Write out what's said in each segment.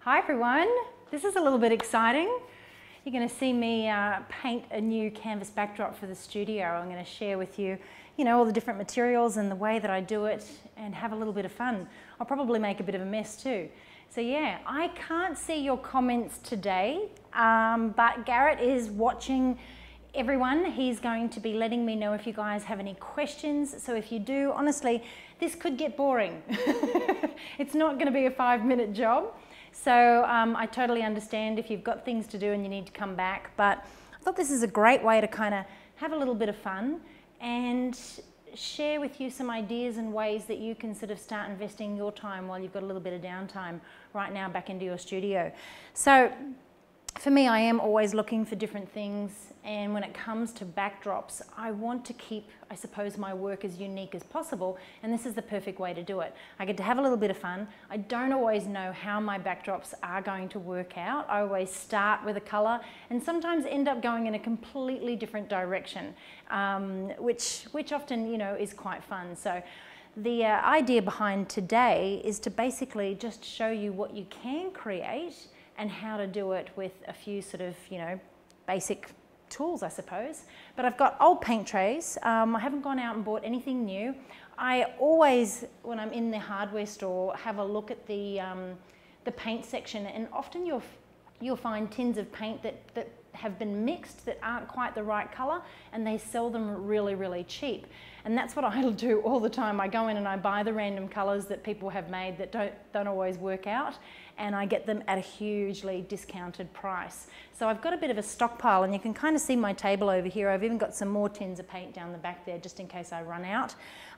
Hi everyone, this is a little bit exciting. You're going to see me paint a new canvas backdrop for the studio. I'm going to share with you, all the different materials and the way that I do it and have a little bit of fun. I'll probably make a bit of a mess too. So yeah, I can't see your comments today, but Garrett is watching everyone. He's going to be letting me know if you guys have any questions. So if you do, honestly, this could get boring. It's not going to be a 5-minute job. So I totally understand if you've got things to do and you need to come back, but I thought this is a great way to kind of have a little bit of fun and share with you some ideas and ways that you can sort of start investing your time while you've got a little bit of downtime right now back into your studio. So for me, I am always looking for different things, and when it comes to backdrops, I want to keep, I suppose, my work as unique as possible, and this is the perfect way to do it. I get to have a little bit of fun. I don't always know how my backdrops are going to work out. I always start with a colour and sometimes end up going in a completely different direction, which often, is quite fun. So the idea behind today is to basically just show you what you can create and how to do it with a few sort of, basic tools, I suppose. But I've got old paint trays. I haven't gone out and bought anything new. I always, when I'm in the hardware store, have a look at the paint section, and often you'll find tins of paint that have been mixed that aren't quite the right colour, and they sell them really, really cheap. And that's what I'll do all the time. I go in and I buy the random colours that people have made that don't always work out, and I get them at a hugely discounted price. So I've got a bit of a stockpile, and you can kind of see my table over here. I've even got some more tins of paint down the back there just in case I run out.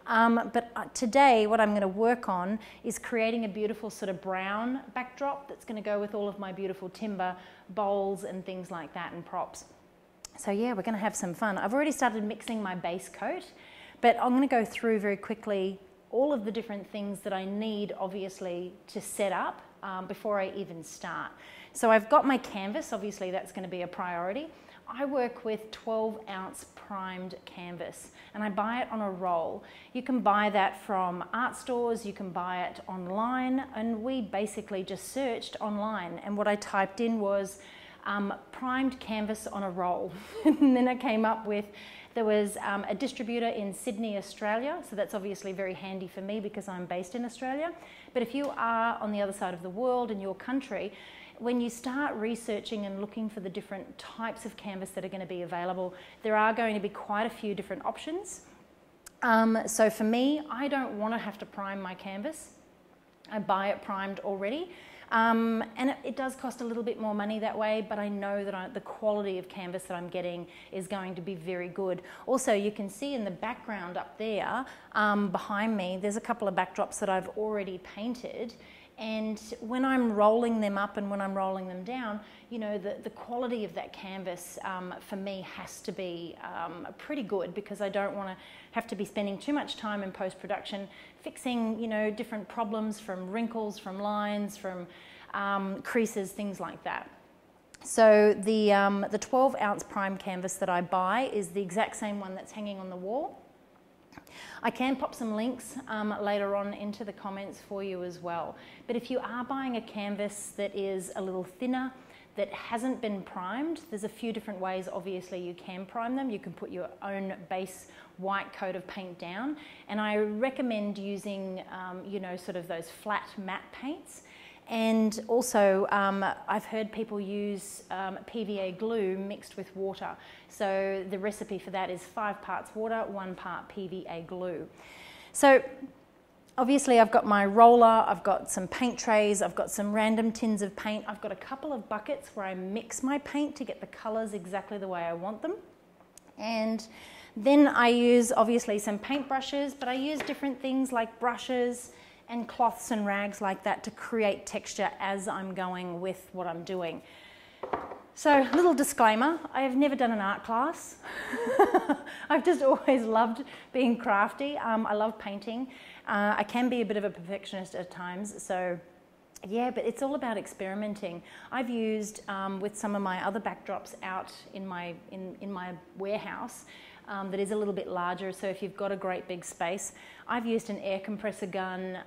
But today what I'm going to work on is creating a beautiful sort of brown backdrop that's going to go with all of my beautiful timber bowls and things like that and props. So yeah, we're going to have some fun. I've already started mixing my base coat, but I'm going to go through very quickly all of the different things that I need, obviously, to set up before I even start. So I've got my canvas. Obviously that's going to be a priority. I work with 12-ounce primed canvas, and I buy it on a roll. You can buy that from art stores, you can buy it online, and we basically just searched online, and what I typed in was primed canvas on a roll. And then I came up with, there was a distributor in Sydney, Australia, so that's obviously very handy for me because I'm based in Australia. But if you are on the other side of the world in your country, when you start researching and looking for the different types of canvas that are going to be available, there are going to be quite a few different options. So for me, I don't want to have to prime my canvas. I buy it primed already. And it does cost a little bit more money that way, but I know that the quality of canvas that I'm getting is going to be very good. Also, you can see in the background up there, behind me, there's a couple of backdrops that I've already painted. And when I'm rolling them up and when I'm rolling them down, the quality of that canvas for me has to be pretty good, because I don't want to have to be spending too much time in post-production fixing, different problems from wrinkles, from lines, from creases, things like that. So the 12-ounce prime canvas that I buy is the exact same one that's hanging on the wall. I can pop some links later on into the comments for you as well. But if you are buying a canvas that is a little thinner, that hasn't been primed, there's a few different ways obviously you can prime them. You can put your own base white coat of paint down, and I recommend using sort of those flat matte paints. And also I've heard people use PVA glue mixed with water. So the recipe for that is 5 parts water, 1 part PVA glue. So obviously I've got my roller, I've got some paint trays, I've got some random tins of paint, I've got a couple of buckets where I mix my paint to get the colours exactly the way I want them. And then I use obviously some paint brushes, but I use different things like brushes and cloths and rags like that to create texture as I'm going with what I'm doing. So, little disclaimer, I have never done an art class. I've just always loved being crafty. I love painting. I can be a bit of a perfectionist at times, so yeah, but it's all about experimenting. I've used, with some of my other backdrops out in my warehouse, that is a little bit larger, so if you've got a great big space, I've used an air compressor gun,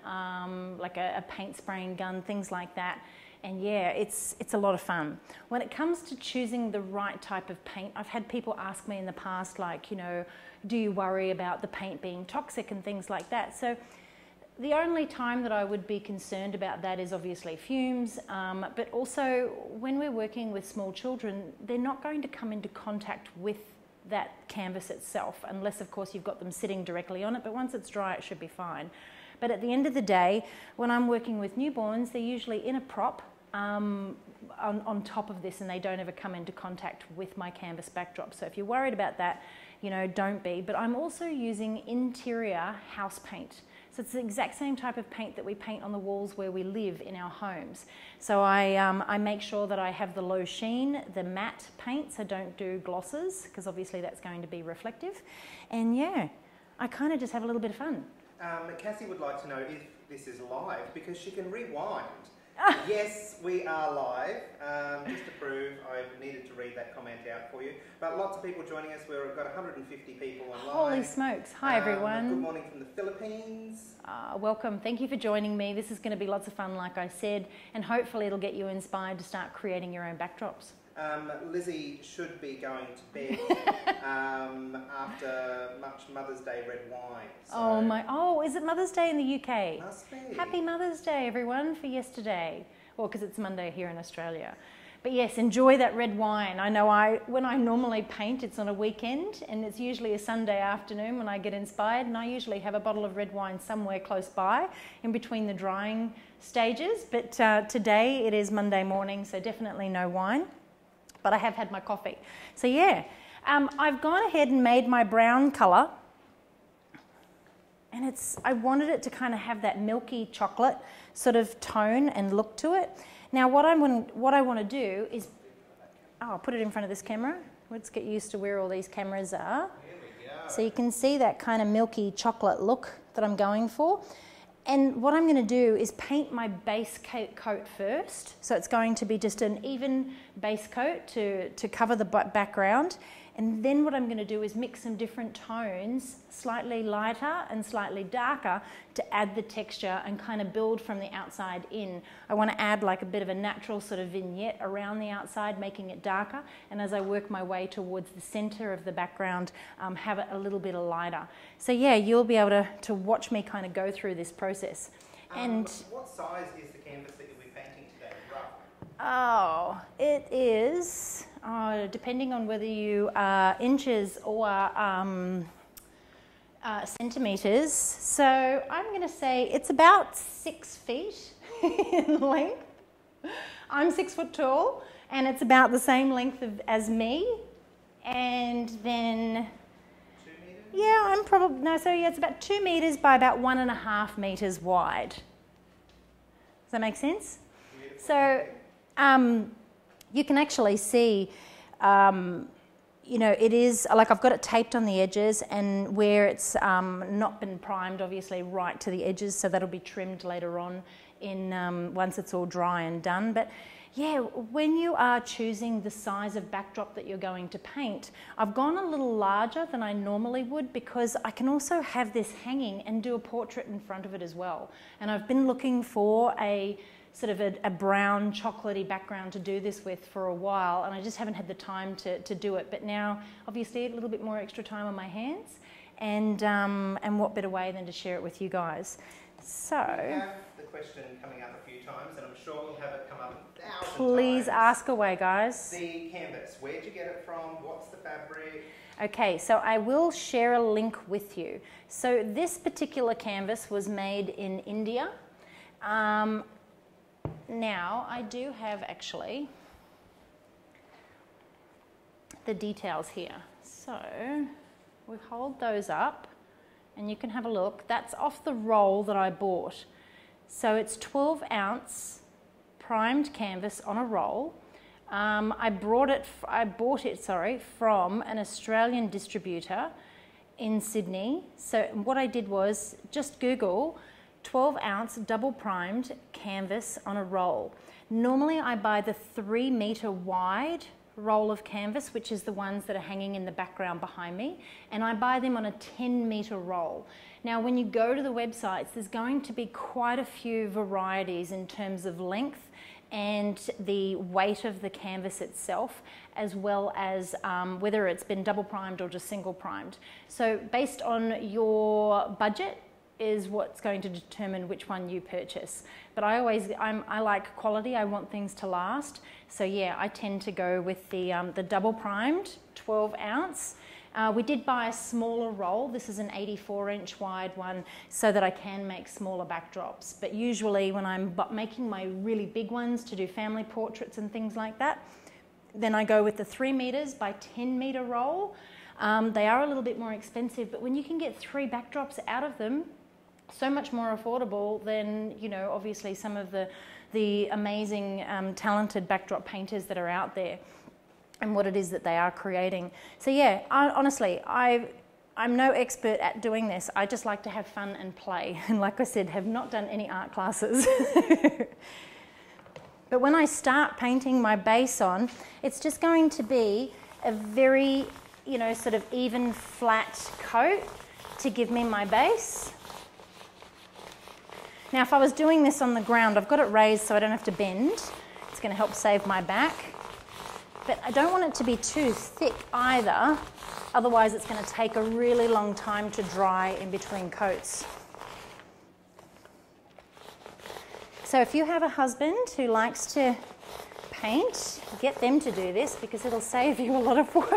like a paint spraying gun, things like that. And yeah, it's a lot of fun. When it comes to choosing the right type of paint, I've had people ask me in the past, like, you know, do you worry about the paint being toxic and things like that? So the only time that I would be concerned about that is obviously fumes, but also when we're working with small children, they're not going to come into contact with that canvas itself, unless of course you've got them sitting directly on it, but once it's dry it should be fine. But at the end of the day, when I'm working with newborns, they're usually in a prop on top of this, and they don't ever come into contact with my canvas backdrop. So if you're worried about that, you know, don't be. But I'm also using interior house paint. So it's the exact same type of paint that we paint on the walls where we live in our homes. So I make sure that I have the low sheen, the matte paint, so don't do glosses, because obviously that's going to be reflective. And yeah, I kind of just have a little bit of fun. Cassie would like to know if this is live, because she can rewind. Yes, we are live. Just to prove, I needed to read that comment out for you. But lots of people joining us. We've got 150 people online. Holy smokes. Hi, everyone. Good morning from the Philippines. Welcome. Thank you for joining me. This is going to be lots of fun, like I said, and hopefully it'll get you inspired to start creating your own backdrops. Lizzie should be going to bed after much Mother's Day red wine. So Oh, is it Mother's Day in the UK? Must be. Happy Mother's Day, everyone, for yesterday. Well, because it's Monday here in Australia. But yes, enjoy that red wine. I know when I normally paint, it's on a weekend, and it's usually a Sunday afternoon when I get inspired, and I usually have a bottle of red wine somewhere close by in between the drying stages. But today it is Monday morning, so definitely no wine. But I have had my coffee. So yeah, I've gone ahead and made my brown colour, and I wanted it to kind of have that milky chocolate sort of tone and look to it. Now what I want to do is, I'll put it in front of this camera. Let's get used to where all these cameras are. Here we go. So you can see that kind of milky chocolate look that I'm going for. And what I'm going to do is paint my base coat first. So it's going to be just an even base coat to cover the background. And then what I'm going to do is mix some different tones, slightly lighter and slightly darker, to add the texture and kind of build from the outside in. I want to add like a bit of a natural sort of vignette around the outside, making it darker. And as I work my way towards the center of the background, have it a little bit lighter. So yeah, you'll be able to watch me kind of go through this process. And what size is the canvas that you'll be painting today, roughly? Oh, it is, depending on whether you are inches or centimetres. So I'm going to say it's about 6 feet in length. I'm 6 foot tall, and it's about the same length as me. And then, 2 metres? yeah, I'm probably, no, so yeah, it's about 2 metres by about 1.5 metres wide. Does that make sense? Beautiful. So you can actually see, you know, it is, like I've got it taped on the edges, and where it's not been primed, obviously, right to the edges, so that'll be trimmed later on once it's all dry and done. But yeah, when you are choosing the size of backdrop that you're going to paint, I've gone a little larger than I normally would, because I can also have this hanging and do a portrait in front of it as well. And I've been looking for a sort of a brown chocolatey background to do this with for a while, and I just haven't had the time to do it. But now, obviously, a little bit more extra time on my hands, and what better way than to share it with you guys. So We have the question coming up a few times, and I'm sure we'll have it come up 1,000 please times. ask away, guys. The canvas, where'd you get it from? What's the fabric? Okay, so I will share a link with you. So this particular canvas was made in India. Now, I do have actually the details here. So we hold those up and you can have a look. That's off the roll that I bought. So it's 12-ounce primed canvas on a roll. I bought it from an Australian distributor in Sydney. So what I did was just Google 12-ounce double primed canvas on a roll. Normally I buy the 3 metre wide roll of canvas, which is the ones that are hanging in the background behind me, and I buy them on a 10 metre roll. Now when you go to the websites, there's going to be quite a few varieties in terms of length and the weight of the canvas itself, as well as whether it's been double primed or just single primed. So based on your budget is what's going to determine which one you purchase. But I like quality, I want things to last. So yeah, I tend to go with the double primed 12 ounce. We did buy a smaller roll. This is an 84-inch wide one so that I can make smaller backdrops. But usually when I'm making my really big ones to do family portraits and things like that, then I go with the 3 meters by 10 meter roll. They are a little bit more expensive, but when you can get 3 backdrops out of them, so much more affordable than, you know, obviously some of the amazing talented backdrop painters that are out there and what it is that they are creating. So yeah, honestly, I'm no expert at doing this. I just like to have fun and play. And like I said, have not done any art classes. But when I start painting my base on, it's just going to be a very, you know, sort of even flat coat to give me my base. Now, if I was doing this on the ground, I've got it raised so I don't have to bend. It's going to help save my back. But I don't want it to be too thick either, otherwise it's going to take a really long time to dry in between coats. So if you have a husband who likes to paint, get them to do this because it'll save you a lot of work.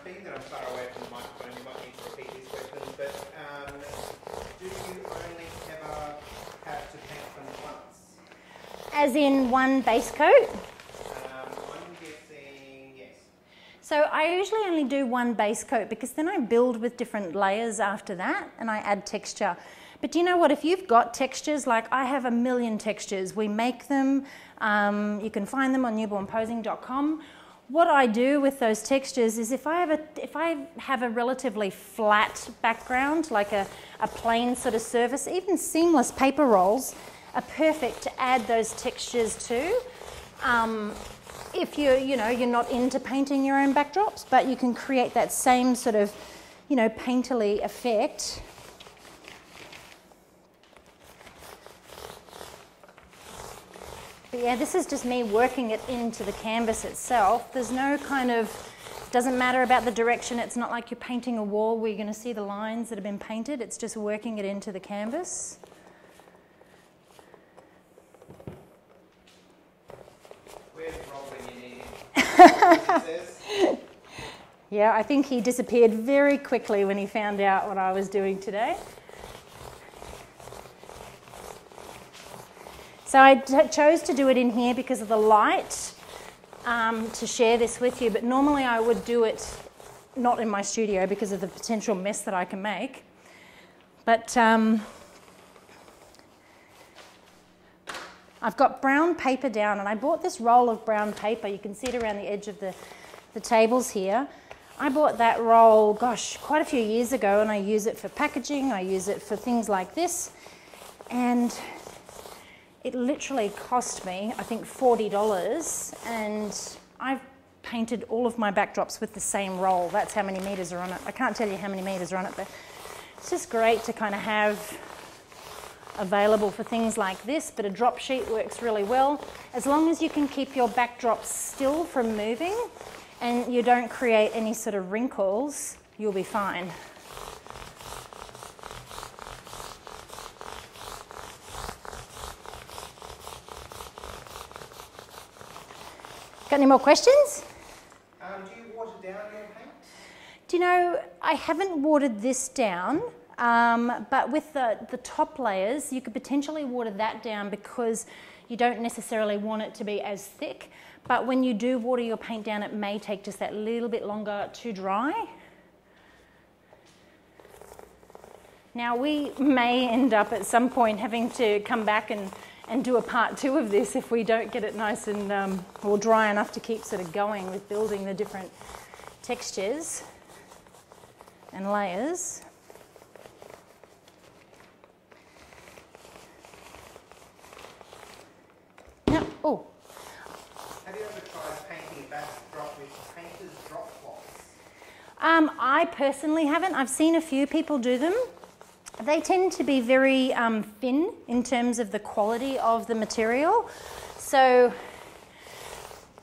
Being that I'm far away from the microphone, you might need to repeat these questions, but do you only ever have to paint them once? As in one base coat? I'm guessing yes. So I usually only do one base coat because then I build with different layers after that and I add texture. But do you know what, if you've got textures, like I have a million textures, we make them, you can find them on newbornposing.com. What I do with those textures is if I have a relatively flat background, like a plain sort of surface, even seamless paper rolls are perfect to add those textures to. If you're not into painting your own backdrops, but you can create that same sort of, you know, painterly effect. But yeah, this is just me working it into the canvas itself. There's no kind of, doesn't matter about the direction. It's not like you're painting a wall where you're going to see the lines that have been painted. It's just working it into the canvas. Where's Rob when you need him? Yeah, I think he disappeared very quickly when he found out what I was doing today. So I chose to do it in here because of the light, to share this with you, but normally I would do it not in my studio because of the potential mess that I can make. But I've got brown paper down, and I bought this roll of brown paper. You can see it around the edge of the tables here. I bought that roll, gosh, quite a few years ago, and I use it for packaging, I use it for things like this, and it literally cost me, I think, $40, and I've painted all of my backdrops with the same roll. That's how many meters are on it. I can't tell you how many meters are on it, but it's just great to kind of have available for things like this, but a drop sheet works really well. As long as you can keep your backdrops still from moving and you don't create any sort of wrinkles, you'll be fine. Got any more questions? Do you water down your paint? Do you know, I haven't watered this down, but with the top layers, you could potentially water that down because you don't necessarily want it to be as thick. But when you do water your paint down, it may take just that little bit longer to dry. Now, we may end up at some point having to come back and do a part 2 of this if we don't get it nice and or dry enough to keep sort of going with building the different textures and layers. Now, oh. Have you ever tried painting a backdrop with painter's drop cloths? I personally haven't. I've seen a few people do them. They tend to be very thin in terms of the quality of the material, so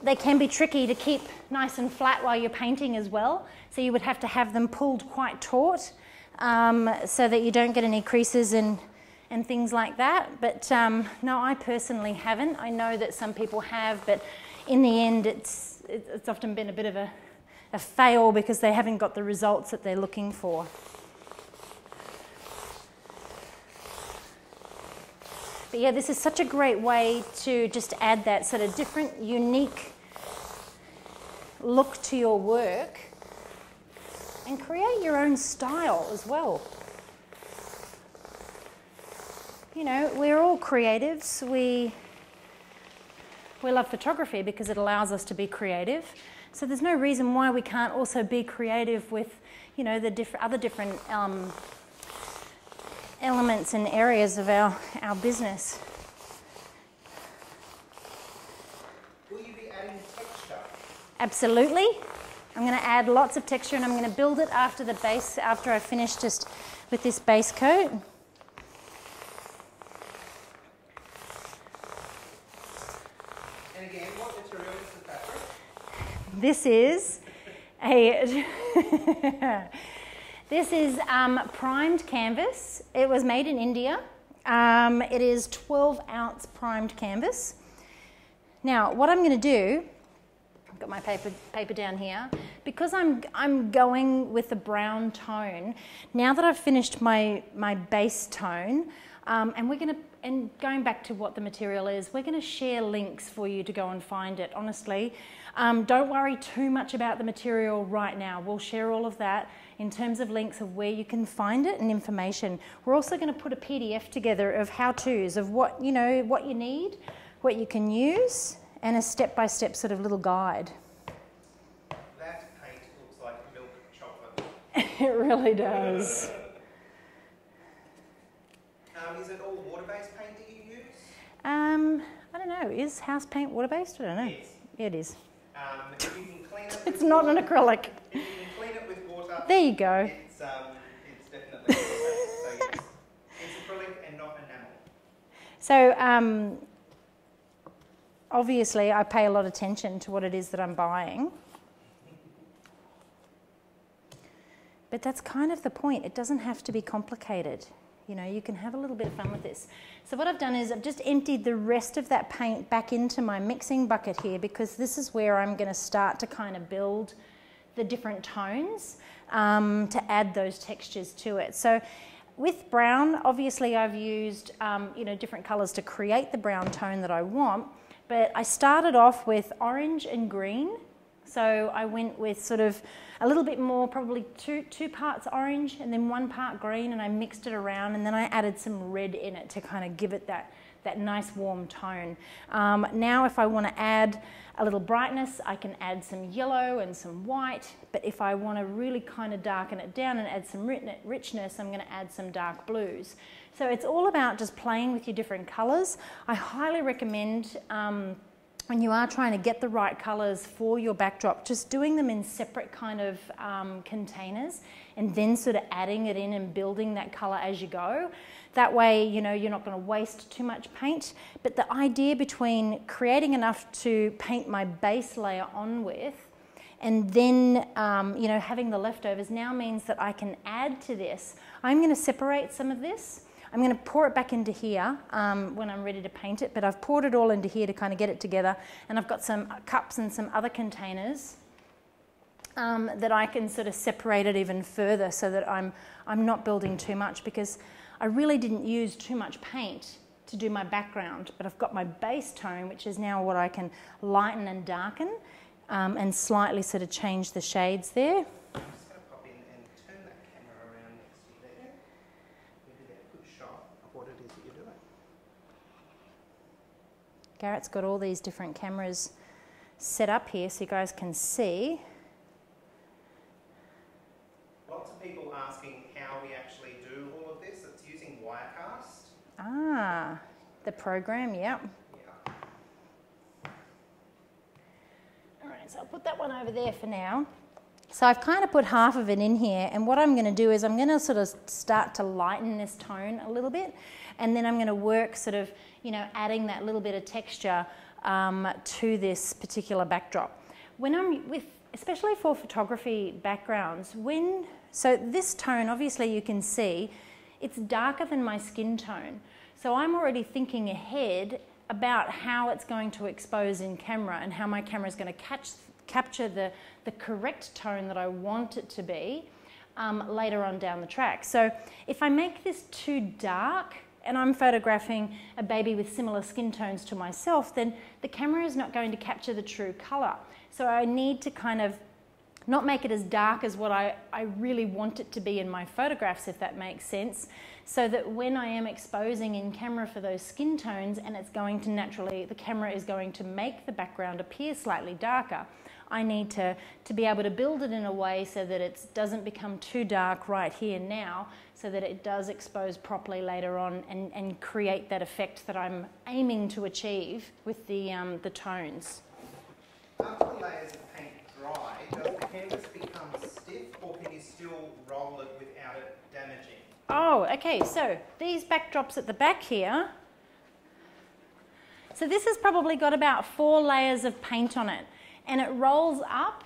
they can be tricky to keep nice and flat while you're painting as well. So you would have to have them pulled quite taut so that you don't get any creases and things like that. But no, I personally haven't. I know that some people have, but in the end it's often been a bit of a fail because they haven't got the results that they're looking for. But yeah, this is such a great way to just add that sort of different, unique look to your work and create your own style as well. You know, we're all creatives. We love photography because it allows us to be creative. So there's no reason why we can't also be creative with, you know, the other different elements and areas of our business. Will you be adding texture? Absolutely. I'm going to add lots of texture and I'm going to build it after the base, after I finish just with this base coat. And again, what material is the fabric? This is a this is primed canvas. It was made in India. It is 12-ounce primed canvas. Now, what I'm going to do, I've got my paper down here, because I'm going with the brown tone. Now that I've finished my base tone, and going back to what the material is, we're going to share links for you to go and find it. Honestly, don't worry too much about the material right now. We'll share all of that in terms of links of where you can find it and information. We're also going to put a PDF together of how-tos of what you need, what you can use, and a step-by-step sort of little guide. That paint looks like milk chocolate. It really does. Is it all water-based paint that you use? I don't know. Is house paint water-based? I don't know. Yes. Yeah, it is. If you can clean it with It's not an acrylic. If you can clean it with water, There you go. It's definitely water-based. So yes, it's acrylic and not enamel. So obviously I pay a lot of attention to what it is that I'm buying. But that's kind of the point. It doesn't have to be complicated. You know, you can have a little bit of fun with this. So what I've done is I've just emptied the rest of that paint back into my mixing bucket here, because this is where I'm going to start to kind of build the different tones to add those textures to it. So with brown, obviously I've used different colours to create the brown tone that I want, but I started off with orange and green. So I went with sort of a little bit more, probably two parts orange and then 1 part green, and I mixed it around, and then I added some red in it to kind of give it that nice warm tone. Now if I want to add a little brightness, I can add some yellow and some white, but if I want to really kind of darken it down and add some richness, I'm going to add some dark blues. So it's all about just playing with your different colours. I highly recommend when you are trying to get the right colours for your backdrop, just doing them in separate kind of containers and then sort of adding it in and building that colour as you go. That way, you know, you're not going to waste too much paint. But the idea between creating enough to paint my base layer on with and then, having the leftovers now means that I can add to this. I'm going to separate some of this. I'm going to pour it back into here when I'm ready to paint it, but I've poured it all into here to kind of get it together, and I've got some cups and some other containers that I can sort of separate it even further so that I'm not building too much, because I really didn't use too much paint to do my background, but I've got my base tone, which is now what I can lighten and darken and slightly sort of change the shades there. Garrett's got all these different cameras set up here so you guys can see. Lots of people asking how we actually do all of this. It's using Wirecast. Ah, the program, yep. Yeah. All right, so I'll put that one over there for now. So I've kind of put half of it in here, and what I'm going to do is I'm going to sort of start to lighten this tone a little bit, and then I'm going to work sort of, you know, adding that little bit of texture to this particular backdrop. When I'm with, especially for photography backgrounds, so this tone, obviously you can see, it's darker than my skin tone. So I'm already thinking ahead about how it's going to expose in camera and how my camera is going to capture the correct tone that I want it to be later on down the track. So if I make this too dark and I'm photographing a baby with similar skin tones to myself, then the camera is not going to capture the true colour. So I need to kind of not make it as dark as what I really want it to be in my photographs, if that makes sense, so that when I am exposing in camera for those skin tones and it's going to naturally, the camera is going to make the background appear slightly darker, I need to be able to build it in a way so that it doesn't become too dark right here now, so that it does expose properly later on and create that effect that I'm aiming to achieve with the tones. After the layers of paint dry, does the canvas become stiff, or can you still roll it without it damaging? Oh, okay, so these backdrops at the back here, so this has probably got about 4 layers of paint on it, and it rolls up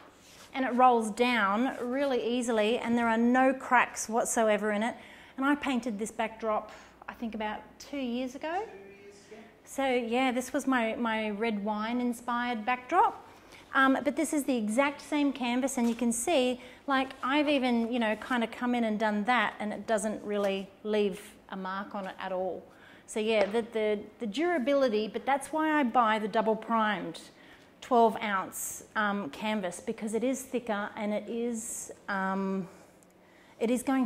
and it rolls down really easily, and there are no cracks whatsoever in it. And I painted this backdrop, I think about 2 years ago. 2 years, yeah. So yeah, this was my red wine inspired backdrop. But this is the exact same canvas, and you can see, like, I've even, you know, kind of come in and done that, and it doesn't really leave a mark on it at all. So yeah, the durability, but that's why I buy the double primed 12 ounce canvas, because it is thicker and it is going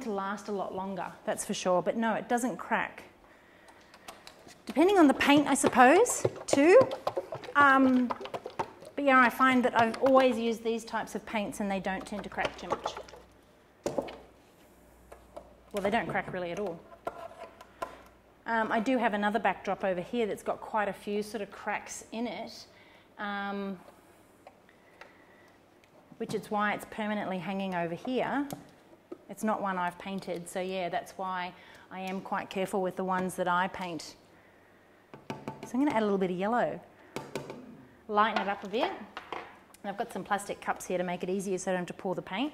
to last a lot longer, that's for sure. But no, it doesn't crack. Depending on the paint, I suppose, too. But yeah, I find that I've always used these types of paints and they don't tend to crack too much. Well, they don't crack really at all. I do have another backdrop over here that's got quite a few sort of cracks in it, which is why it's permanently hanging over here. It's not one I've painted, so yeah, that's why I am quite careful with the ones that I paint. So I'm going to add a little bit of yellow. Lighten it up a bit. And I've got some plastic cups here to make it easier so I don't have to pour the paint.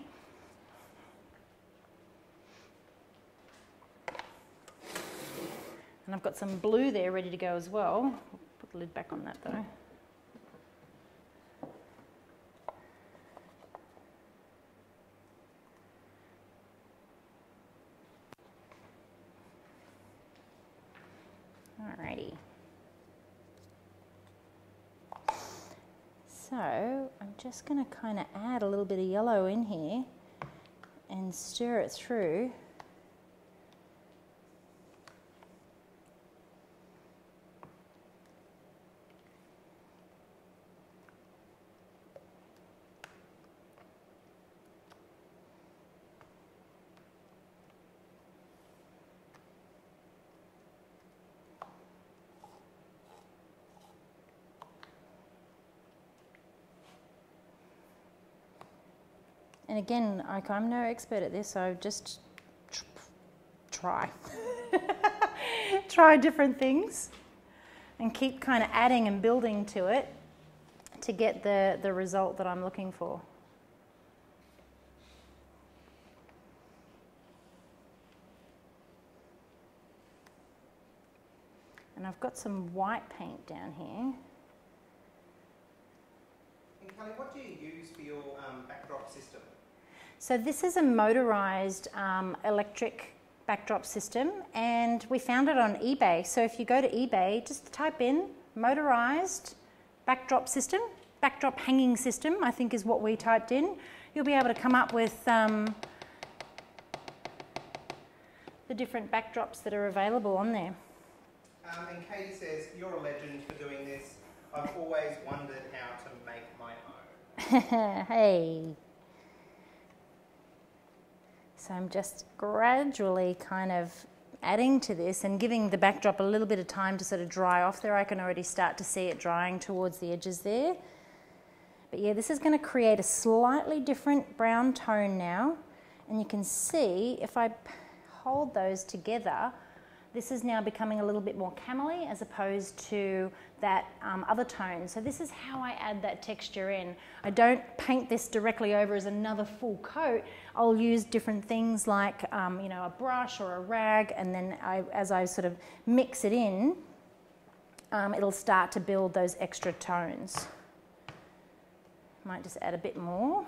And I've got some blue there ready to go as well. I'll put the lid back on that though. Alrighty. So I'm just going to kind of add a little bit of yellow in here and stir it through. And again, I'm no expert at this, so just try. Try different things and keep kind of adding and building to it to get the result that I'm looking for. And I've got some white paint down here. And Kelly, what do you use for your backdrop system? So this is a motorized electric backdrop system, and we found it on eBay. So if you go to eBay, just type in motorized backdrop system, backdrop hanging system, I think is what we typed in. You'll be able to come up with the different backdrops that are available on there. And Katie says, you're a legend for doing this. I've always wondered how to make my own. Hey. So I'm just gradually kind of adding to this and giving the backdrop a little bit of time to sort of dry off there. I can already start to see it drying towards the edges there. But yeah, this is going to create a slightly different brown tone now. And you can see if I hold those together, this is now becoming a little bit more camely as opposed to that other tone. So this is how I add that texture in. I don't paint this directly over as another full coat. I'll use different things like you know, a brush or a rag, and then as I sort of mix it in, it'll start to build those extra tones. Might just add a bit more.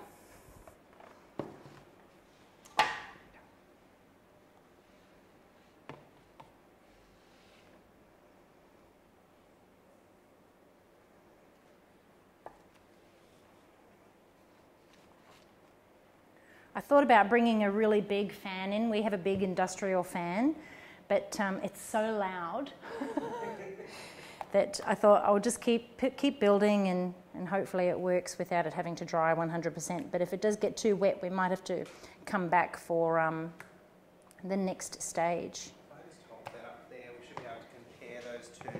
I thought about bringing a really big fan in. We have a big industrial fan, but it's so loud that I thought I'll just keep building and hopefully it works without it having to dry 100%. But if it does get too wet, we might have to come back for the next stage. If I just hold that up there, we should be able to compare those two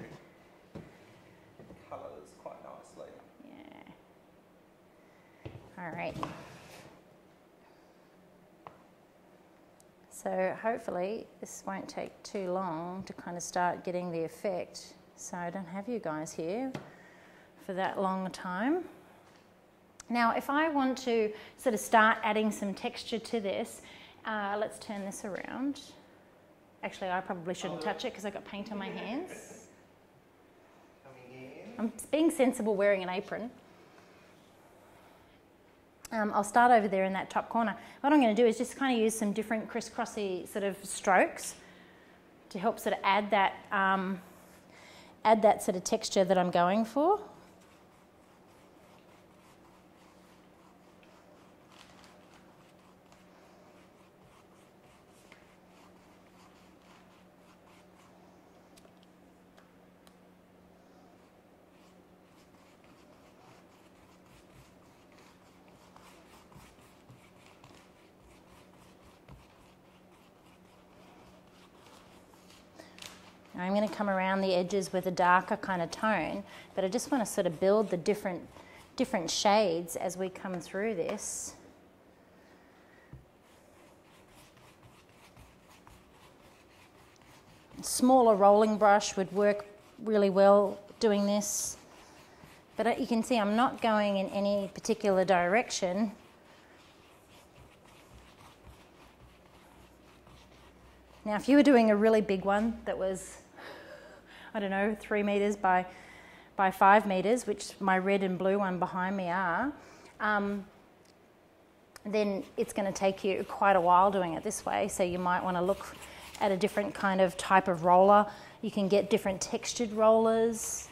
colours quite nicely. Yeah. All right. So hopefully this won't take too long to kind of start getting the effect. So I don't have you guys here for that long a time. Now if I want to sort of start adding some texture to this, let's turn this around. Actually, I probably shouldn't touch it because I've got paint on my hands. I'm being sensible wearing an apron. I'll start over there in that top corner. What I'm going to do is just kind of use some different crisscrossy sort of strokes to help sort of add that sort of texture that I'm going for. I'm going to come around the edges with a darker kind of tone, but I just want to sort of build the different shades as we come through this. Smaller rolling brush would work really well doing this, but you can see I'm not going in any particular direction. Now if you were doing a really big one that was, I don't know, 3 meters by 5 meters, which my red and blue one behind me are, then it's going to take you quite a while doing it this way. So you might want to look at a different kind of type of roller. You can get different textured rollers.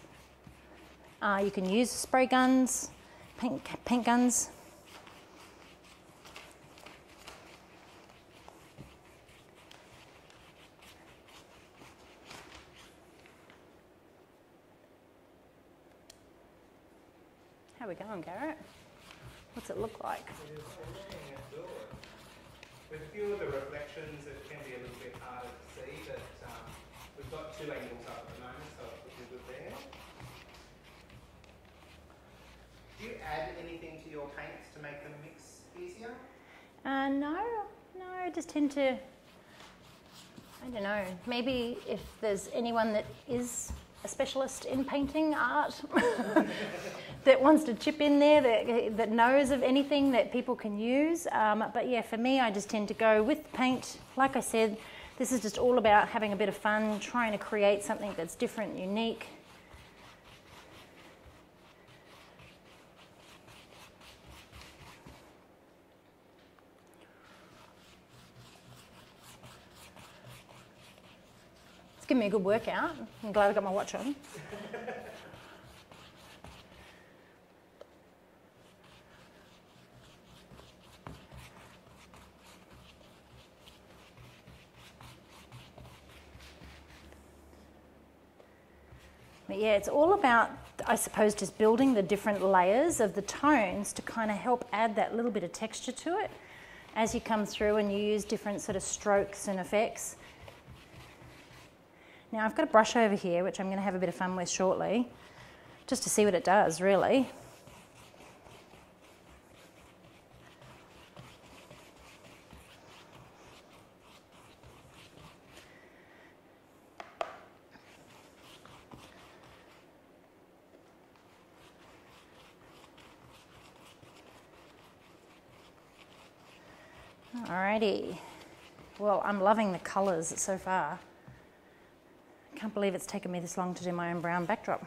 You can use spray guns, paint guns. How are we going, Garrett? What's it look like? With a few of the reflections, it can be a little bit harder to see, but we've got 2 angles up at the moment, so it's looking good there. Do you add anything to your paints to make them mix easier? No, I just tend to, I don't know, maybe if there's anyone that is a specialist in painting art that wants to chip in there, that knows of anything that people can use. But yeah, for me, I just tend to go with paint. Like I said, this is just all about having a bit of fun, trying to create something that's different, unique. It's given me a good workout. I'm glad I got my watch on. But yeah, it's all about, I suppose, just building the different layers of the tones to kind of help add that little bit of texture to it as you come through and you use different sort of strokes and effects. Now I've got a brush over here, which I'm going to have a bit of fun with shortly, just to see what it does, really. Alrighty. Well, I'm loving the colours so far. I can't believe it's taken me this long to do my own brown backdrop.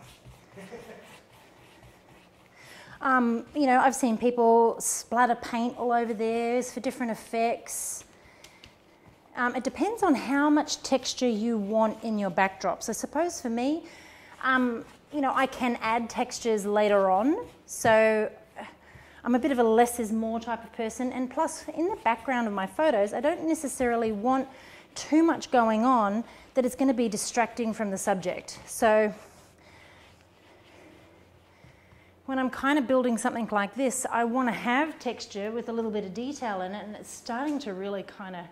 You know, I've seen people splatter paint all over theirs for different effects. It depends on how much texture you want in your backdrops. I suppose for me, you know, I can add textures later on. So I'm a bit of a less is more type of person. And plus, in the background of my photos, I don't necessarily want too much going on that it's going to be distracting from the subject. So when I'm kind of building something like this, I want to have texture with a little bit of detail in it, and it's starting to really kind of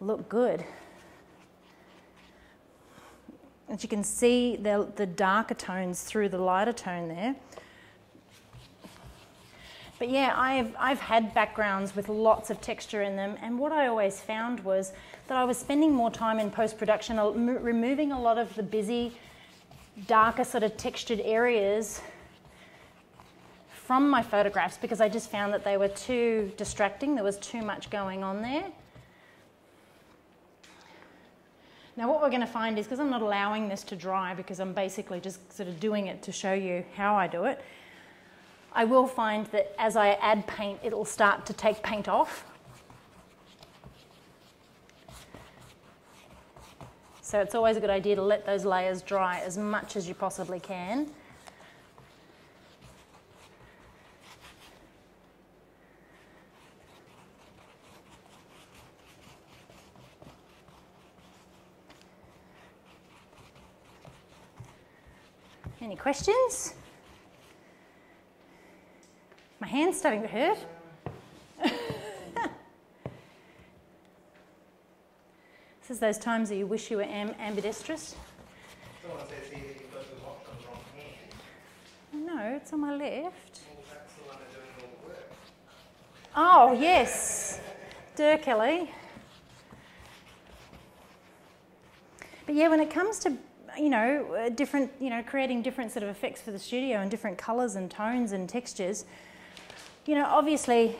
look good. As you can see, the darker tones through the lighter tone there. But yeah, I've had backgrounds with lots of texture in them, and what I always found was that I was spending more time in post-production removing a lot of the busy, darker sort of textured areas from my photographs because I just found that they were too distracting. There was too much going on there. Now what we're going to find is, because I'm not allowing this to dry because I'm basically just sort of doing it to show you how I do it, I will find that as I add paint, it'll start to take paint off. So it's always a good idea to let those layers dry as much as you possibly can. Any questions? My hand's starting to hurt. This is those times that you wish you were ambidextrous. Someone says here that you've got the watch on the wrong hand. No, it's on my left. Well, that's the one that's doing all the work. Oh, yes. Darkened. But yeah, when it comes to, you know, different, you know, creating different sort of effects for the studio and different colours and tones and textures, you know, obviously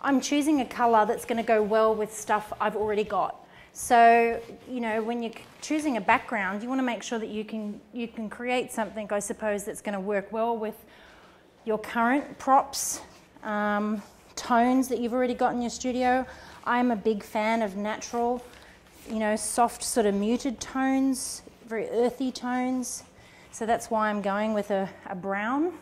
I'm choosing a colour that's going to go well with stuff I've already got. So, you know, when you're choosing a background, you want to make sure that you can create something, I suppose, that's going to work well with your current props, tones that you've already got in your studio. I'm a big fan of natural, you know, soft sort of muted tones, very earthy tones. So that's why I'm going with a brown.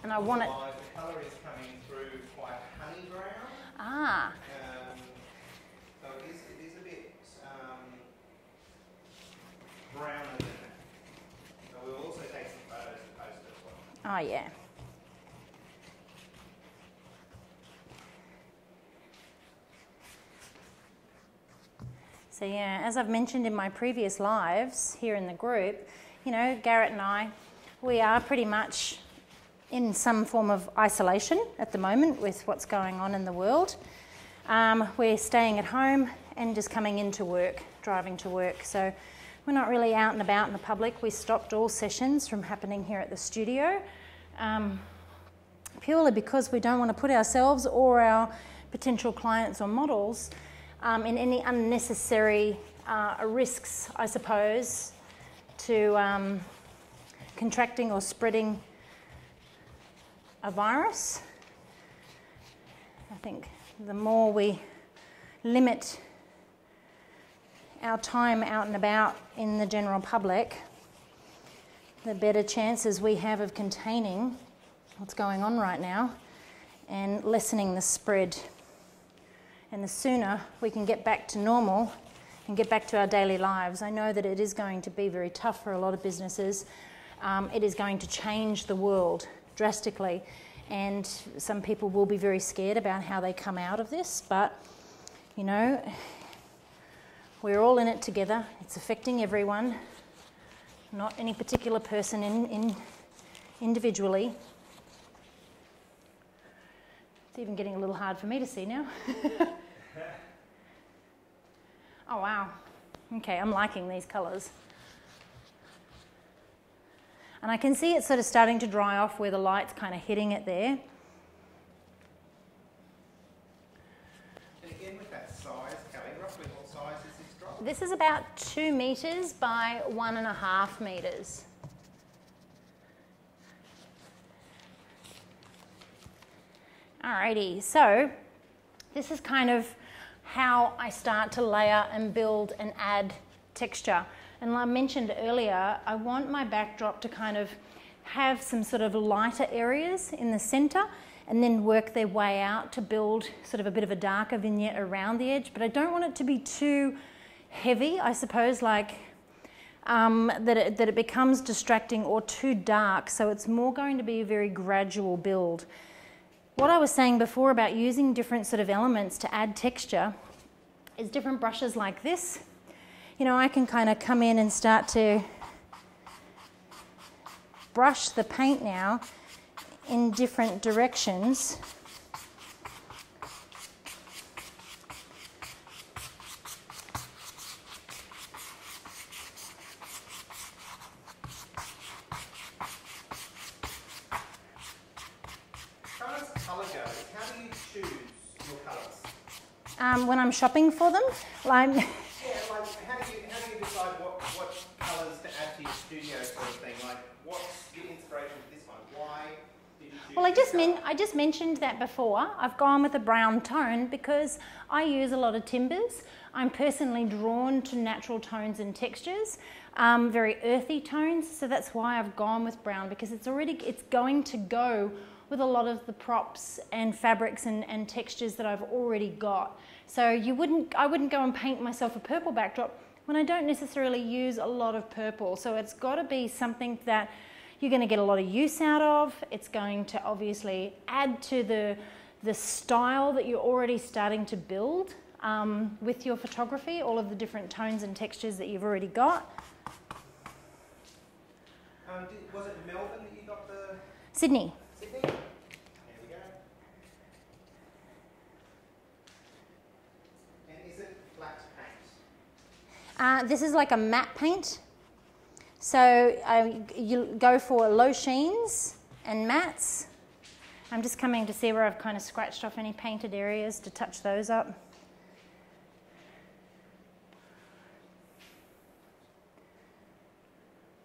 And I want it. The colour is coming through quite honey brown. Ah. So it is a bit browner than that. So we'll also take some photos to post it as well. Oh yeah. So yeah, as I've mentioned in my previous lives here in the group, you know, Garrett and I, we are pretty much in some form of isolation at the moment with what's going on in the world. We're staying at home and just coming into work, driving to work. So we're not really out and about in the public. We stopped all sessions from happening here at the studio, purely because we don't want to put ourselves or our potential clients or models in any unnecessary risks, I suppose, to contracting or spreading a virus. I think the more we limit our time out and about in the general public, the better chances we have of containing what's going on right now and lessening the spread. And the sooner we can get back to normal and get back to our daily lives. I know that it is going to be very tough for a lot of businesses. It is going to change the world drastically, and some people will be very scared about how they come out of this, but you know, we're all in it together. It's affecting everyone, not any particular person individually. It's even getting a little hard for me to see now. Oh wow, okay, I'm liking these colours. And I can see it's sort of starting to dry off where the light's kind of hitting it there. And again with that size, Kelly, roughly what size is this drop? This is about 2 meters by 1.5 meters. Alrighty, so this is kind of how I start to layer and build and add texture. And like I mentioned earlier, I want my backdrop to kind of have some sort of lighter areas in the center and then work their way out to build sort of a bit of a darker vignette around the edge. But I don't want it to be too heavy, I suppose, like that it becomes distracting, or too dark. So it's more going to be a very gradual build. What I was saying before about using different sort of elements to add texture is different brushes like this. You know, I can kind of come in and start to brush the paint now in different directions. When I'm shopping for them, like how do you decide what colours to add to your studio sort of thing? Like, what's the inspiration for this one? Why did you choose? Well, I just mentioned that before. I've gone with a brown tone because I use a lot of timbers. I'm personally drawn to natural tones and textures, very earthy tones. So that's why I've gone with brown, because it's going to go with a lot of the props and fabrics and textures that I've already got. So I wouldn't go and paint myself a purple backdrop when I don't necessarily use a lot of purple. So it's got to be something that you're going to get a lot of use out of. It's going to obviously add to the style that you're already starting to build with your photography, all of the different tones and textures that you've already got. Was it Melbourne that you got the... Sydney. Sydney? There we go. And is it flat paint? This is like a matte paint. So you go for low sheens and mattes. I'm just coming to see where I've kind of scratched off any painted areas to touch those up.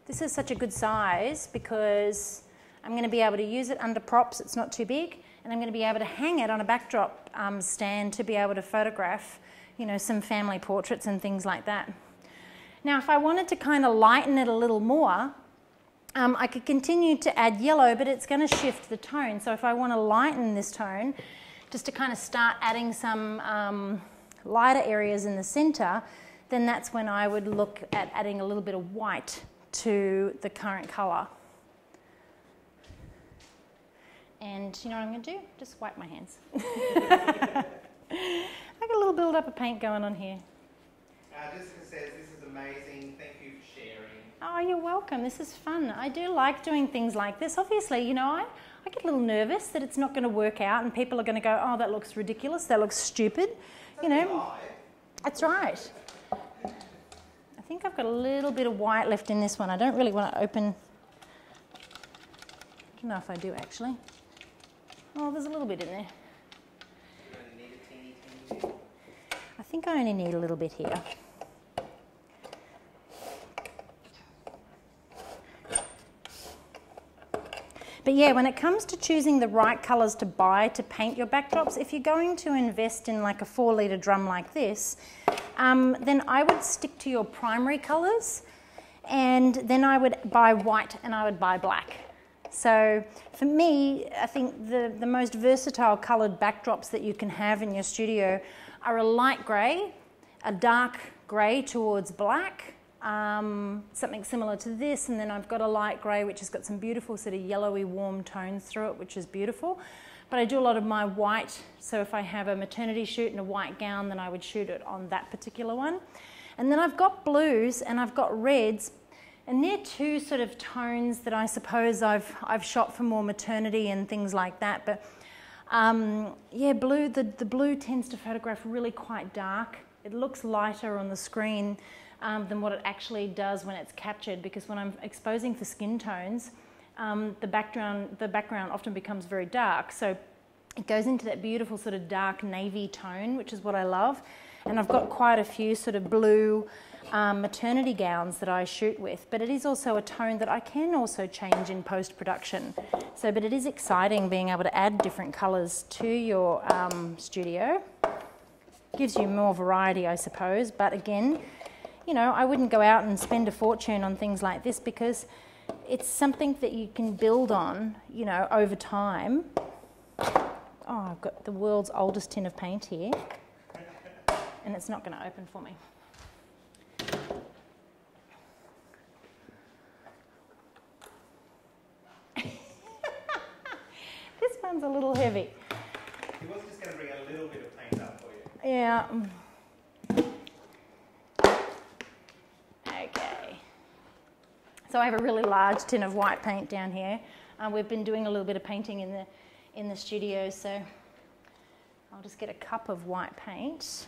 This is such a good size because I'm going to be able to use it under props, it's not too big, and I'm going to be able to hang it on a backdrop stand to be able to photograph, you know, some family portraits and things like that. Now, if I wanted to kind of lighten it a little more, I could continue to add yellow, but it's going to shift the tone. So if I want to lighten this tone, just to kind of start adding some lighter areas in the center, then that's when I would look at adding a little bit of white to the current color. And you know what I'm going to do? Just wipe my hands. I got a little build up of paint going on here. Jessica says, this is amazing. Thank you for sharing. Oh, you're welcome. This is fun. I do like doing things like this. Obviously, you know, I get a little nervous that it's not going to work out and people are going to go, oh, that looks ridiculous. That looks stupid. You know, that's right. I think I've got a little bit of white left in this one. I don't really want to open. I don't know if I do actually. Oh, there's a little bit in there. You only need a teeny, teeny bit. I think I only need a little bit here. But yeah, when it comes to choosing the right colours to buy to paint your backdrops, if you're going to invest in like a 4-litre drum like this, then I would stick to your primary colours, and then I would buy white and I would buy black. So for me, I think the most versatile coloured backdrops that you can have in your studio are a light grey, a dark grey towards black, something similar to this, and then I've got a light grey which has got some beautiful sort of yellowy warm tones through it, which is beautiful. But I do a lot of my white, so if I have a maternity shoot and a white gown, then I would shoot it on that particular one. And then I've got blues and I've got reds, and they're two sort of tones that I suppose I've shot for more maternity and things like that. But yeah, the blue tends to photograph really quite dark. It looks lighter on the screen. than what it actually does when it's captured, because when I'm exposing for skin tones, the background often becomes very dark. So it goes into that beautiful sort of dark navy tone, which is what I love. And I've got quite a few sort of blue maternity gowns that I shoot with, but it is also a tone that I can also change in post-production. So, but it is exciting being able to add different colours to your studio. Gives you more variety, I suppose, but again, you know, I wouldn't go out and spend a fortune on things like this, because it's something that you can build on, you know, over time. Oh, I've got the world's oldest tin of paint here, and it's not going to open for me. This one's a little heavy. He was just going to bring a little bit of paint up for you. Yeah. Okay. So I have a really large tin of white paint down here. We've been doing a little bit of painting in the studio, so I'll just get a cup of white paint.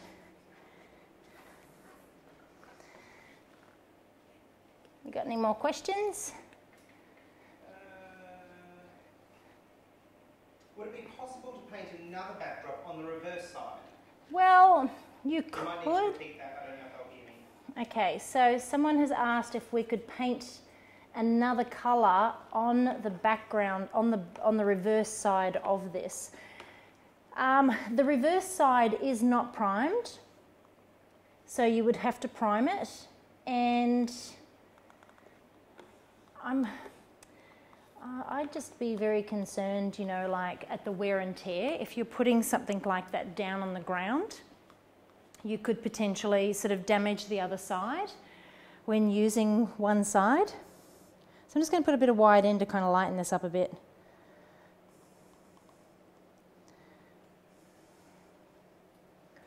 You got any more questions? Would it be possible to paint another backdrop on the reverse side? Well, you You might need to could. repeat that. I don't know if they'll hear me. Okay, so someone has asked if we could paint another colour on the background, on the reverse side of this. The reverse side is not primed, so you would have to prime it, and I'd just be very concerned, you know, like at the wear and tear. If you're putting something like that down on the ground, you could potentially sort of damage the other side when using one side. So I'm just going to put a bit of white in to kind of lighten this up a bit.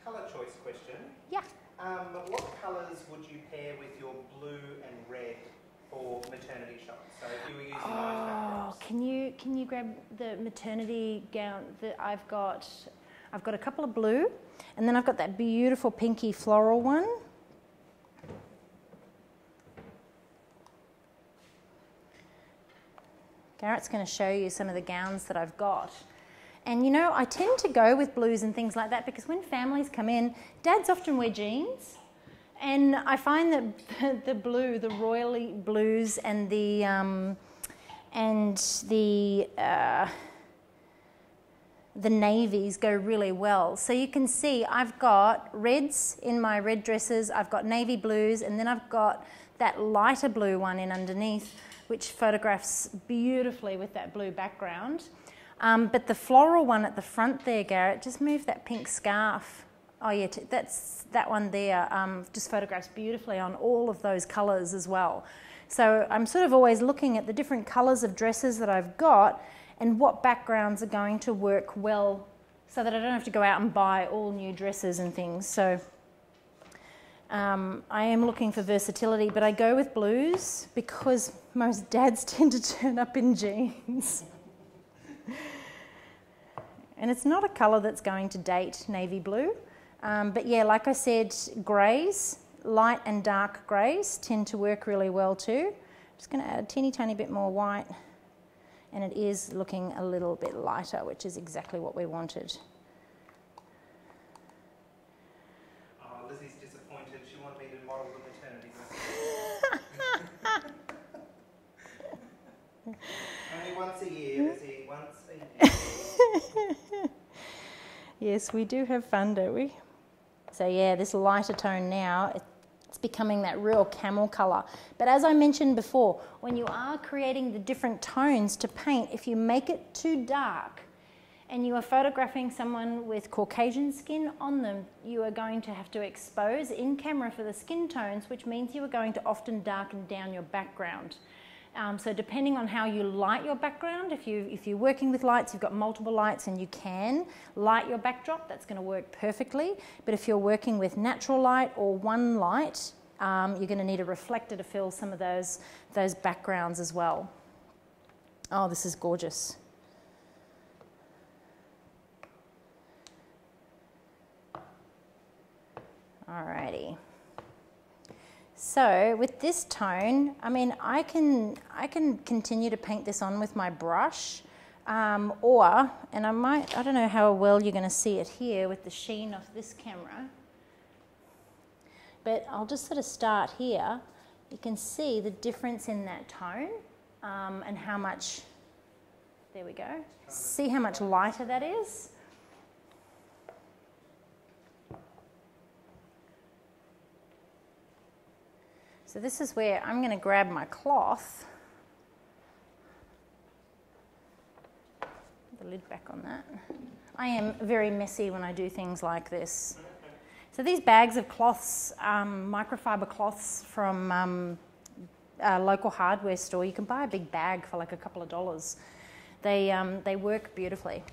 Colour choice question. Yeah. What colours would you pair with your blue and red for maternity shots? So if you were using those backdrops. Can you grab the maternity gown that I've got a couple of blue, and then I've got that beautiful pinky floral one. Garrett's going to show you some of the gowns that I've got. And you know, I tend to go with blues and things like that because when families come in, dads often wear jeans. And I find that the blue, the royally blues and the navies go really well. So you can see I've got reds in my red dresses, I've got navy blues, and then I've got that lighter blue one in underneath, which photographs beautifully with that blue background. But the floral one at the front there, Garrett, just move that pink scarf. Oh yeah, that's that one there, just photographs beautifully on all of those colours as well. So I'm sort of always looking at the different colours of dresses that I've got and what backgrounds are going to work well so that I don't have to go out and buy all new dresses and things. So I am looking for versatility, but I go with blues because most dads tend to turn up in jeans. And it's not a colour that's going to date navy blue. But yeah, like I said, greys, light and dark greys tend to work really well too. Just going to add a teeny tiny bit more white, and it is looking a little bit lighter, which is exactly what we wanted. Oh, Lizzie's disappointed. She wanted me to model the maternity dress. Only once a year, Lizzie, once a year. Yes, we do have fun, don't we? So yeah, this lighter tone now, it's becoming that real camel colour. But as I mentioned before, when you are creating the different tones to paint, if you make it too dark and you are photographing someone with Caucasian skin on them, you are going to have to expose in camera for the skin tones, which means you are going to often darken down your background. So depending on how you light your background, if you're working with lights, you've got multiple lights and you can light your backdrop, that's going to work perfectly. But if you're working with natural light or one light, you're going to need a reflector to fill some of those backgrounds as well. Oh, this is gorgeous. Alrighty. So with this tone, I mean, I can continue to paint this on with my brush, and I don't know how well you're going to see it here with the sheen of this camera, but I'll just sort of start here. You can see the difference in that tone and how much, there we go, see how much lighter that is. So this is where I'm going to grab my cloth, put the lid back on that. I am very messy when I do things like this. So these bags of cloths, microfiber cloths from a local hardware store, you can buy a big bag for like a couple of dollars. They work beautifully.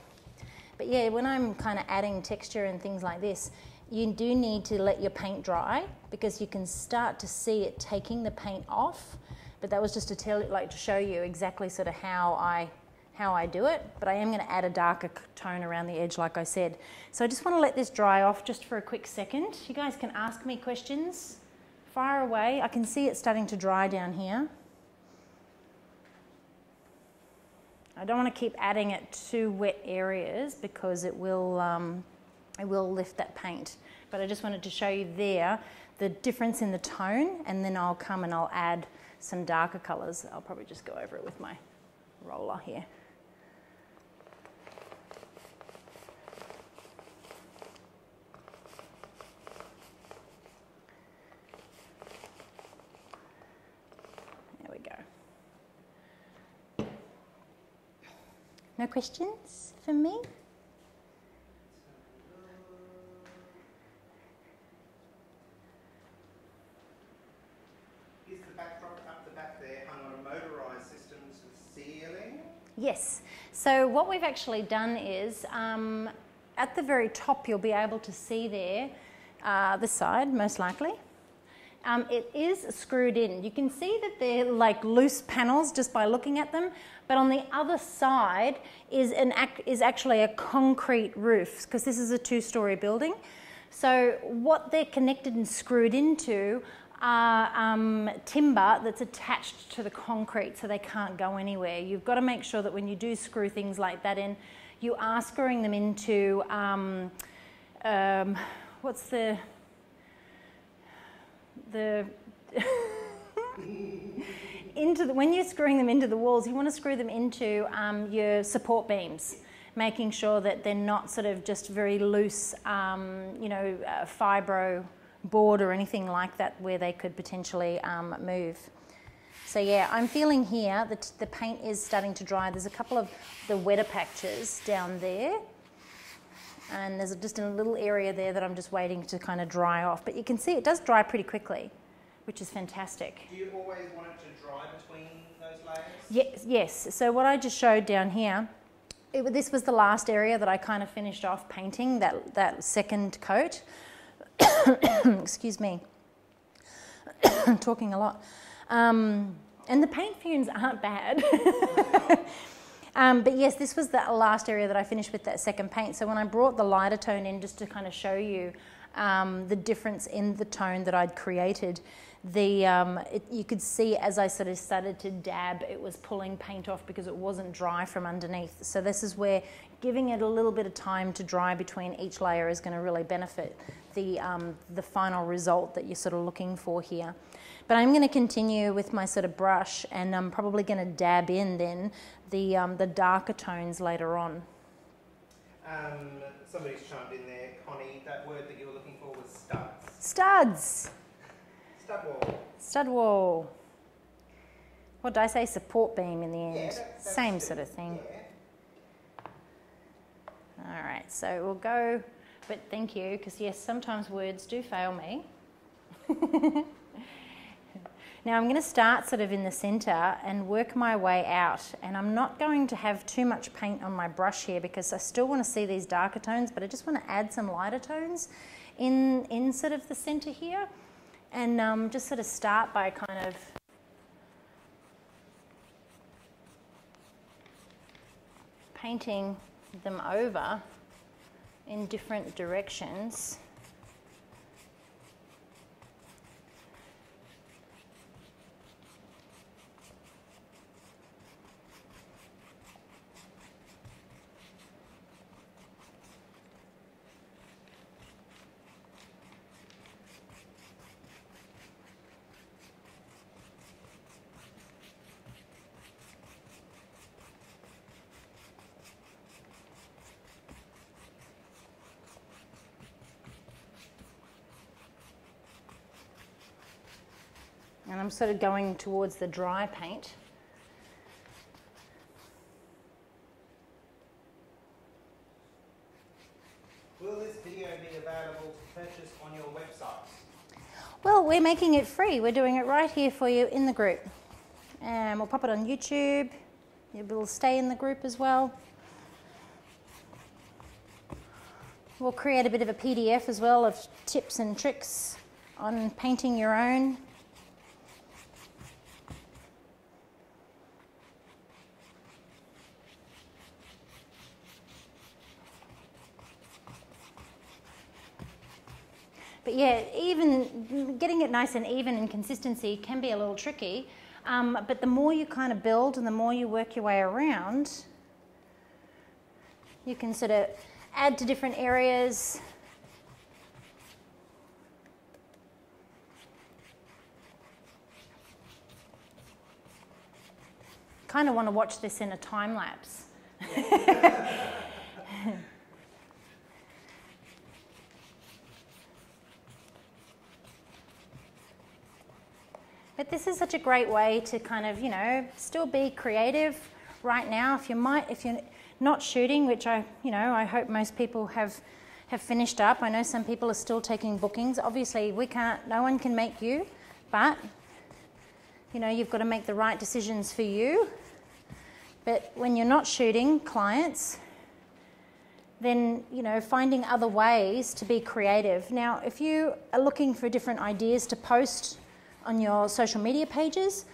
But yeah, when I'm kind of adding texture and things like this, you do need to let your paint dry because you can start to see it taking the paint off. But that was just to show you exactly sort of how I do it. But I am going to add a darker tone around the edge, like I said. So I just want to let this dry off just for a quick second. You guys can ask me questions. Fire away. I can see it starting to dry down here. I don't want to keep adding it to wet areas because it will lift that paint. But I just wanted to show you there the difference in the tone, and then I'll come and I'll add some darker colours. I'll probably just go over it with my roller here. There we go. No questions for me? Is the backdrop up the back there hung on a motorised system to the ceiling? Yes. So what we've actually done is at the very top you'll be able to see there, this side most likely. It is screwed in. You can see that they're like loose panels just by looking at them, but on the other side is actually a concrete roof because this is a 2-story building. So what they're connected and screwed into are timber that's attached to the concrete, so they can't go anywhere. You've got to make sure that when you do screw things like that in, you are screwing them into when you're screwing them into the walls, you want to screw them into your support beams, making sure that they're not sort of just very loose, fibro board or anything like that where they could potentially move. So yeah, I'm feeling here that the paint is starting to dry. There's a couple of the wetter patches down there, and there's just a little area there that I'm just waiting to kind of dry off. But you can see it does dry pretty quickly, which is fantastic. Do you always want it to dry between those layers? Yes. So what I just showed down here, this was the last area that I kind of finished off painting, that second coat. Excuse me. I'm talking a lot. And the paint fumes aren't bad. But yes, this was the last area that I finished with that second paint. So when I brought the lighter tone in just to kind of show you the difference in the tone that I'd created, you could see as I sort of started to dab, it was pulling paint off because it wasn't dry from underneath. So this is where giving it a little bit of time to dry between each layer is going to really benefit the final result that you're sort of looking for here. But I'm going to continue with my sort of brush, and I'm probably going to dab in then the darker tones later on. Somebody's chimed in there, Connie, that word that you were looking for was studs. Studs! Stud wall. Stud wall. What did I say? Support beam in the end. Yeah, that's same sort of thing. Yeah. All right, so we'll go, but thank you, because yes, sometimes words do fail me. Now I'm going to start sort of in the centre and work my way out, and I'm not going to have too much paint on my brush here because I still want to see these darker tones, but I just want to add some lighter tones in sort of the centre here, and just sort of start by kind of painting them over in different directions. And I'm sort of going towards the dry paint. Will this video be available to purchase on your website? Well, we're making it free. We're doing it right here for you in the group. And we'll pop it on YouTube. It will stay in the group as well. We'll create a bit of a PDF as well of tips and tricks on painting your own. But yeah, even getting it nice and even in consistency can be a little tricky. But the more you kind of build and the more you work your way around, you can sort of add to different areas. Kind of want to watch this in a time lapse. But this is such a great way to kind of, you know, still be creative right now. If you're not shooting, which I hope most people have finished up. I know some people are still taking bookings. Obviously, no one can make you, but you know, you've got to make the right decisions for you. But when you're not shooting clients, then, you know, finding other ways to be creative. Now, if you are looking for different ideas to post on your social media pages,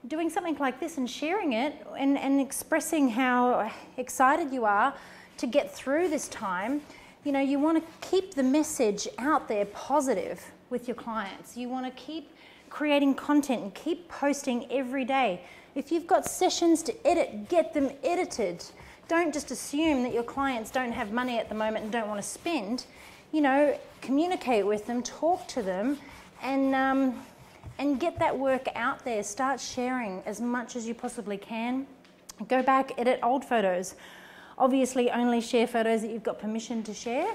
doing something like this and sharing it and expressing how excited you are to get through this time, you know, you want to keep the message out there positive with your clients. You want to keep creating content and keep posting every day. If you've got sessions to edit, get them edited. Don't just assume that your clients don't have money at the moment and don't want to spend. You know, communicate with them, talk to them, and get that work out there. Start sharing as much as you possibly can. Go back, edit old photos. Obviously, only share photos that you've got permission to share.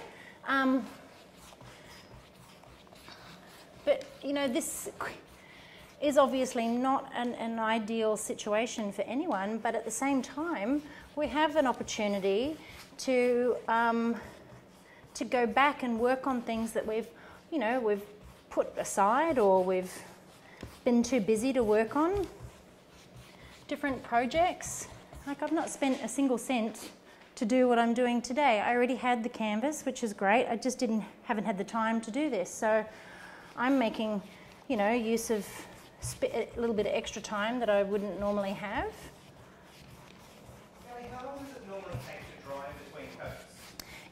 But, you know, this is obviously not an ideal situation for anyone, but at the same time, we have an opportunity to go back and work on things that we've put aside or we've been too busy to work on. Different projects. Like, I've not spent a single cent to do what I'm doing today. I already had the canvas, which is great. I just haven't had the time to do this. So I'm making, you know, use of a little bit of extra time that I wouldn't normally have. Kelly, how long does it normally take to dry between coats?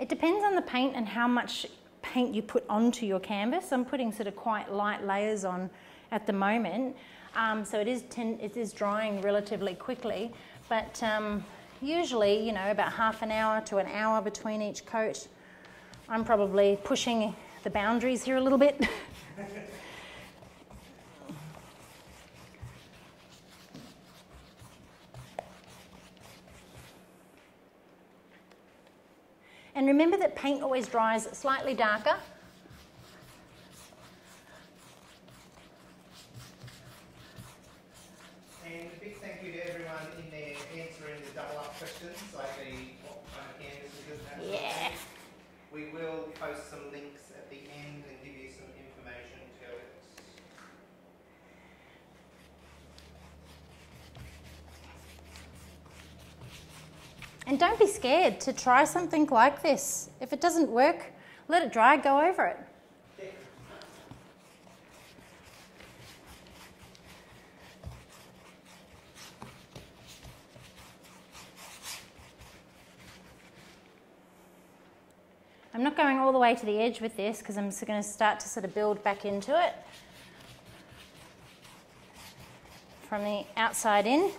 It depends on the paint and how much paint you put onto your canvas. I'm putting sort of quite light layers on at the moment, so it is drying relatively quickly, but usually, you know, about half an hour to an hour between each coat. I'm probably pushing the boundaries here a little bit. And remember that paint always dries slightly darker. And a big thank you to everyone in there answering the double up questions, like what kind of canvas is this? Yeah. We will post some links at the end and give you some information to it. And don't be scared to try something like this. If it doesn't work, let it dry, go over it. I'm not going all the way to the edge with this because I'm going to start to sort of build back into it from the outside in.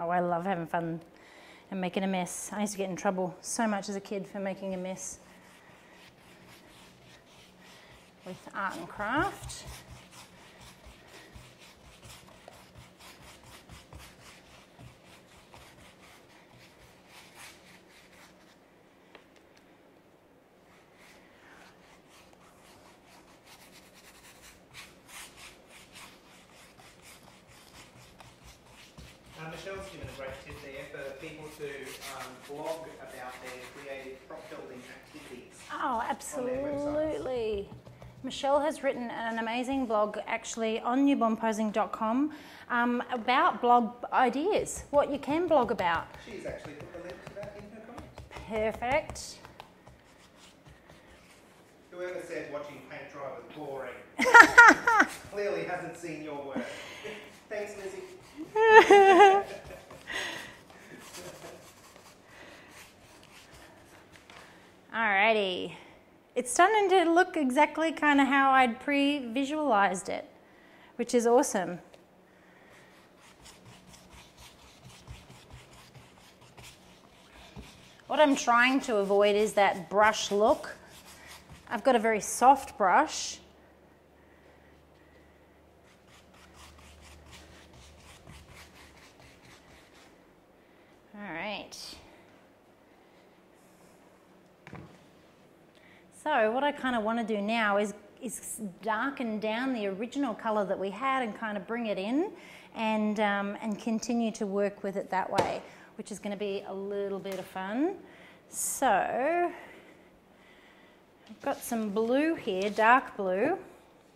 Oh, I love having fun and making a mess. I used to get in trouble so much as a kid for making a mess with art and craft. Michelle's given a great tip there for people to blog about their creative prop building activities. Oh, absolutely. Michelle has written an amazing blog actually on newbornposing.com about blog ideas, what you can blog about. She's actually put the link to that in her comments. Perfect. Whoever said watching paint dry was boring clearly hasn't seen your work. Thanks, Lizzie. Alrighty, it's starting to look exactly kind of how I'd pre-visualized it, which is awesome. What I'm trying to avoid is that brush look. I've got a very soft brush. All right. So what I kind of want to do now is darken down the original color that we had and kind of bring it in and continue to work with it that way, which is going to be a little bit of fun. So I've got some blue here, dark blue.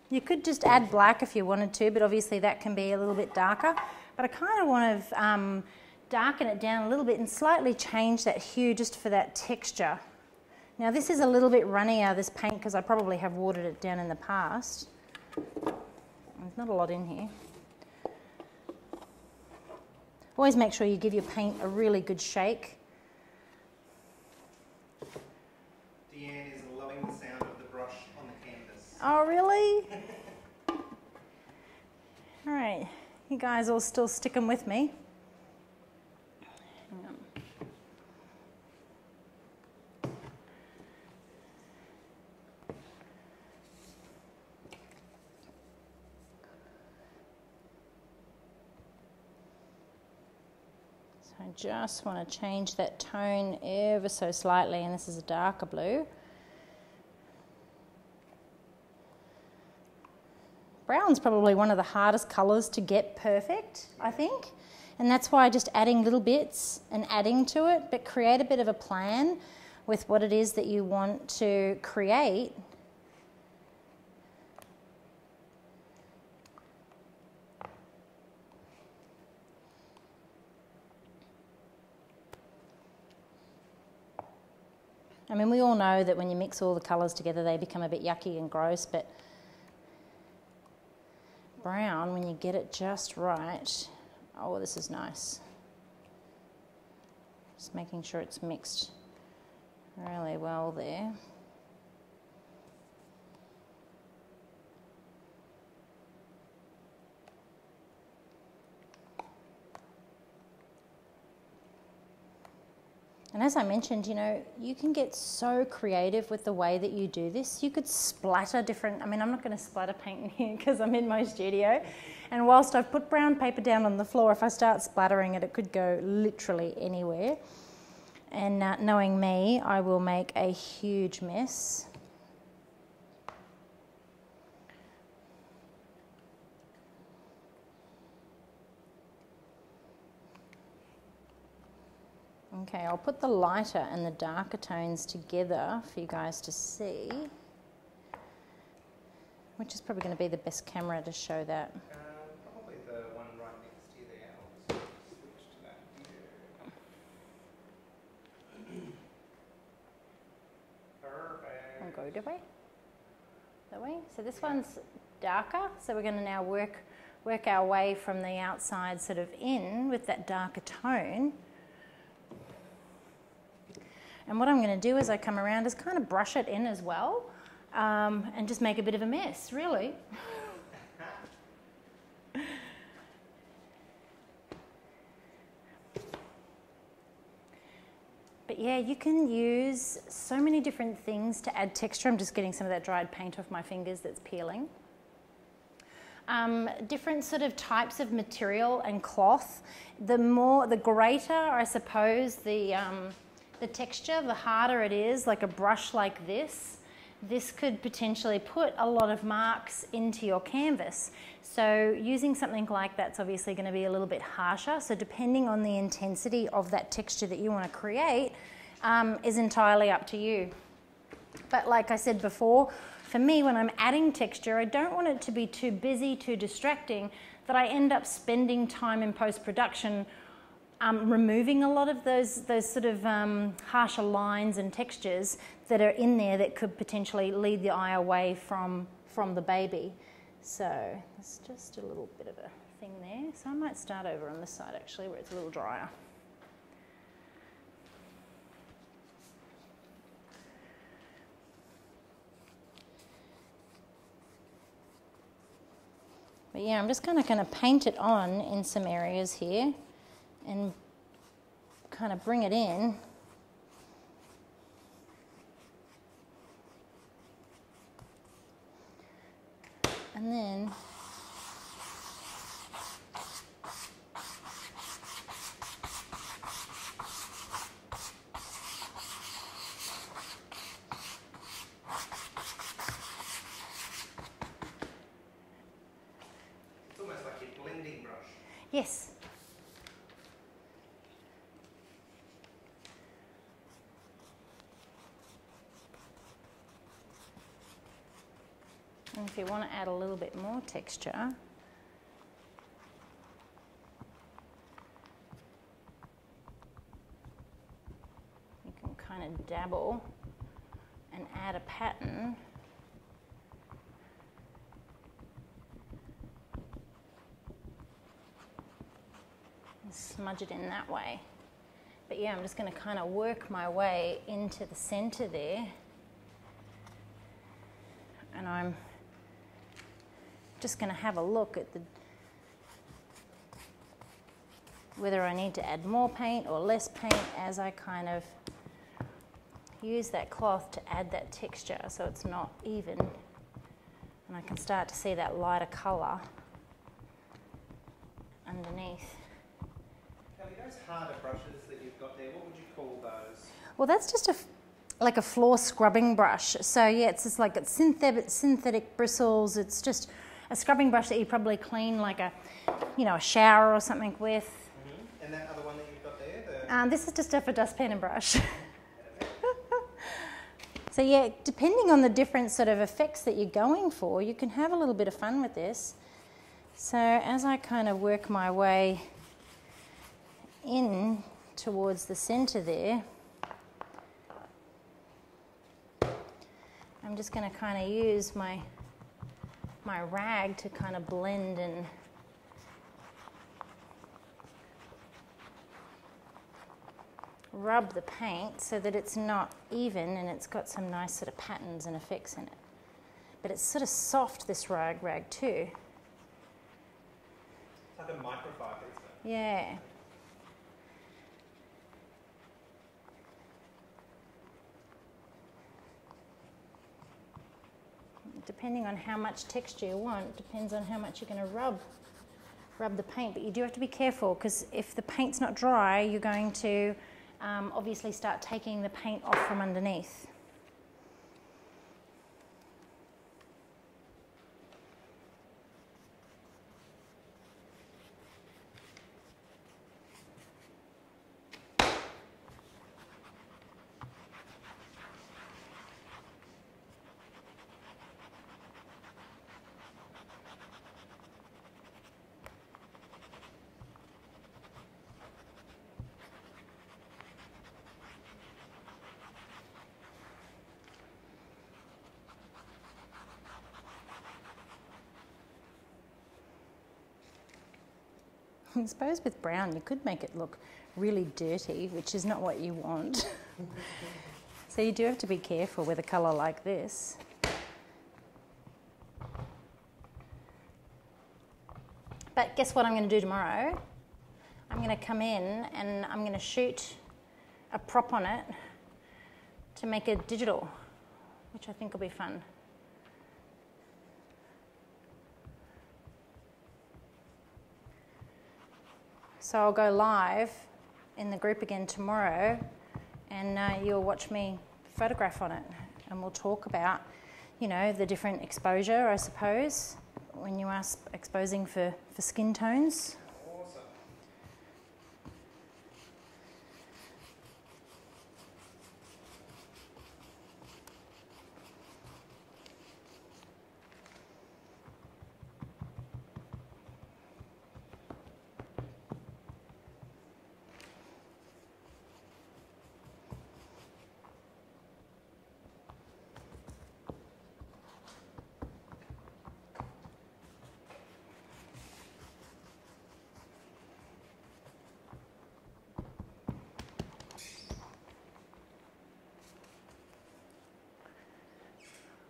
You could just add black if you wanted to, but obviously that can be a little bit darker. But I kind of want to darken it down a little bit and slightly change that hue just for that texture. Now this is a little bit runnier, this paint, because I probably have watered it down in the past. There's not a lot in here. Always make sure you give your paint a really good shake. Deanne is loving the sound of the brush on the canvas. Oh, really? All right, you guys all still sticking with me? Hang on. I just want to change that tone ever so slightly, and this is a darker blue. Brown's probably one of the hardest colours to get perfect, I think, and that's why just adding little bits and adding to it, but create a bit of a plan with what it is that you want to create. I mean, we all know that when you mix all the colours together, they become a bit yucky and gross, but brown, when you get it just right, oh, this is nice. Just making sure it's mixed really well there. And as I mentioned, you know, you can get so creative with the way that you do this. You could splatter different, I mean, I'm not going to splatter paint in here because I'm in my studio. And whilst I've put brown paper down on the floor, if I start splattering it, it could go literally anywhere. And knowing me, I will make a huge mess. Okay, I'll put the lighter and the darker tones together for you guys to see, which is probably going to be the best camera to show that. Probably the one right next to you there. I'll just switch to that view. Perfect. I'll go that way. That way. So this one's darker, so we're going to now work our way from the outside sort of in with that darker tone. And what I'm going to do as I come around is kind of brush it in as well, and just make a bit of a mess, really. But yeah, you can use so many different things to add texture. I'm just getting some of that dried paint off my fingers that's peeling. Different sort of types of material and cloth. The greater, I suppose, the texture, the harder it is. Like a brush like this could potentially put a lot of marks into your canvas. So using something like that's obviously going to be a little bit harsher. So depending on the intensity of that texture that you want to create is entirely up to you. But like I said before, for me, when I'm adding texture, I don't want it to be too busy, too distracting, that I end up spending time in post-production removing a lot of those sort of harsher lines and textures that are in there that could potentially lead the eye away from the baby. So it's just a little bit of a thing there. So I might start over on this side actually, where it's a little drier. But yeah, I'm just kind of paint it on in some areas here and kind of bring it in. And then it's almost like a blending brush. Yes. And if you want to add a little bit more texture, you can kind of dabble and add a pattern. And smudge it in that way. But yeah, I'm just going to kind of work my way into the center there. And I'm just going to have a look at whether I need to add more paint or less paint as I kind of use that cloth to add that texture so it's not even, and I can start to see that lighter colour underneath. Kelly, those harder brushes that you've got there, what would you call those? Well, that's just like a floor scrubbing brush. So yeah, it's just like it's synthetic bristles. It's just a scrubbing brush that you probably clean like a shower or something with. Mm-hmm. And that other one that you've got there? This is just for dustpan and brush. So yeah, depending on the different sort of effects that you're going for, you can have a little bit of fun with this. So as I kind of work my way in towards the center there, I'm just going to kind of use my rag to kind of blend and rub the paint so that it's not even and it's got some nice sort of patterns and effects in it. But it's sort of soft, this rag too. It's like a microfiber, isn't it? Yeah. Depending on how much texture you want, depends on how much you're going to rub the paint. But you do have to be careful because if the paint's not dry, you're going to obviously start taking the paint off from underneath. I suppose with brown you could make it look really dirty, which is not what you want. So you do have to be careful with a colour like this. But guess what I'm going to do tomorrow? I'm going to come in and I'm going to shoot a prop on it to make it digital, which I think will be fun. So I'll go live in the group again tomorrow, and you'll watch me photograph on it, and we'll talk about, you know, the different exposure, I suppose, when you are exposing for skin tones. Awesome.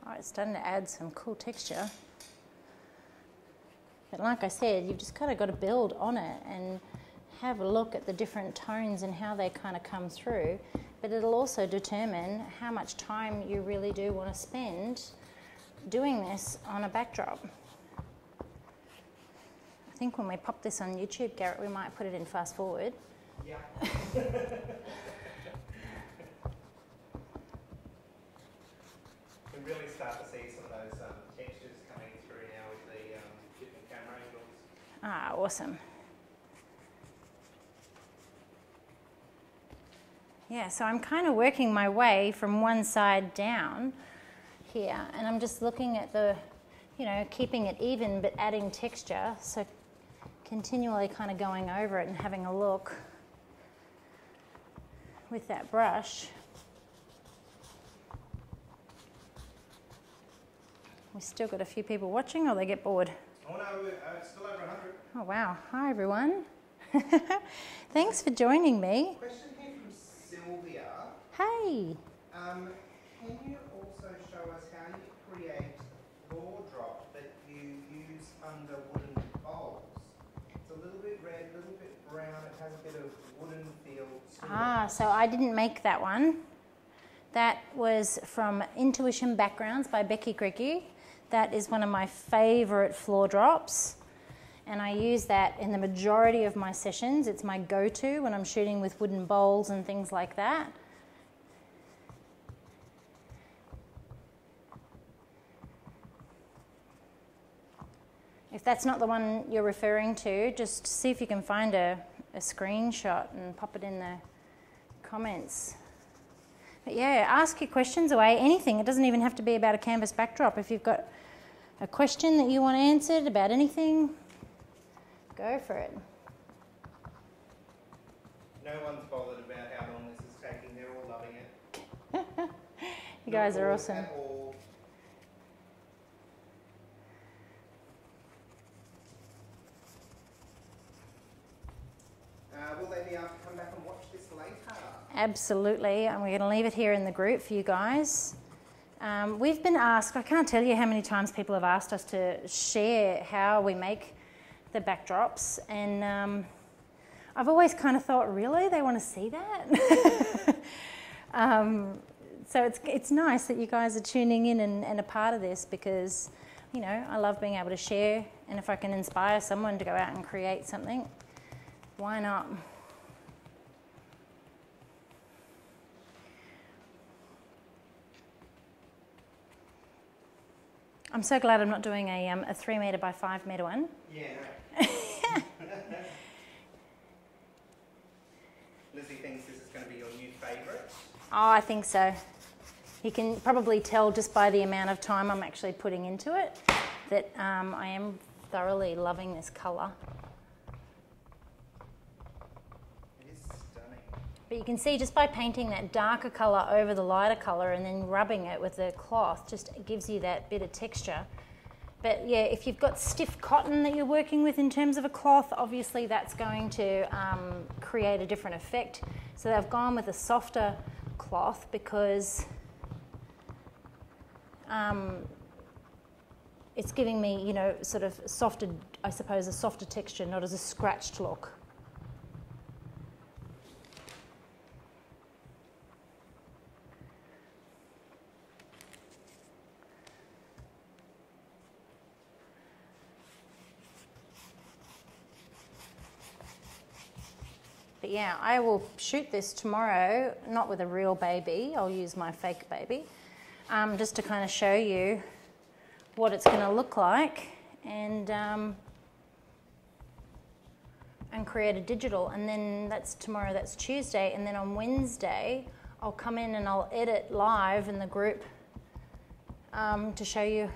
Oh, it's starting to add some cool texture. But like I said, you've just kind of got to build on it and have a look at the different tones and how they kind of come through. But it'll also determine how much time you really do want to spend doing this on a backdrop. I think when we pop this on YouTube, Garrett, we might put it in fast forward. Yeah. We really start to see some of those textures coming through now with the different camera angles. Ah, awesome. Yeah, so I'm kind of working my way from one side down here, and I'm just looking at the, you know, keeping it even but adding texture, so continually kind of going over it and having a look with that brush. We still got a few people watching, or they get bored? Oh no, it's still over 100. Oh wow, hi everyone. Thanks for joining me. Question here from Sylvia. Hey. Can you also show us how you create the floor drop that you use under wooden bowls? It's a little bit red, a little bit brown, it has a bit of wooden feel to it. Ah, so I didn't make that one. That was from Intuition Backgrounds by Becky Greggy. That is one of my favourite floor drops, and I use that in the majority of my sessions. It's my go-to when I'm shooting with wooden bowls and things like that. If that's not the one you're referring to, just see if you can find a screenshot and pop it in the comments. But yeah, ask your questions away, anything. It doesn't even have to be about a canvas backdrop. If you've got a question that you want answered about anything, go for it. No one's bothered about how long this is taking. They're all loving it. You guys are awesome. At all. Will they be able to come back and watch this later? Absolutely, and we're going to leave it here in the group for you guys. We've been asked, I can't tell you how many times people have asked us to share how we make the backdrops, and I've always kind of thought, really, they want to see that? So it's nice that you guys are tuning in and a part of this, because, you know, I love being able to share, and if I can inspire someone to go out and create something, why not? I'm so glad I'm not doing a 3 metre by 5 metre one. Yeah. Lizzie thinks this is going to be your new favourite. Oh, I think so. You can probably tell just by the amount of time I'm actually putting into it that I am thoroughly loving this colour. It is stunning. But you can see just by painting that darker colour over the lighter colour and then rubbing it with the cloth, just gives you that bit of texture. But yeah, if you've got stiff cotton that you're working with in terms of a cloth, obviously that's going to create a different effect. So they've gone with a softer cloth because it's giving me, you know, sort of softer, I suppose, a softer texture, not as a scratched look. yeah, I will shoot this tomorrow, not with a real baby. I'll use my fake baby, just to kind of show you what it's going to look like, and create a digital. And then that's tomorrow, that's Tuesday, and then on Wednesday I'll come in and I'll edit live in the group to show you,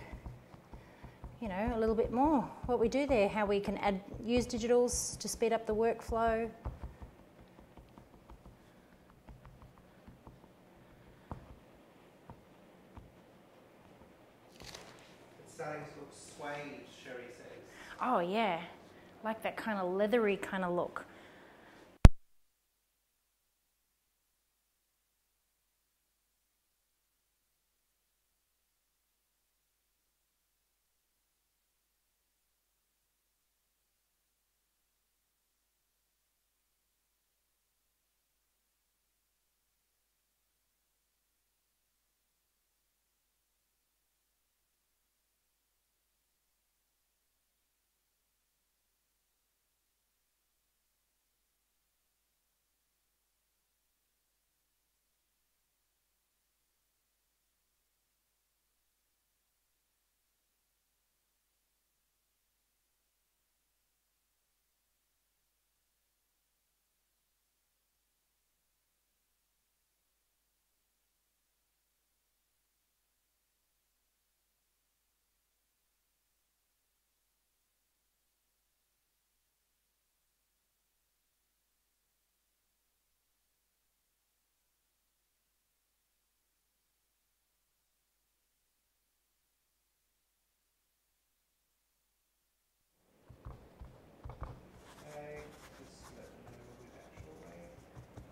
you know, a little bit more what we do there, how we can use digitals to speed up the workflow. It's starting to look suede, Sherry says. Oh yeah, like that kind of leathery kind of look.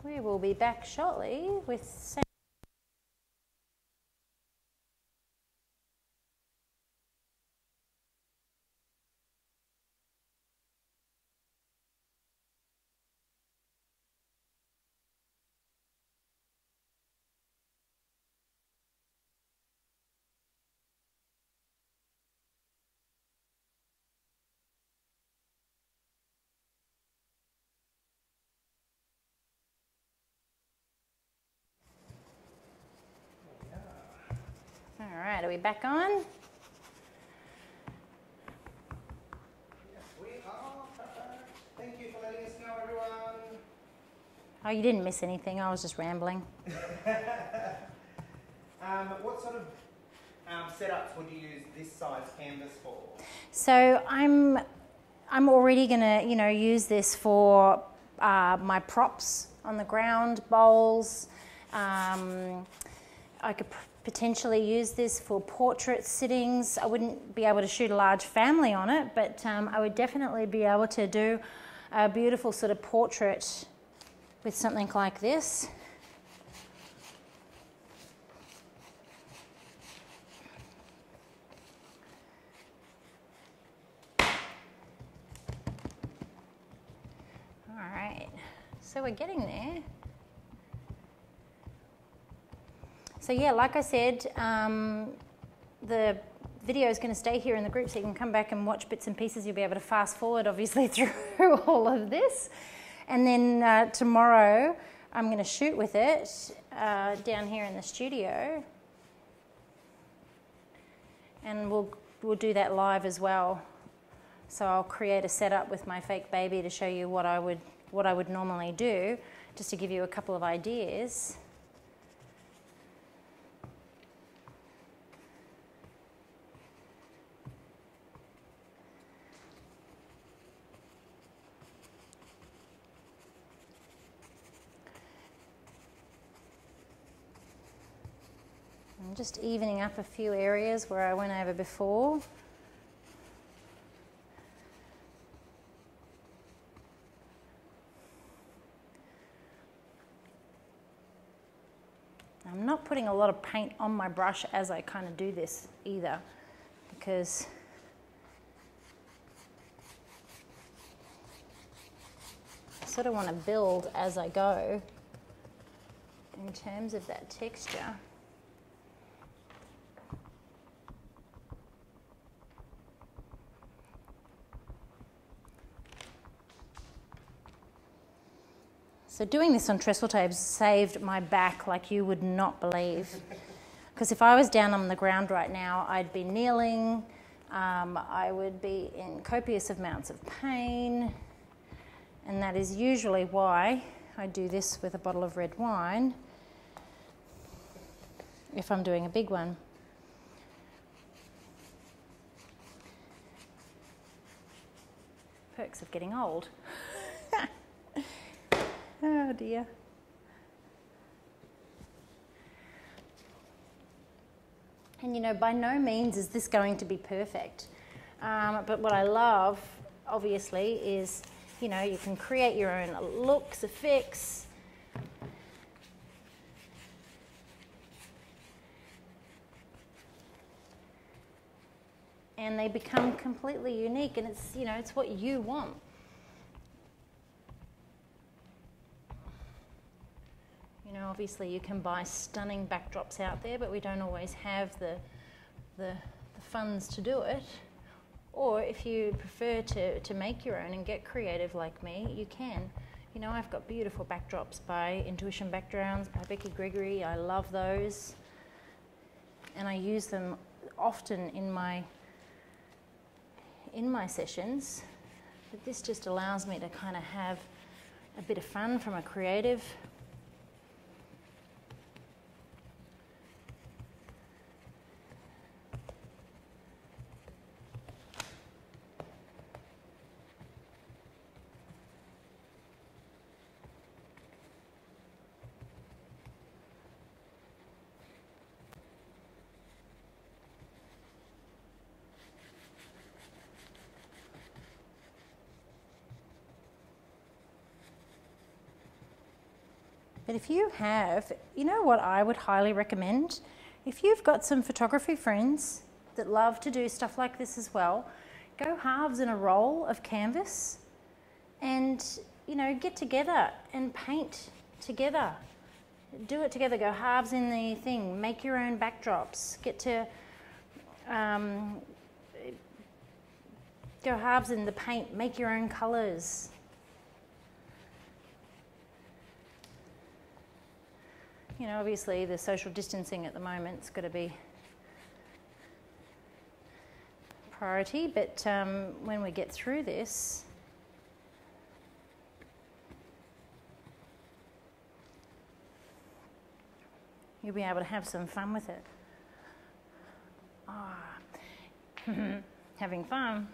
We will be back shortly with All right, are we back on? Yes, we are. Thank you for letting us know, everyone. Oh, you didn't miss anything. I was just rambling. What sort of setups would you use this size canvas for? So I'm already gonna, you know, use this for my props on the ground, bowls. I could potentially use this for portrait sittings. I wouldn't be able to shoot a large family on it, but I would definitely be able to do a beautiful sort of portrait with something like this. All right, so we're getting there. So yeah, like I said, the video is going to stay here in the group, so you can come back and watch bits and pieces. You'll be able to fast forward, obviously, through all of this. And then tomorrow, I'm going to shoot with it down here in the studio. And we'll do that live as well. So I'll create a setup with my fake baby to show you what I would normally do, just to give you a couple of ideas. I'm just evening up a few areas where I went over before. I'm not putting a lot of paint on my brush as I kind of do this either, because I sort of want to build as I go in terms of that texture. So doing this on trestle tapes saved my back like you would not believe. Because if I was down on the ground right now, I'd be kneeling, I would be in copious amounts of pain, and that is usually why I do this with a bottle of red wine if I'm doing a big one. Perks of getting old. Oh dear. And you know, by no means is this going to be perfect. But what I love, obviously, is, you know, you can create your own looks, effects. And they become completely unique, and it's, you know, it's what you want. You know, obviously you can buy stunning backdrops out there, but we don't always have the funds to do it. Or if you prefer to make your own and get creative like me, you can. You know, I've got beautiful backdrops by Intuition Backgrounds, by Becky Gregory. I love those. And I use them often in my sessions. But this just allows me to kind of have a bit of fun from a creative. But if you have, you know what I would highly recommend? If you've got some photography friends that love to do stuff like this as well, go halves in a roll of canvas and, you know, get together and paint together. Do it together, go halves in the thing, make your own backdrops, get to go halves in the paint, make your own colours. You know, obviously the social distancing at the moment is going to be priority, but when we get through this, you'll be able to have some fun with it. Having fun.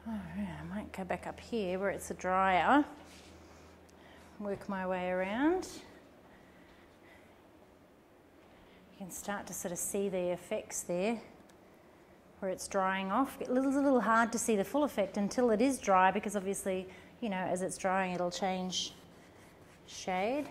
I might go back up here where it's a drier, work my way around. You can start to sort of see the effects there where it's drying off. It's a little hard to see the full effect until it is dry, because obviously, you know, as it's drying it'll change shade.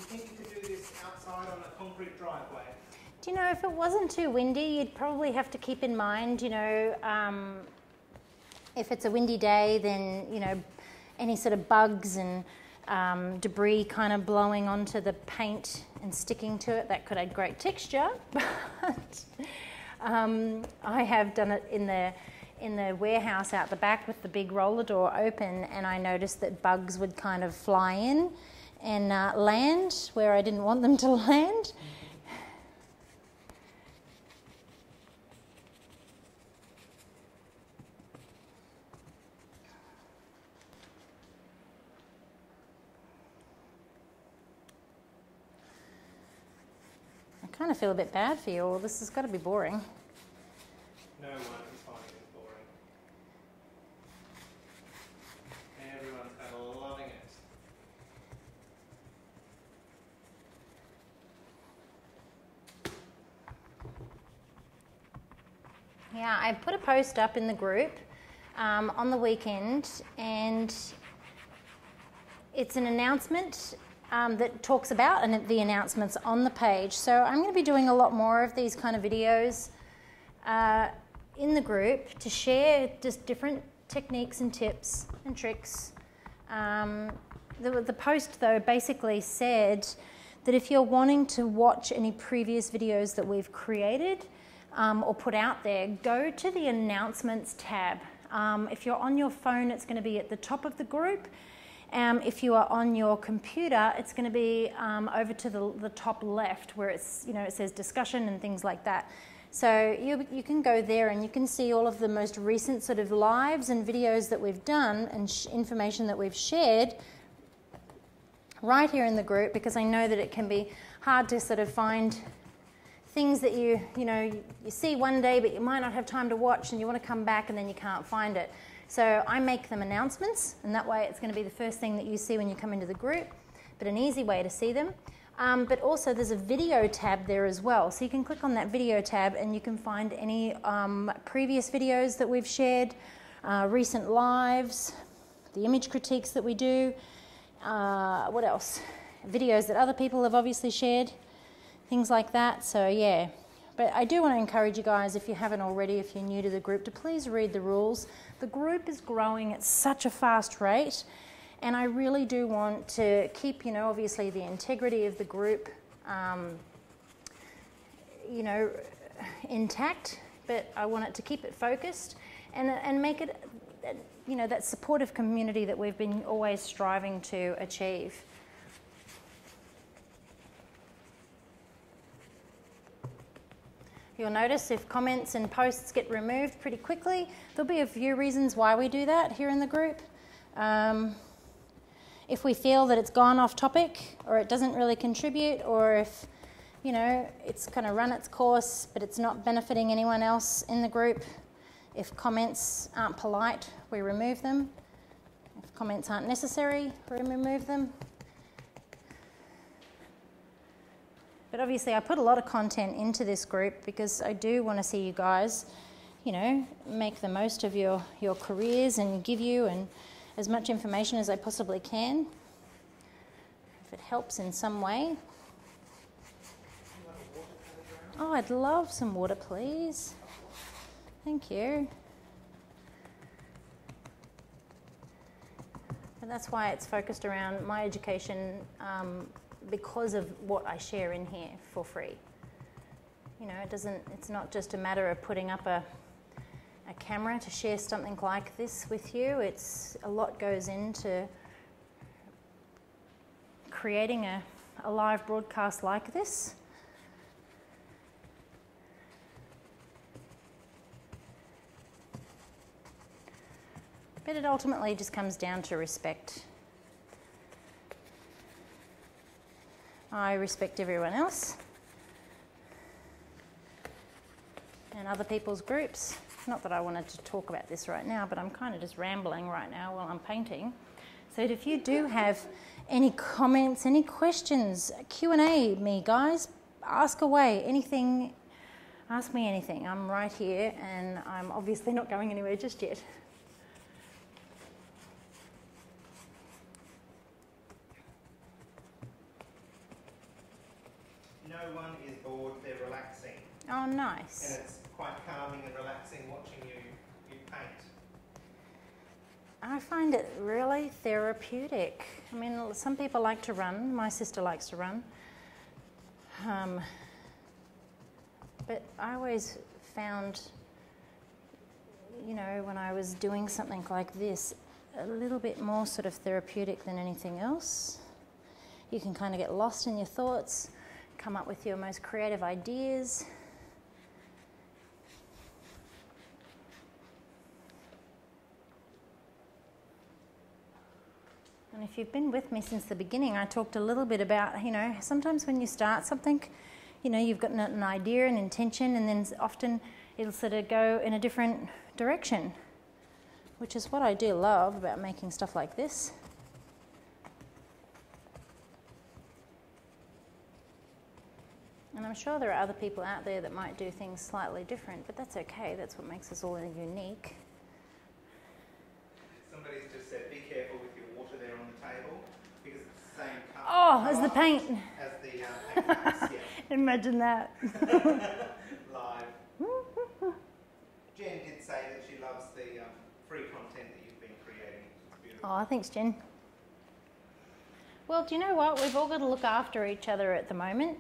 Do you think you could do this outside on a concrete driveway? Do you know, if it wasn't too windy, you'd probably have to keep in mind, you know, if it's a windy day, then, you know, any sort of bugs and debris kind of blowing onto the paint and sticking to it, that could add great texture. But I have done it in the warehouse out the back with the big roller door open, and I noticed that bugs would kind of fly in and land where I didn't want them to land. I kind of feel a bit bad for you all. This has got to be boring. No one is finding it boring. And Yeah, I put a post up in the group on the weekend, and it's an announcement that talks about the announcements on the page. So I'm going to be doing a lot more of these kind of videos in the group to share just different techniques and tips and tricks. The post, though, basically said that if you're wanting to watch any previous videos that we've created or put out there, go to the announcements tab. If you're on your phone, it's going to be at the top of the group. If you are on your computer, it's going to be over to the top left, where it's, it says discussion and things like that. So you can go there and you can see all of the most recent sort of lives and videos that we've done and information that we've shared right here in the group, because I know that it can be hard to sort of find things that you see one day but you might not have time to watch, and you want to come back and then you can't find it. So I make them announcements, and that way it's going to be the first thing that you see when you come into the group, but an easy way to see them. But also there's a video tab there as well. So you can click on that video tab and you can find any previous videos that we've shared, recent lives, the image critiques that we do, what else? Videos that other people have obviously shared, things like that. So yeah, but I do want to encourage you guys, if you haven't already, if you're new to the group, to please read the rules. The group is growing at such a fast rate, and I really do want to keep, obviously the integrity of the group, intact, but I want it to keep it focused and make it, that supportive community that we've been always striving to achieve. You'll notice if comments and posts get removed pretty quickly, there'll be a few reasons why we do that here in the group. If we feel that it's gone off topic, or it doesn't really contribute, or if, it's kind of run its course but it's not benefiting anyone else in the group. If comments aren't polite, we remove them. If comments aren't necessary, we remove them. But obviously I put a lot of content into this group because I do want to see you guys, make the most of your careers and give you as much information as I possibly can. If it helps in some way. Oh, I'd love some water, please. Thank you. And that's why it's focused around my education, because of what I share in here for free. It's not just a matter of putting up a camera to share something like this with you. A lot goes into creating a live broadcast like this. But it ultimately just comes down to respect. I respect everyone else and other people's groups. Not that I wanted to talk about this right now, but I'm kind of just rambling right now while I'm painting. So if you do have any comments, any questions, Q&A me, guys, ask away, anything, ask me anything. I'm right here, and I'm obviously not going anywhere just yet. No one is bored, they're relaxing. Oh, nice. And it's quite calming and relaxing watching you paint. I find it really therapeutic. I mean, some people like to run. My sister likes to run. But I always found, when I was doing something like this, a little bit more sort of therapeutic than anything else. You can kind of get lost in your thoughts, come up with your most creative ideas. And if you've been with me since the beginning, I talked a little bit about, sometimes when you start something, you've got an idea, an intention, and then often it'll sort of go in a different direction, which is what I do love about making stuff like this. And I'm sure there are other people out there that might do things slightly different, but that's okay. That's what makes us all unique. Somebody's just said, be careful with your water there on the table, because it's the same colour. Oh, as the paint. As the paint colours, yeah. Imagine that. Live. Jen did say that she loves the free content that you've been creating. It's beautiful. Oh, thanks, Jen. Well, do you know what? We've all got to look after each other at the moment.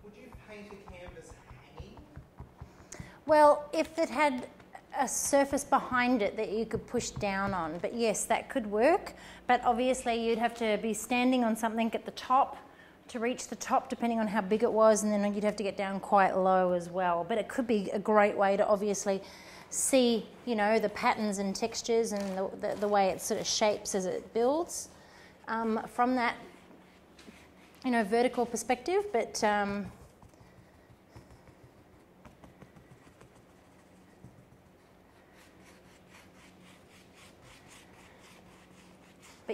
Would you paint a canvas hanging? Well, if it had a surface behind it that you could push down on, but yes, that could work. But obviously you'd have to be standing on something at the top to reach the top, depending on how big it was, and then you'd have to get down quite low as well. But it could be a great way to obviously see, you know, the patterns and textures and the way it sort of shapes as it builds from that, you know, vertical perspective. But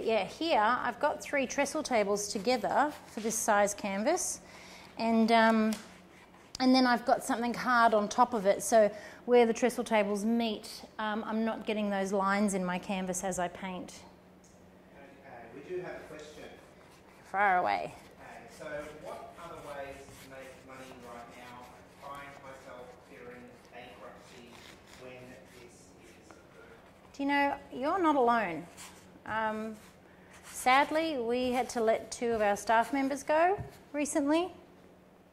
yeah, here I've got 3 trestle tables together for this size canvas, and then I've got something hard on top of it, so where the trestle tables meet, I'm not getting those lines in my canvas as I paint. Okay, we do have a question. Far away. Okay, so what other ways to make money right now? I find myself fearing bankruptcy when this is occurring. Do you know, you're not alone. Sadly, we had to let 2 of our staff members go recently,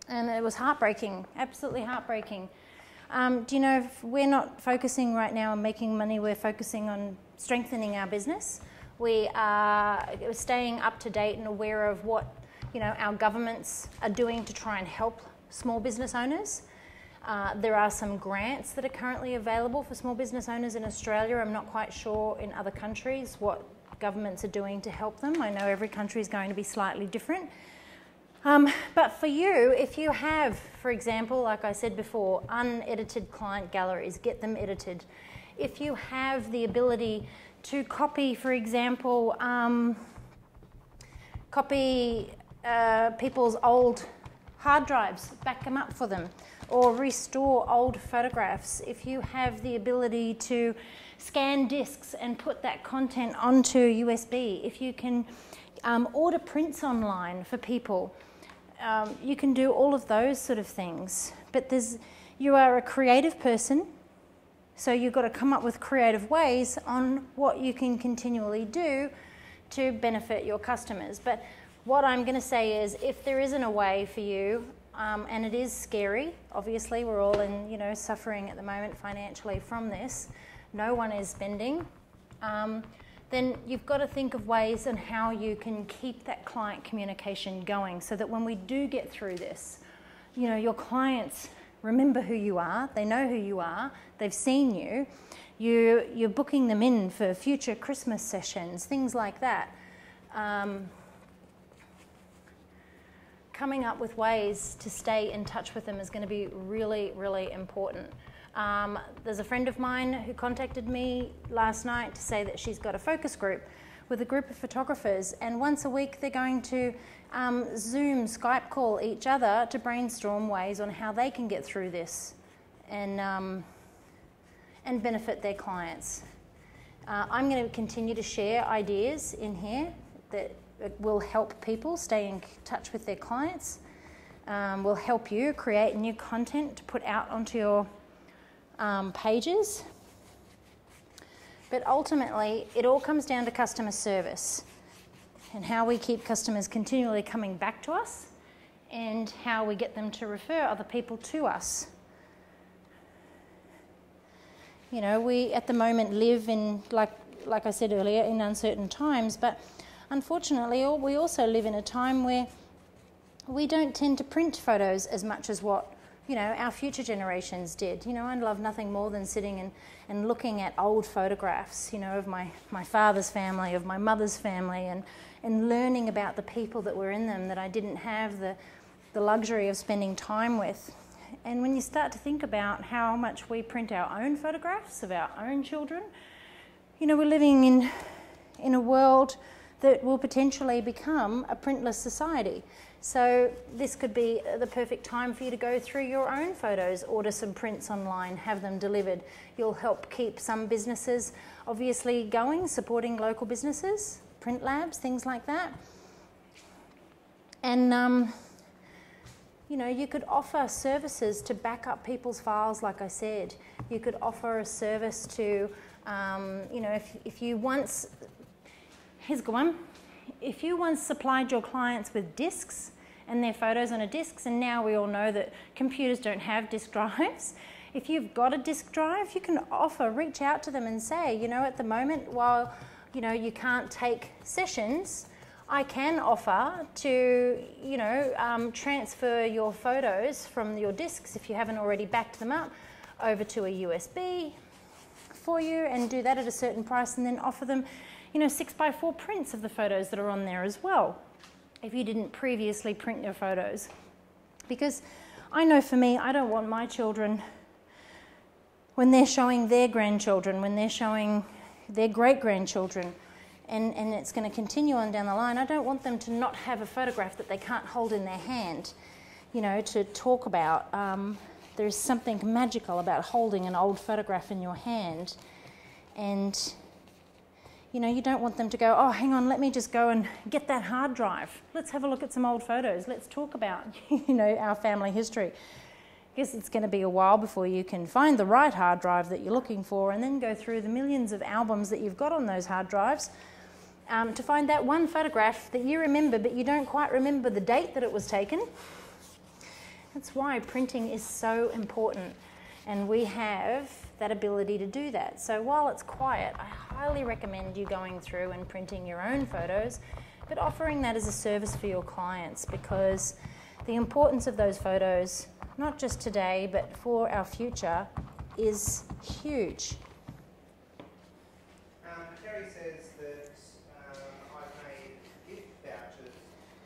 and it was heartbreaking, absolutely heartbreaking. Do you know, we're not focusing right now on making money, we're focusing on strengthening our business. We are staying up to date and aware of what, you know, our governments are doing to try and help small business owners. There are some grants that are currently available for small business owners in Australia. I'm not quite sure in other countries what governments are doing to help them. I know every country is going to be slightly different. But for you, if you have, for example, like I said before, unedited client galleries, get them edited. If you have the ability to copy, for example, people's old hard drives, back them up for them, or restore old photographs. If you have the ability to scan discs and put that content onto USB, if you can order prints online for people, you can do all of those sort of things. But you are a creative person, so you've got to come up with creative ways on what you can continually do to benefit your customers. But what I'm going to say is, if there isn't a way for you, and it is scary, obviously we're all suffering at the moment financially from this, no one is spending, then you've got to think of ways on how you can keep that client communication going, so that when we do get through this, you know, your clients remember who you are, they know who you are, they've seen you, you're booking them in for future Christmas sessions, things like that. Coming up with ways to stay in touch with them is going to be really, really important. There's a friend of mine who contacted me last night to say that she's got a focus group with a group of photographers, and once a week they're going to Zoom, Skype call each other to brainstorm ways on how they can get through this and benefit their clients. I'm going to continue to share ideas in here that will help people stay in touch with their clients, will help you create new content to put out onto your pages. But ultimately, it all comes down to customer service and how we keep customers continually coming back to us and how we get them to refer other people to us. You know, we at the moment live in, like I said earlier, in uncertain times, but unfortunately we also live in a time where we don't tend to print photos as much as what, our future generations did. I love nothing more than sitting and looking at old photographs, of my father's family, of my mother's family, and learning about the people that were in them that I didn't have the luxury of spending time with. And when you start to think about how much we print our own photographs of our own children, we're living in a world that will potentially become a printless society. So this could be the perfect time for you to go through your own photos, order some prints online, have them delivered. You'll help keep some businesses obviously going, supporting local businesses, print labs, things like that. And you could offer services to back up people's files, like I said. You could offer a service to, if you once, here's a good one. If you once supplied your clients with discs and their photos on a disc, and now we all know that computers don't have disk drives, if you've got a disk drive, you can reach out to them and say, at the moment, while, you can't take sessions, I can offer to, transfer your photos from your discs, if you haven't already backed them up, over to a USB for you, and do that at a certain price, and then offer them, 6x4 prints of the photos that are on there as well, if you didn't previously print your photos. Because I know for me, I don't want my children, when they're showing their grandchildren, when they're showing their great-grandchildren, and it's going to continue on down the line, I don't want them to not have a photograph that they can't hold in their hand, to talk about. There's something magical about holding an old photograph in your hand, and you don't want them to go, oh, hang on, let me just go and get that hard drive. Let's have a look at some old photos. Let's talk about, our family history. I guess it's going to be a while before you can find the right hard drive that you're looking for, and then go through the millions of albums that you've got on those hard drives to find that one photograph that you remember, but you don't quite remember the date that it was taken. That's why printing is so important, and we have that ability to do that. So while it's quiet, I highly recommend you going through and printing your own photos, but offering that as a service for your clients, because the importance of those photos, not just today, but for our future, is huge. Terry says that I've made gift vouchers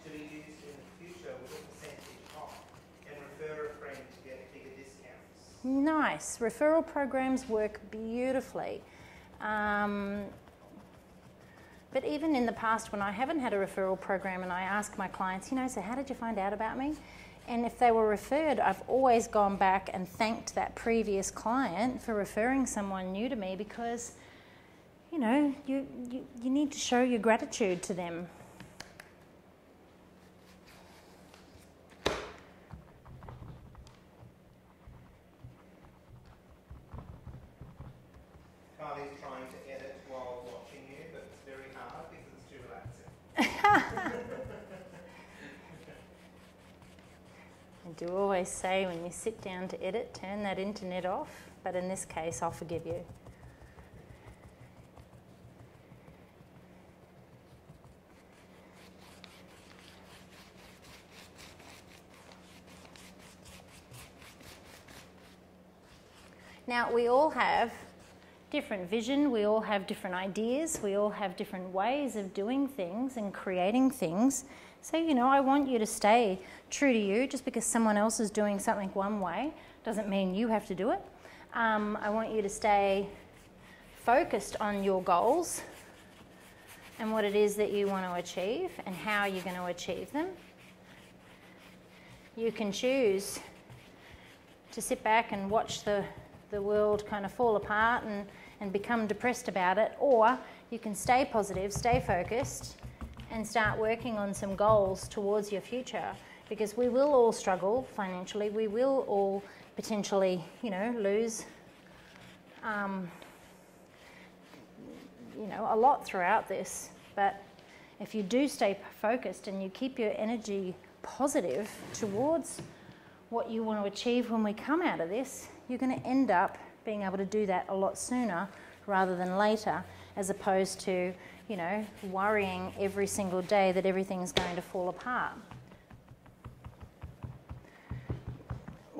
to be used in the future with a percentage off, and refer a friend to get bigger discounts. Nice. Referral programs work beautifully. But even in the past, when I haven't had a referral program and I ask my clients, so how did you find out about me? And if they were referred, I've always gone back and thanked that previous client for referring someone new to me, because, you need to show your gratitude to them. Carly's trying to edit while watching you, but it's very hard because it's too relaxing. I do always say, when you sit down to edit, turn that internet off, but in this case, I'll forgive you. Now, we all have different vision, we all have different ideas, we all have different ways of doing things and creating things. So, I want you to stay true to you. Just because someone else is doing something one way doesn't mean you have to do it. I want you to stay focused on your goals and what it is that you want to achieve and how you're going to achieve them. You can choose to sit back and watch the world kind of fall apart and become depressed about it, or you can stay positive, stay focused, and start working on some goals towards your future, because we will all struggle financially. We will all potentially, lose, a lot throughout this. But if you do stay focused and you keep your energy positive towards what you want to achieve when we come out of this, you're going to end up being able to do that a lot sooner rather than later, as opposed to worrying every single day that everything's going to fall apart.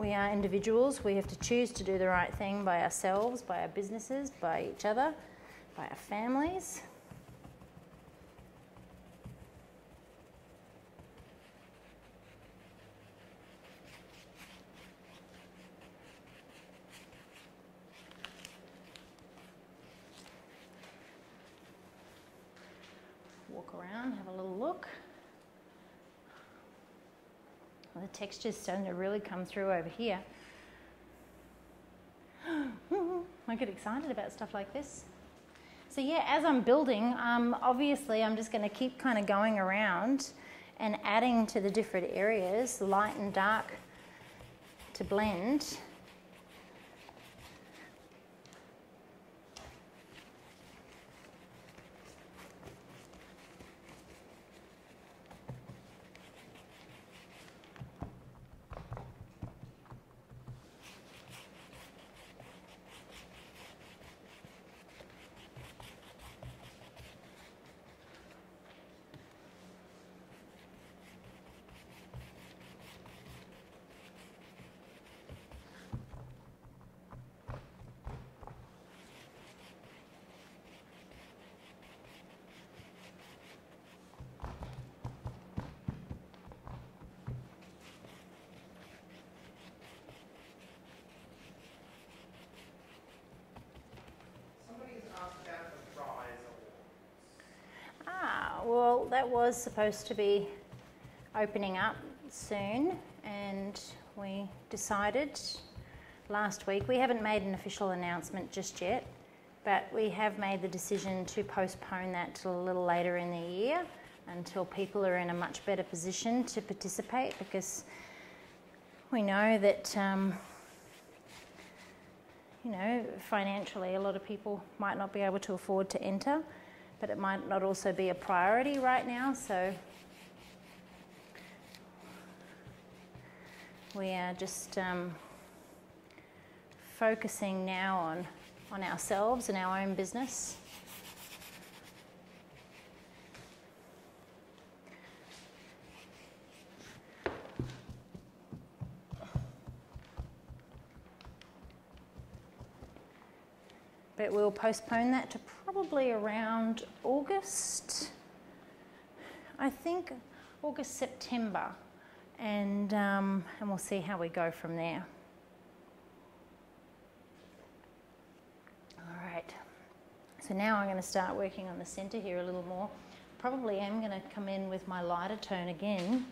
We are individuals. We have to choose to do the right thing by ourselves, by our businesses, by each other, by our families. Walk around, have a little look. Well, the texture's starting to really come through over here. I get excited about stuff like this. So yeah, as I'm building, obviously I'm just going to keep kind of going around and adding to the different areas, light and dark, to blend. Well, that was supposed to be opening up soon, and we decided last week, we haven't made an official announcement just yet, but we have made the decision to postpone that till a little later in the year until people are in a much better position to participate, because we know that you know, financially a lot of people might not be able to afford to enter, but it might not also be a priority right now. So we are just focusing now on ourselves and our own business. But we'll postpone that to probably around August, I think August, September, and we'll see how we go from there. All right, so now I'm going to start working on the centre here a little more. Probably am going to come in with my lighter tone again.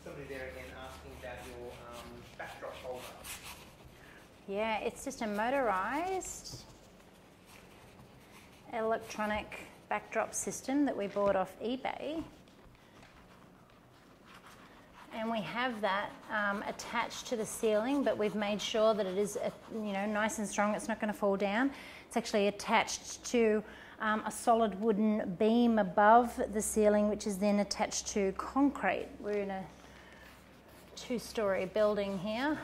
Somebody there again asking about your backdrop holder. Yeah, it's just a motorized electronic backdrop system that we bought off eBay. And we have that attached to the ceiling, but we've made sure that it is, you know, nice and strong. It's not going to fall down. It's actually attached to a solid wooden beam above the ceiling, which is then attached to concrete. We're in a two-story building here.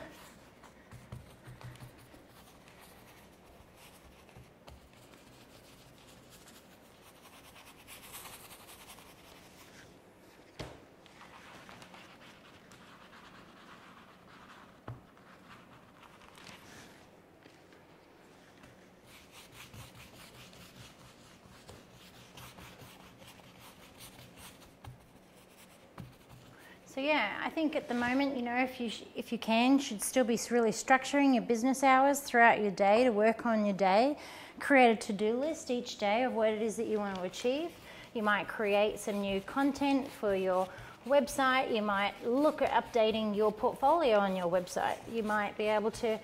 So yeah, I think at the moment, you know, if you can, should still be really structuring your business hours throughout your day to work on your day. Create a to-do list each day of what it is that you want to achieve. You might create some new content for your website. You might look at updating your portfolio on your website. You might be able to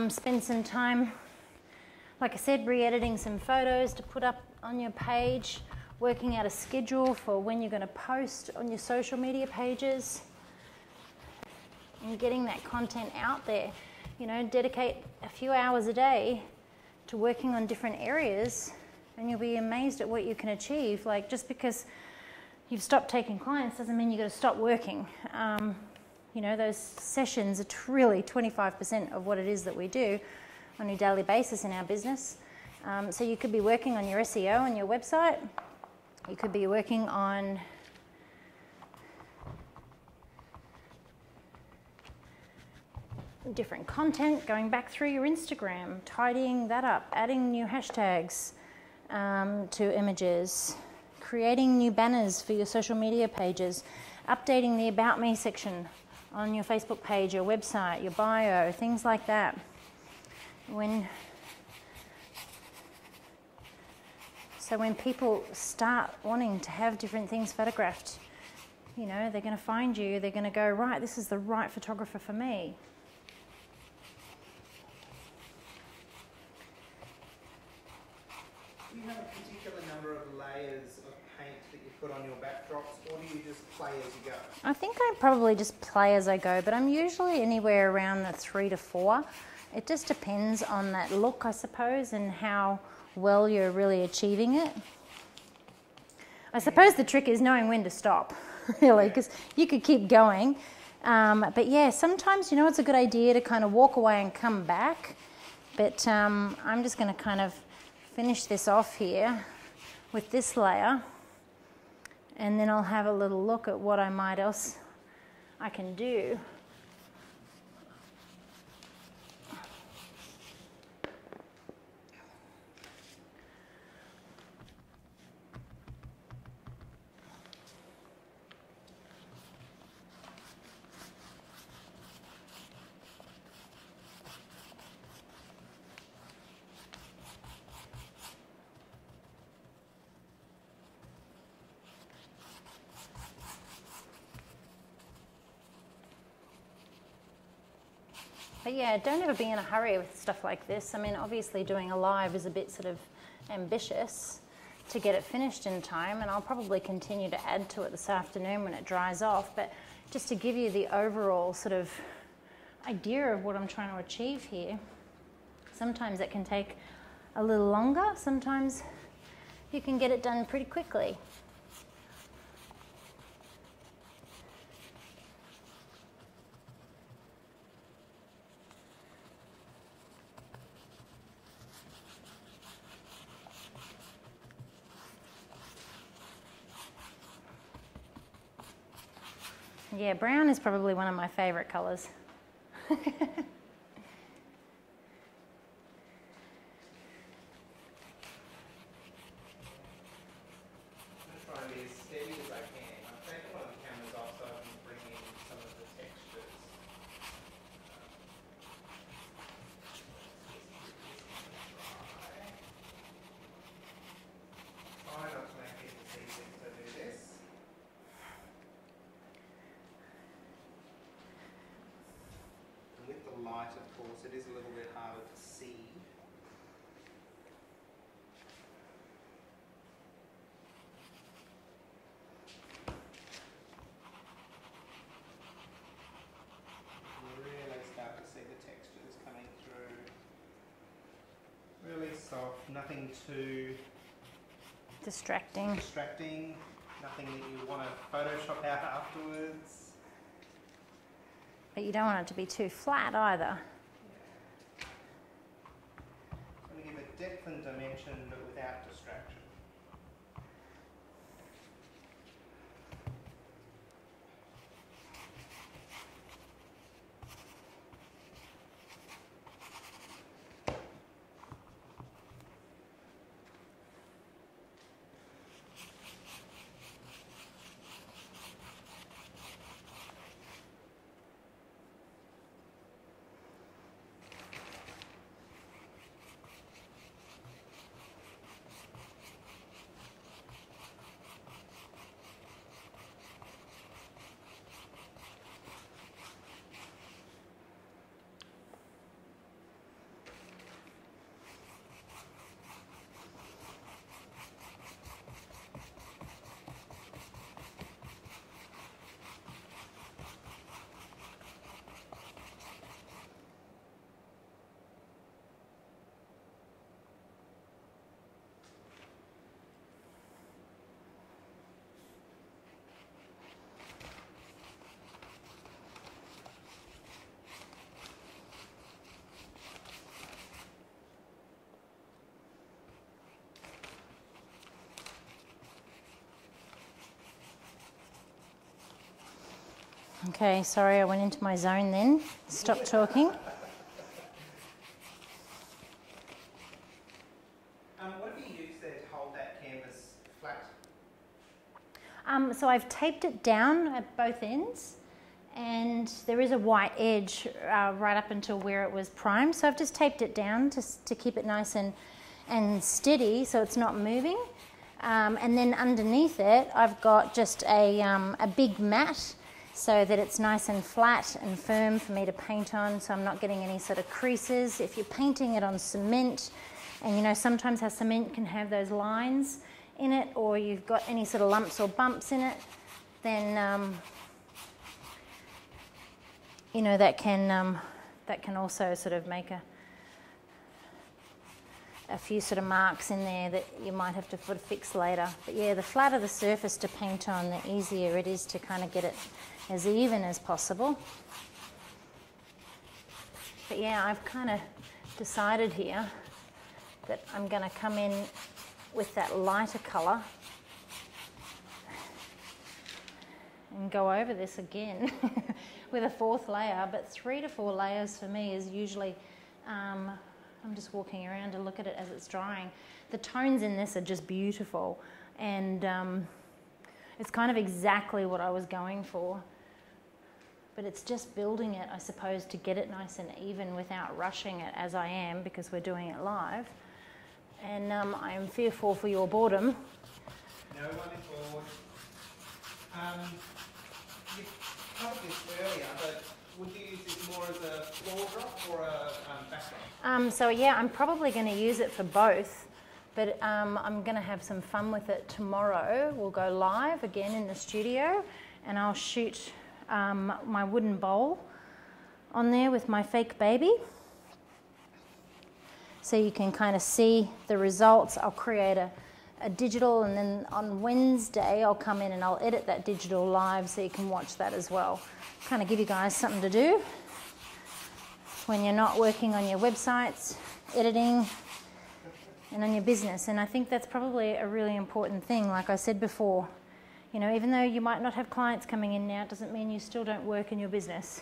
spend some time Like I said, re-editing some photos to put up on your page, working out a schedule for when you're going to post on your social media pages, and getting that content out there. You know, dedicate a few hours a day to working on different areas, and you'll be amazed at what you can achieve. Like, just because you've stopped taking clients doesn't mean you've got to stop working. You know, those sessions are really 25% of what it is that we do on a daily basis in our business. So you could be working on your SEO on your website. You could be working on different content, going back through your Instagram, tidying that up, adding new hashtags to images, creating new banners for your social media pages, updating the About Me section on your Facebook page, your website, your bio, things like that. So when people start wanting to have different things photographed, you know, they're going to find you, they're going to go, right, this is the right photographer for me. Do you have a particular number of layers of paint that you put on your backdrops, or do you just play as you go? I think I probably just play as I go, but I'm usually anywhere around the 3 to 4. It just depends on that look, I suppose, and how well you're really achieving it. I suppose the trick is knowing when to stop, really, because you could keep going. But yeah, sometimes, you know, it's a good idea to kind of walk away and come back. But I'm just going to kind of finish this off here with this layer, and then I'll have a little look at what else I can do. But yeah, don't ever be in a hurry with stuff like this. I mean, obviously doing a live is a bit sort of ambitious to get it finished in time, and I'll probably continue to add to it this afternoon when it dries off. But just to give you the overall sort of idea of what I'm trying to achieve here, sometimes it can take a little longer, sometimes you can get it done pretty quickly. Yeah, brown is probably one of my favourite colours. I'm going to try and be as steady as I can. I've taken one of the cameras off so I can bring in some of the textures. Try not to make people see things as I do this. And with the light, of course, it is a little bit harder to see. Really start to see the textures coming through. Really soft, nothing too Distracting. nothing that you want to Photoshop out afterwards. But you don't want it to be too flat either. I'm going to give it depth and dimension, but without distraction. Okay, sorry, I went into my zone then. Stop talking. What have you used there to hold that canvas flat? So I've taped it down at both ends, and there is a white edge right up until where it was primed. So I've just taped it down to keep it nice and steady so it's not moving. And then underneath it, I've got just a big mat so that it's nice and flat and firm for me to paint on, so I'm not getting any sort of creases. If you're painting it on cement, and you know sometimes how cement can have those lines in it, or you've got any sort of lumps or bumps in it, then you know that can also sort of make a few sort of marks in there that you might have to sort of fix later. But yeah, the flatter the surface to paint on, the easier it is to kind of get it as even as possible. But yeah, I've kind of decided here that I'm going to come in with that lighter colour and go over this again with a fourth layer. But 3 to 4 layers for me is usually, I'm just walking around to look at it as it's drying. The tones in this are just beautiful, and it's kind of exactly what I was going for. But it's just building it, I suppose, to get it nice and even without rushing it as I am, because we're doing it live. And I am fearful for your boredom. No one is bored. You covered this earlier, but would you use this more as a floor drop or a backdrop? So yeah, I'm probably going to use it for both, but I'm going to have some fun with it tomorrow. We'll go live again in the studio, and I'll shoot my wooden bowl on there with my fake baby, so you can kind of see the results. I'll create a digital, and then on Wednesday I'll come in and I'll edit that digital live so you can watch that as well. Kind of give you guys something to do when you're not working on your websites, editing, and on your business. And I think that's probably a really important thing. Like I said before, you know, even though you might not have clients coming in now, it doesn't mean you still don't work in your business.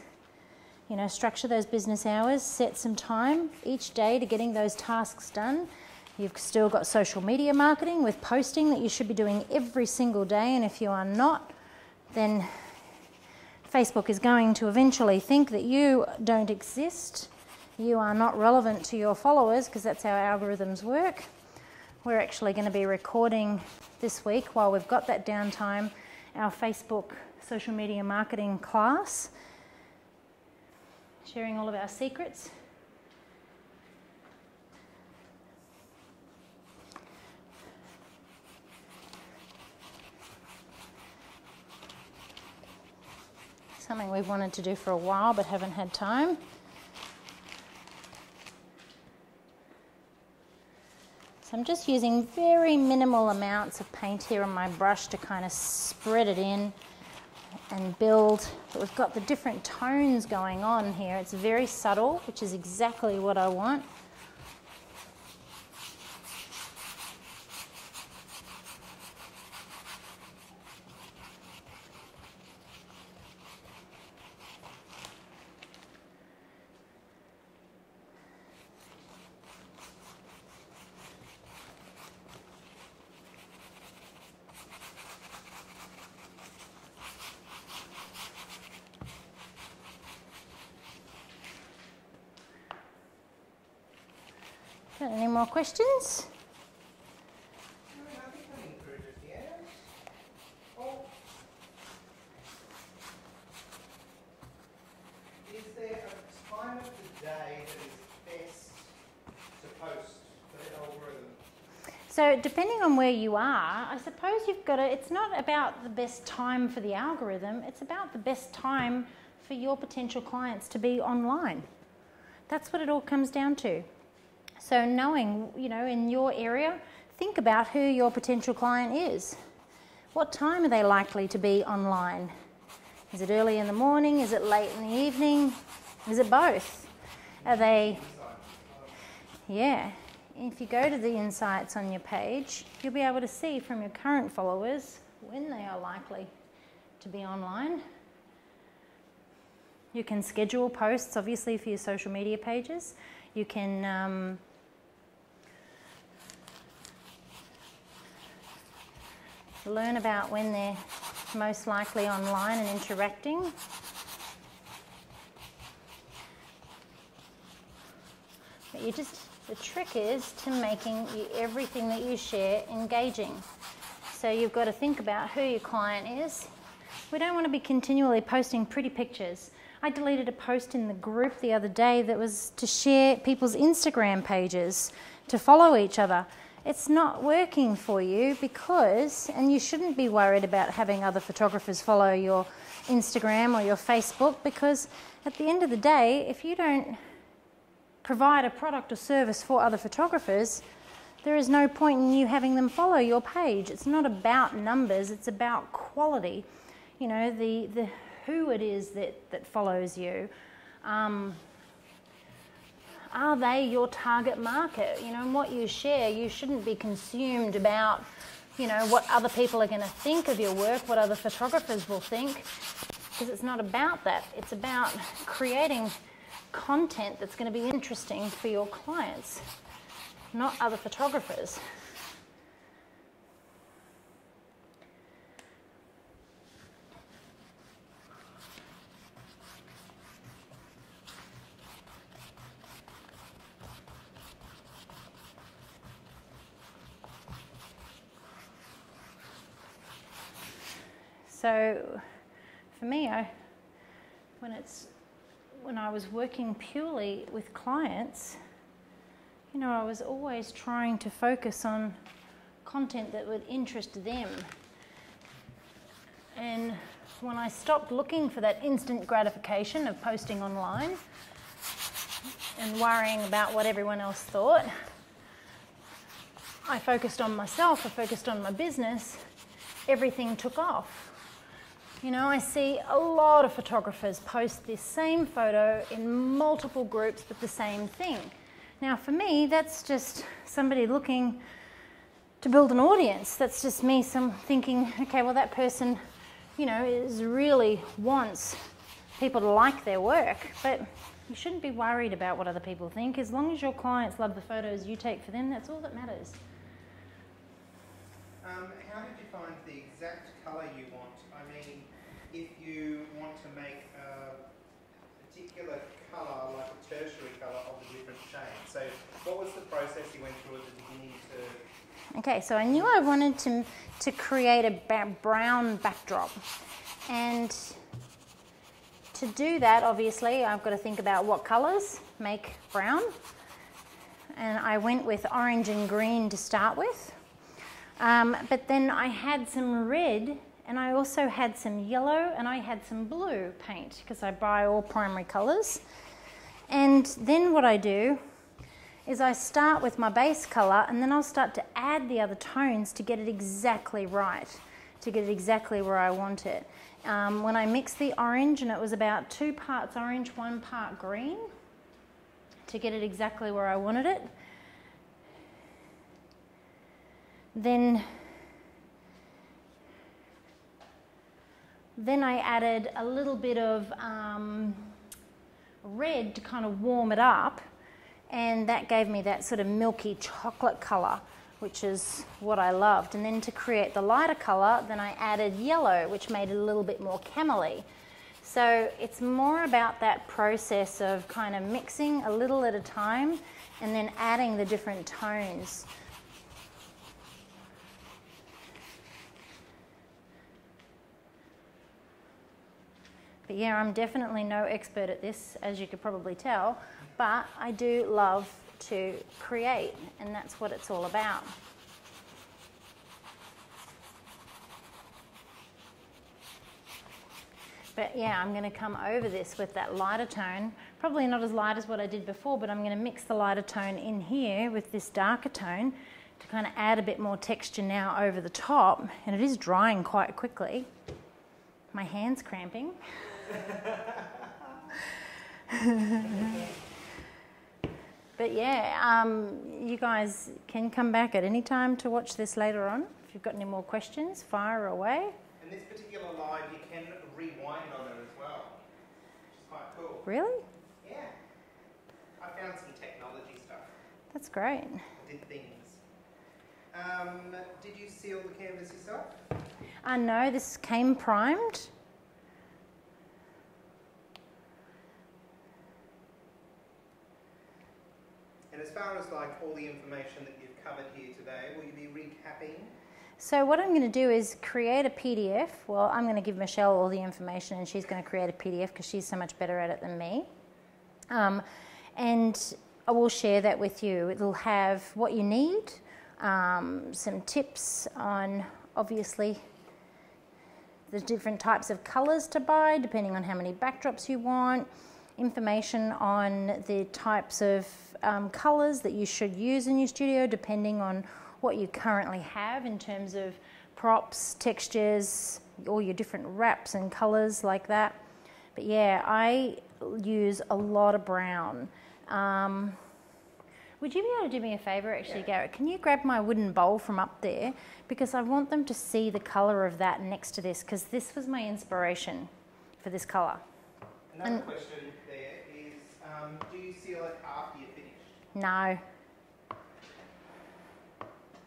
You know, structure those business hours, set some time each day to getting those tasks done. You've still got social media marketing with posting that you should be doing every single day, and if you are not, then Facebook is going to eventually think that you don't exist. You are not relevant to your followers, because that's how algorithms work. We're actually going to be recording this week, while we've got that downtime, our Facebook social media marketing class, sharing all of our secrets. Something we've wanted to do for a while but haven't had time. So I'm just using very minimal amounts of paint here on my brush to kind of spread it in and build. But we've got the different tones going on here. It's very subtle, which is exactly what I want. Any more questions? Nothing coming through just yet. Oh. Is there a time of the day that is best to post for the algorithm? So depending on where you are, I suppose you've got to, it's not about the best time for the algorithm, it's about the best time for your potential clients to be online. That's what it all comes down to. So knowing, you know, in your area, think about who your potential client is. What time are they likely to be online? Is it early in the morning? Is it late in the evening? Is it both? Are they... Yeah. If you go to the insights on your page, you'll be able to see from your current followers when they are likely to be online. You can schedule posts, obviously, for your social media pages. You can learn about when they're most likely online and interacting. But the trick is to making everything that you share engaging. So you've got to think about who your client is. We don't want to be continually posting pretty pictures. I deleted a post in the group the other day that was to share people's Instagram pages, to follow each other. It's not working for you because, and you shouldn't be worried about having other photographers follow your Instagram or your Facebook, because at the end of the day, if you don't provide a product or service for other photographers, there is no point in you having them follow your page. It's not about numbers, it's about quality. You know, the who it is that follows you. Are they your target market? You know, and what you share, you shouldn't be consumed about, you know, what other people are going to think of your work, what other photographers will think, because it's not about that. It's about creating content that's going to be interesting for your clients, not other photographers. So for me, when I was working purely with clients, you know, I was always trying to focus on content that would interest them. And when I stopped looking for that instant gratification of posting online and worrying about what everyone else thought, I focused on myself, I focused on my business, everything took off. You know, I see a lot of photographers post this same photo in multiple groups with the same thing. Now for me, that's just somebody looking to build an audience. That's just me thinking, okay, well that person, you know, really wants people to like their work. But you shouldn't be worried about what other people think. As long as your clients love the photos you take for them, that's all that matters. How did you find the exact colour you want? I mean, if you want to make a particular colour, like a tertiary colour of a different shade. So what was the process you went through at the beginning to... Okay, so I knew I wanted to create a brown backdrop. And to do that, obviously, I've got to think about what colours make brown. And I went with orange and green to start with. But then I had some red, and I also had some yellow, and I had some blue paint, because I buy all primary colours. And then what I do is I start with my base colour, and then I'll start to add the other tones to get it exactly right, to get it exactly where I want it. When I mixed the orange, and it was about 2 parts orange, 1 part green, to get it exactly where I wanted it. Then I added a little bit of red to kind of warm it up, and that gave me that sort of milky chocolate colour, which is what I loved. And then to create the lighter colour, then I added yellow, which made it a little bit more camely. So it's more about that process of kind of mixing a little at a time and then adding the different tones. But yeah, I'm definitely no expert at this, as you could probably tell, but I do love to create, and that's what it's all about. But yeah, I'm going to come over this with that lighter tone, probably not as light as what I did before, but I'm going to mix the lighter tone in here with this darker tone to kind of add a bit more texture now over the top, and it is drying quite quickly. My hand's cramping. But yeah, you guys can come back at any time to watch this later on. If you've got any more questions, fire away. In this particular live, you can rewind on it as well, which is quite Really? Yeah. I found some technology stuff. That's great. I did things. Did you seal the canvas yourself? No, this came primed. And as far as like all the information that you've covered here today, will you be recapping? So what I'm going to do is create a PDF. Well, I'm going to give Michelle all the information and she's going to create a PDF because she's so much better at it than me. And I will share that with you. It'll have what you need, some tips on obviously the different types of colours to buy depending on how many backdrops you want, information on the types of colours that you should use in your studio depending on what you currently have in terms of props, textures, all your different wraps and colours like that. But yeah, I use a lot of brown. Would you be able to do me a favour actually, Garrett? Can you grab my wooden bowl from up there? Because I want them to see the colour of that next to this, because this was my inspiration for this colour. Another question there is, do you seal it after you're finished? No.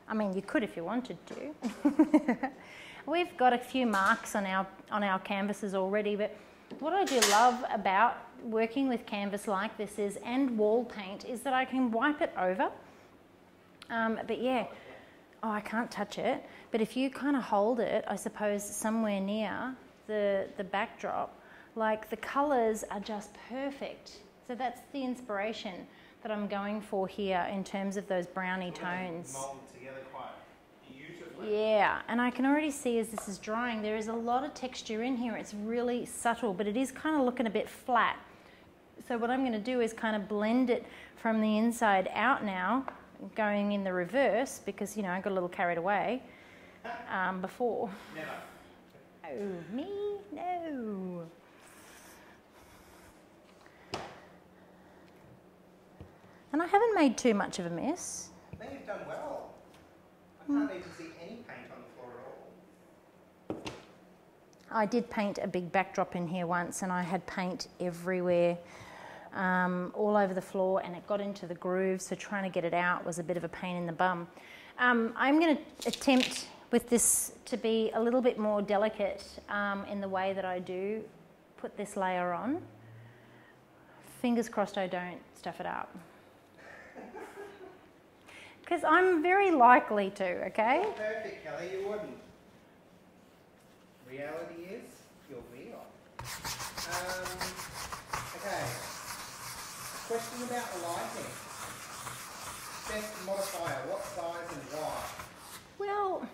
I mean, you could if you wanted to. We've got a few marks on our canvases already, but what I do love about working with canvas like this is, and wall paint, is that I can wipe it over. But yeah, oh, I can't touch it. But if you kind of hold it, I suppose somewhere near the backdrop, like the colours are just perfect. So that's the inspiration that I'm going for here in terms of those brownie tones. Mold together quite beautifully. Yeah, and I can already see as this is drying, there is a lot of texture in here. It's really subtle, but it is kind of looking a bit flat. So what I'm going to do is kind of blend it from the inside out now, going in the reverse, because, you know, I got a little carried away before. Never. Oh, me? No. And I haven't made too much of a mess. I think you've done well. I can't even see any paint on the floor at all. I did paint a big backdrop in here once and I had paint everywhere, all over the floor, and it got into the grooves, so trying to get it out was a bit of a pain in the bum. I'm going to attempt with this to be a little bit more delicate in the way that I do put this layer on. Fingers crossed I don't stuff it up. Because I'm very likely to, okay? Perfect, Kelly, you wouldn't. Reality is, you're real. Okay. Question about the lighting. Best modifier, what size and why? Well,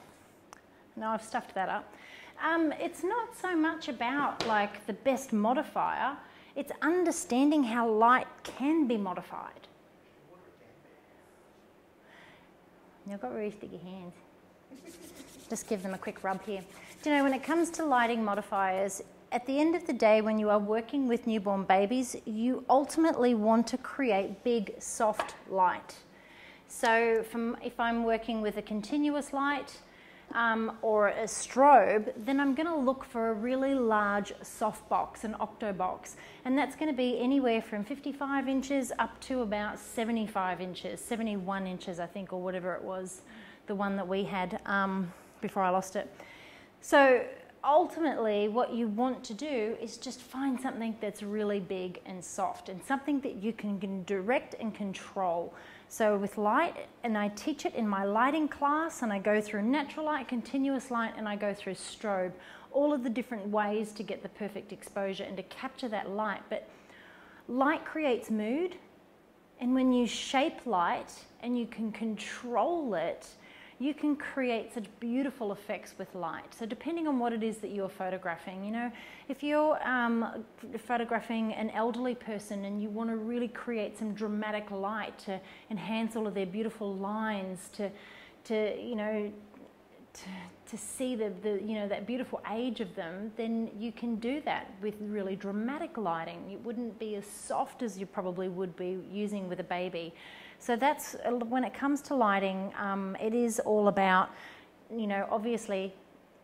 no, I've stuffed that up. It's not so much about like the best modifier, it's understanding how light can be modified. You've got really sticky hands. Just give them a quick rub here. Do you know, when it comes to lighting modifiers, at the end of the day, when you are working with newborn babies, you ultimately want to create big, soft light. So if I'm working with a continuous light or a strobe, then I'm going to look for a really large soft box, an octo box. And that's going to be anywhere from 55 inches up to about 75 inches, 71 inches, I think, or whatever it was, the one that we had before I lost it. So ultimately, what you want to do is just find something that's really big and soft, and something that you can direct and control. So with light, and I teach it in my lighting class, and I go through natural light, continuous light, and I go through strobe, all of the different ways to get the perfect exposure and to capture that light. But light creates mood, and when you shape light and you can control it, you can create such beautiful effects with light. So depending on what it is that you're photographing, you know, if you're photographing an elderly person and you want to really create some dramatic light to enhance all of their beautiful lines, to you know, to see the you know, that beautiful age of them, then you can do that with really dramatic lighting. It wouldn't be as soft as you probably would be using with a baby. So that's, when it comes to lighting, it is all about, you know, obviously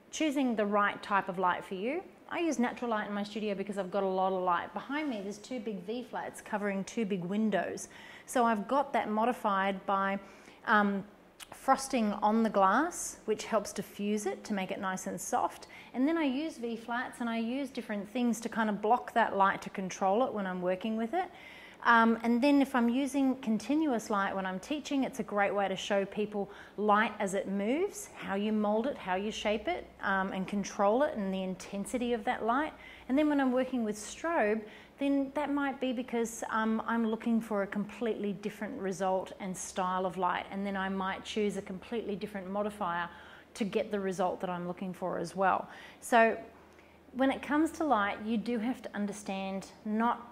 choosing the right type of light for you. I use natural light in my studio because I've got a lot of light. Behind me there's two big V-flats covering two big windows. So I've got that modified by frosting on the glass, which helps diffuse it to make it nice and soft. And then I use V-flats and I use different things to kind of block that light to control it when I'm working with it. And then if I'm using continuous light when I'm teaching, it's a great way to show people light as it moves, how you mold it, how you shape it, and control it and the intensity of that light. And then when I'm working with strobe, then that might be because I'm looking for a completely different result and style of light. And then I might choose a completely different modifier to get the result that I'm looking for as well. So when it comes to light, you do have to understand not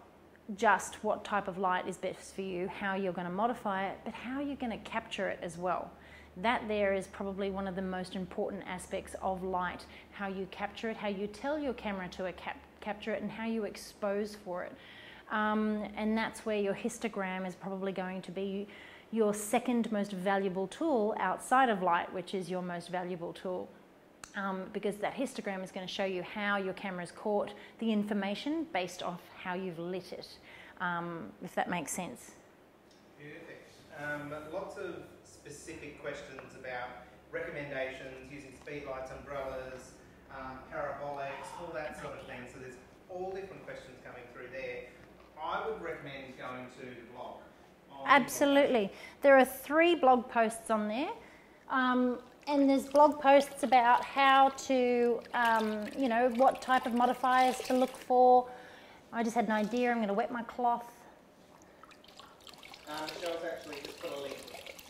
just what type of light is best for you, how you're going to modify it, but how you're going to capture it as well. That there is probably one of the most important aspects of light, how you capture it, how you tell your camera to capture it, and how you expose for it. And that's where your histogram is probably going to be your second most valuable tool outside of light, which is your most valuable tool. Because that histogram is going to show you how your camera's caught the information based off how you've lit it, if that makes sense. Perfect. Lots of specific questions about recommendations, using speedlights, umbrellas, parabolics, all that sort of thing. So there's all different questions coming through there. I would recommend going to the blog. Absolutely. There are 3 blog posts on there. And there's blog posts about how to, you know, what type of modifiers to look for. I just had an idea. I'm going to wet my cloth. Michelle's actually just put a link.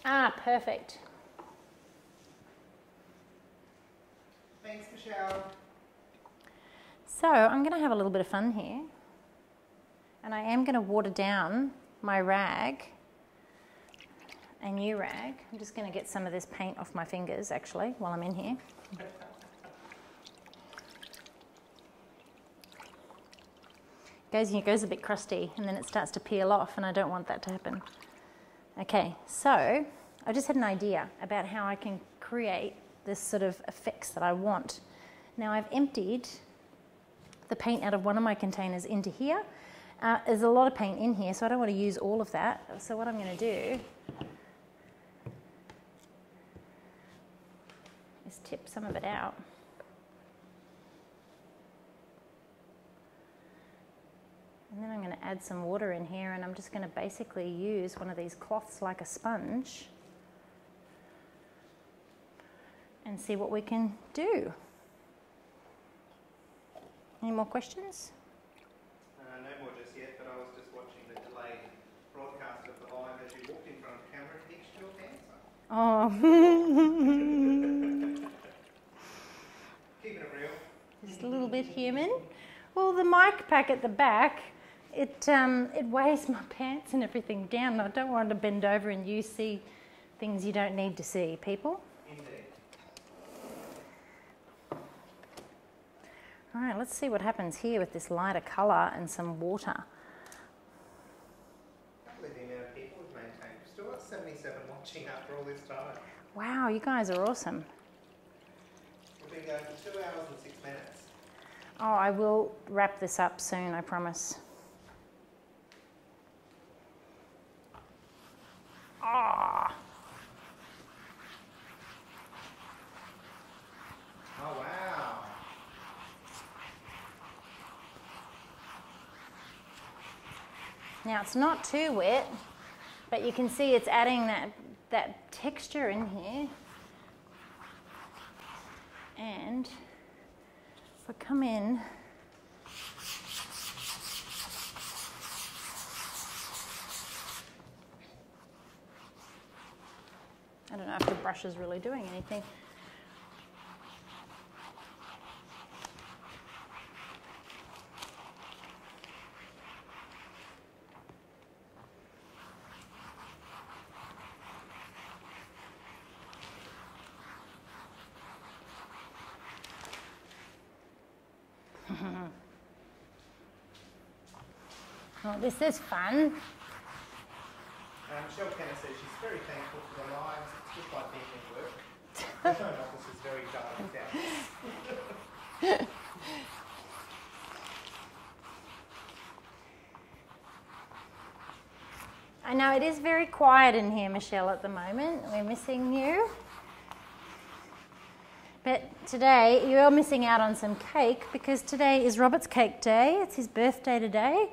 Ah, perfect. Thanks, Michelle. So I'm going to have a little bit of fun here. And I am going to water down my rag. A new rag. I'm just going to get some of this paint off my fingers actually while I'm in here. It goes a bit crusty and then it starts to peel off, and I don't want that to happen. Okay, so I just had an idea about how I can create this sort of effects that I want. Now I've emptied the paint out of one of my containers into here. There's a lot of paint in here, so I don't want to use all of that. So what I'm going to do is tip some of it out. And then I'm going to add some water in here, and I'm just going to basically use one of these cloths like a sponge and see what we can do. Any more questions? No more just yet, but I was just watching the delayed broadcast of the live as you walked in front of the camera and ditched your cancer. Oh. Keeping it real. Just a little bit human. Well, the mic pack at the back, it weighs my pants and everything down. I don't want to bend over and you see things you don't need to see, people. Indeed. All right, let's see what happens here with this lighter colour and some water. I can't believe the amount of people we've maintained. We've still got 77 watching after all this time. Wow, you guys are awesome. We've been going for 2 hours and 6 minutes. Oh, I will wrap this up soon, I promise. Ah. Oh, wow. Now it's not too wet, but you can see it's adding that texture in here. And if I come in, I don't know if the brush is really doing anything. Oh, this is fun. Michelle Kenner says she's very thankful for the lives. It's just like being at work. The home office is very dark and down. I know it is very quiet in here, Michelle, at the moment. We're missing you. But today, you're missing out on some cake because today is Robert's cake day. It's his birthday today.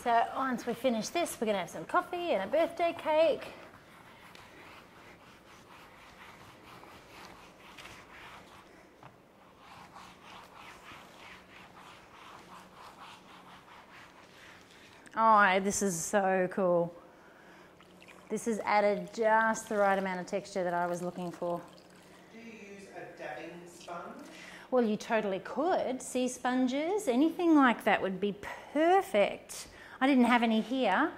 So once we finish this, we're going to have some coffee and a birthday cake. Oh, this is so cool. This has added just the right amount of texture that I was looking for. Do you use a dabbing sponge? Well, you totally could. Sea sponges, anything like that would be perfect. I didn't have any here,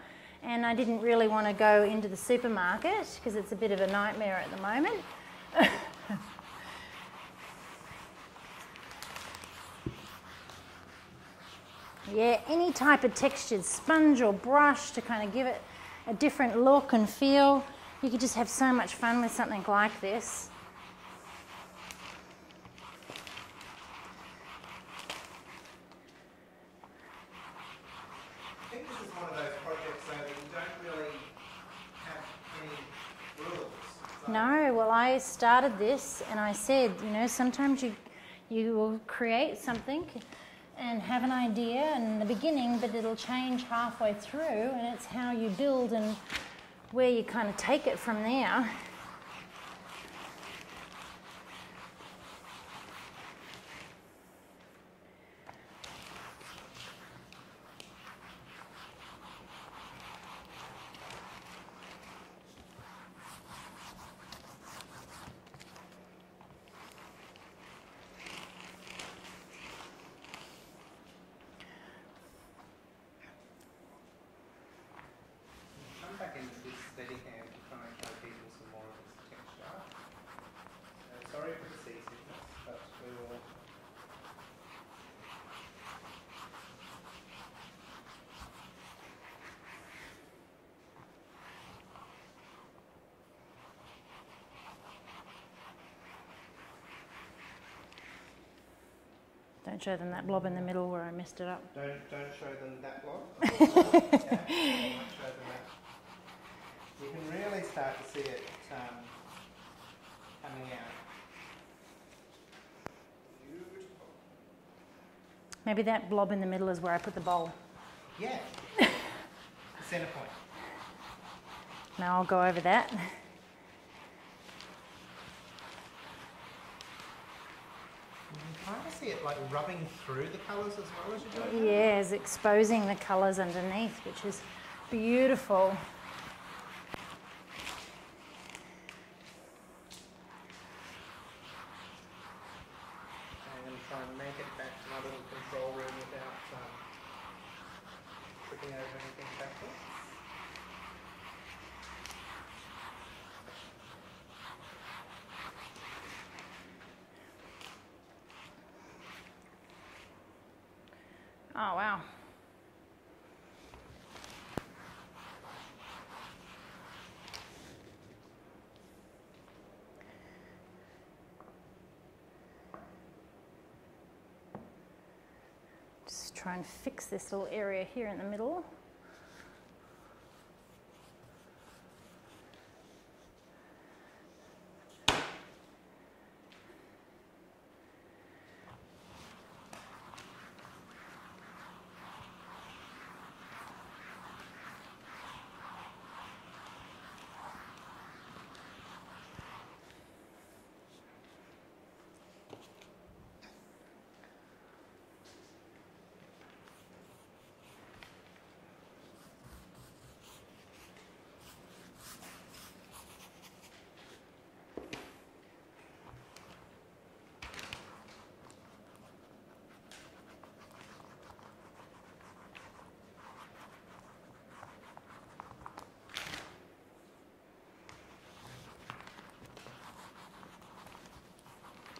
and I didn't really want to go into the supermarket because it's a bit of a nightmare at the moment. Yeah, any type of textured sponge or brush to kind of give it a different look and feel. You could just have so much fun with something like this. I think this is one of those projects though that you don't really have any rules. So No, well, I started this and I said, you know, sometimes you will create something and have an idea in the beginning, but it'll change halfway through, and it's how you build and where you kind of take it from there. come back into this steady hand to try and show people some more of this texture. Sorry for the seasickness, but we will. Don't show them that blob in the middle where I messed it up. Don't show them that blob. Yeah, don't show them that. You can really start to see it coming out. Beautiful. Maybe that blob in the middle is where I put the bowl. Yeah. The centre point. Now I'll go over that. You can kind of see it like rubbing through the colours as well as you're doing it. Yeah, it's exposing the colours underneath, which is beautiful. I'm going to try and make it back to my little control room without tripping over anything back there. Oh, wow. Just try and fix this little area here in the middle.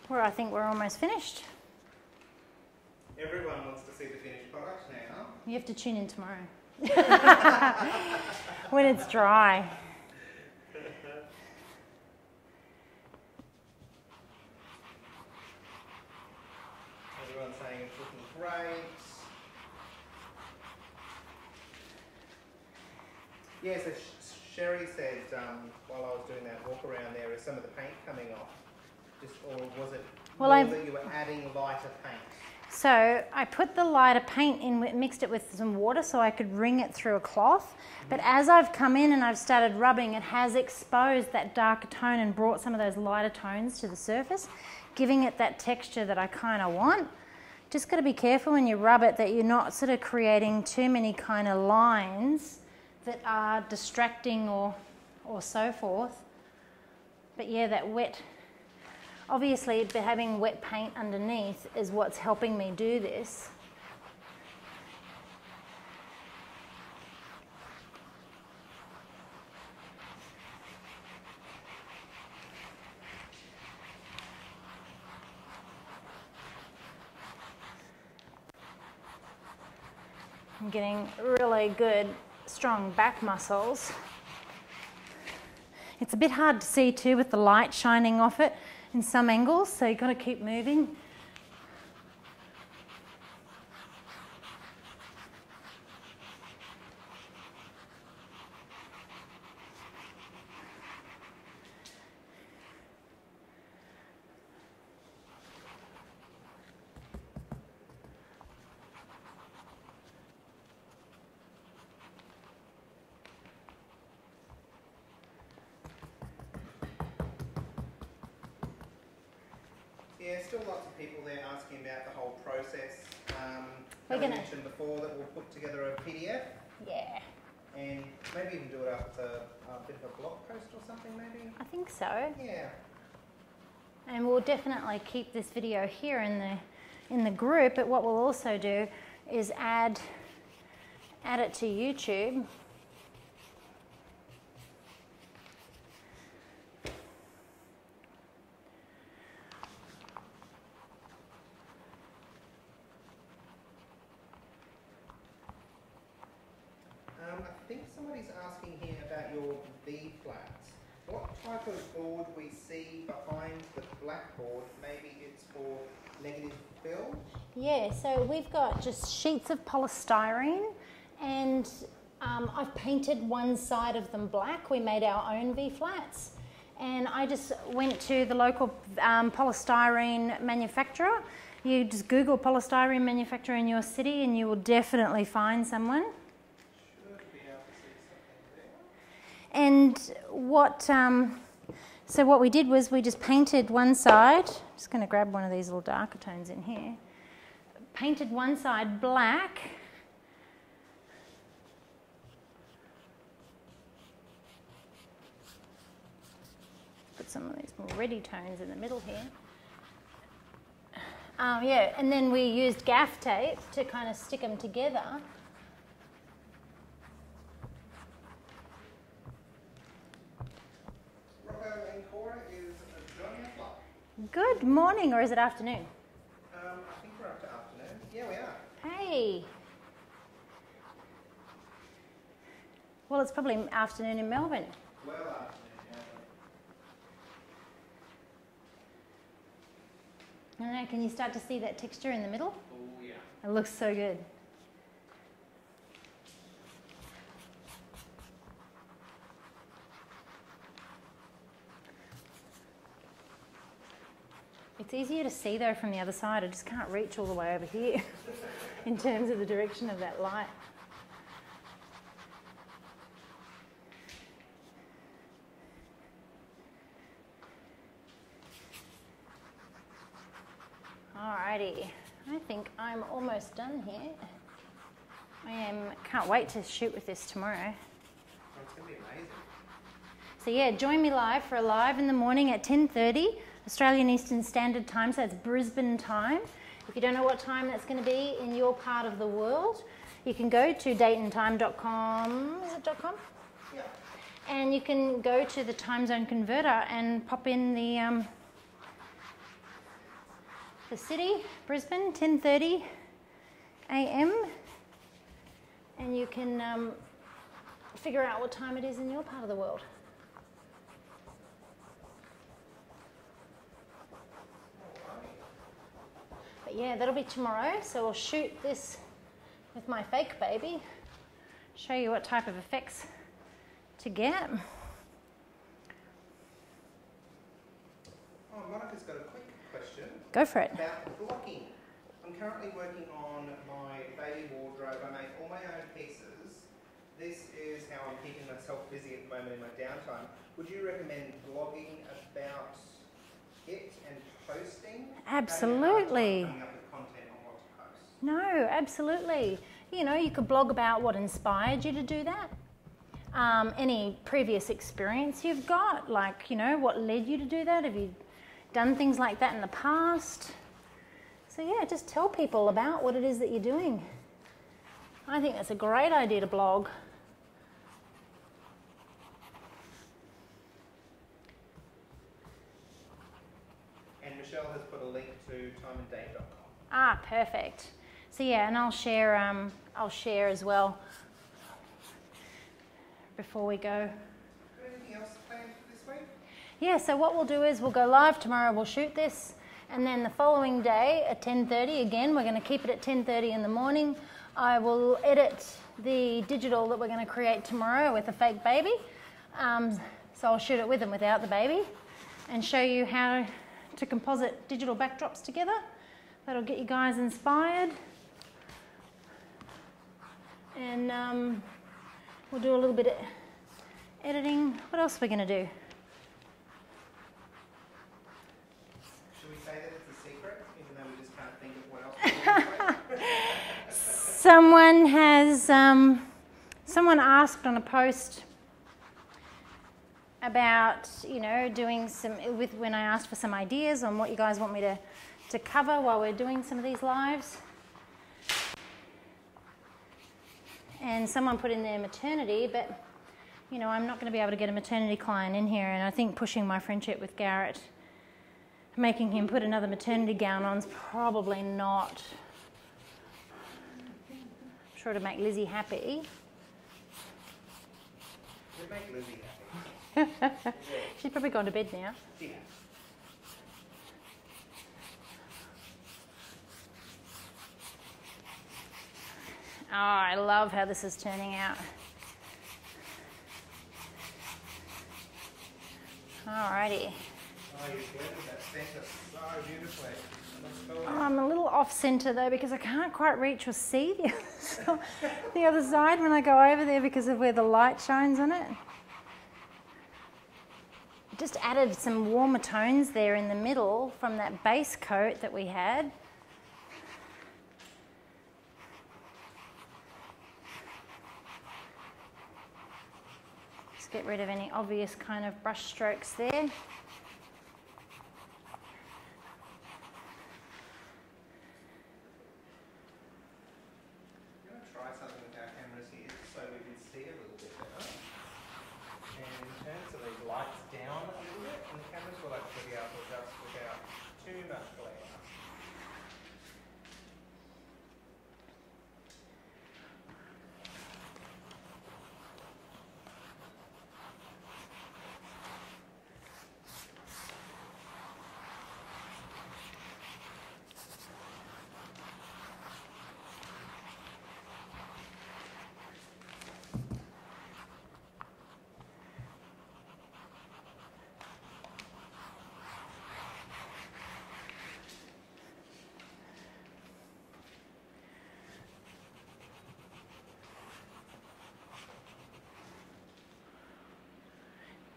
Where I think we're almost finished. Everyone wants to see the finished product now. You have to tune in tomorrow when it's dry. Everyone's saying it's looking great. Yeah, so Sherry said while I was doing that walk around there, is some of the paint coming off? Or was it that you were adding lighter paint? So I put the lighter paint in, mixed it with some water so I could wring it through a cloth. But as I've come in and I've started rubbing, it has exposed that darker tone and brought some of those lighter tones to the surface, giving it that texture that I kind of want. Just got to be careful when you rub it that you're not sort of creating too many kind of lines that are distracting or so forth. But yeah, that wet, obviously having wet paint underneath is what's helping me do this. I'm getting really good, strong back muscles. It's a bit hard to see too with the light shining off it in some angles, so you've got to keep moving. Yeah, still lots of people there asking about the whole process. I mentioned before that we'll put together a PDF. Yeah. And maybe even do it up as a bit of a blog post or something maybe? I think so. Yeah. And we'll definitely keep this video here in the group, but what we'll also do is add it to YouTube. I think somebody's asking here about your V flats. What type of board we see behind the blackboard? Maybe it's for negative fill? Yeah, so we've got just sheets of polystyrene, and I've painted one side of them black. We made our own V flats, and I just went to the local polystyrene manufacturer. You just Google polystyrene manufacturer in your city and you will definitely find someone. And so what we did was we just painted one side. I'm just going to grab one of these little darker tones in here. Painted one side black. Put some of these more reddy tones in the middle here. Yeah, and then we used gaff tape to kind of stick them together. Good morning, or is it afternoon? I think we're up to afternoon. Yeah, we are. Hey. Well, it's probably afternoon in Melbourne. Well, afternoon, yeah. I don't know, can you start to see that texture in the middle? Oh, yeah. It looks so good. It's easier to see though from the other side. I just can't reach all the way over here in terms of the direction of that light. Alrighty, I think I'm almost done here. Can't wait to shoot with this tomorrow. Oh, it's going to be amazing. So yeah, join me live for a live in the morning at 10:30. Australian Eastern Standard Time, so it's Brisbane time. If you don't know what time that's going to be in your part of the world, you can go to datentime.com. Is it .com? Yeah. And you can go to the time zone converter and pop in the city, Brisbane, 10:30 a.m. and you can figure out what time it is in your part of the world. Yeah, that'll be tomorrow, so I'll shoot this with my fake baby, show you what type of effects to get. Oh, Monica's got a quick question. Go for it. About blocking. I'm currently working on my baby wardrobe. I make all my own pieces. This is how I'm keeping myself busy at the moment in my downtime. Would you recommend blogging about it and posting? Absolutely. Coming up with content on what to post. No, absolutely. You know, you could blog about what inspired you to do that. Any previous experience you've got, like, you know, what led you to do that? Have you done things like that in the past? So yeah, just tell people about what it is that you're doing. I think that's a great idea to blog. And Michelle has put a link to timeanddate.com. Ah, perfect. So yeah, and I'll share as well before we go. Anything else planned for this week? Yeah, so what we'll do is we'll go live tomorrow, we'll shoot this, and then the following day at 10:30, again, we're going to keep it at 10:30 in the morning. I will edit the digital that we're going to create tomorrow with a fake baby. So I'll shoot it with and without the baby and show you how to composite digital backdrops together. That'll get you guys inspired. And we'll do a little bit of editing. What else are we going to do? Should we say that it's a secret, even though we just can't think of what else we're doing? Someone asked on a post about, you know, doing some, when I asked for some ideas on what you guys want me to cover while we're doing some of these lives. And someone put in their maternity, but, you know, I'm not going to be able to get a maternity client in here, and I think pushing my friendship with Garrett, making him put another maternity gown on is probably not, I'm sure to make Lizzie happy. It'd make Lizzie happy. She's probably gone to bed now. Yeah. Oh, I love how this is turning out. Alrighty. Oh, you blended that centre so beautifully. Oh, I'm a little off centre though because I can't quite reach or see the other side when I go over there because of where the light shines on it. Just added some warmer tones there in the middle from that base coat that we had. Just get rid of any obvious kind of brush strokes there.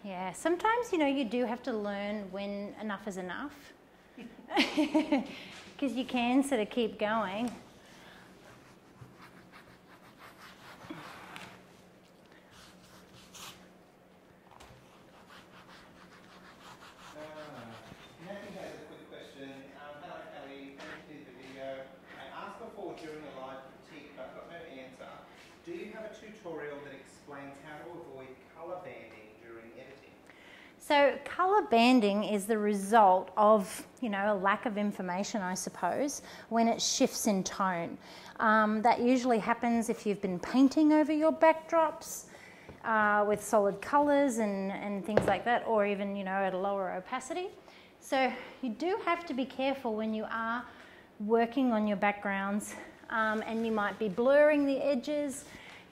Yeah, sometimes, you know, you do have to learn when enough is enough because you can sort of keep going. Matthew has a quick question. Hello Kelly, thank you for the video. I asked before during a live critique but got no answer. Do you have a tutorial that explains how to avoid colour banding during editing? So colour banding is the result of, you know, a lack of information, I suppose, when it shifts in tone. That usually happens if you've been painting over your backdrops with solid colours and things like that, or even, you know, at a lower opacity. So you do have to be careful when you are working on your backgrounds, and you might be blurring the edges.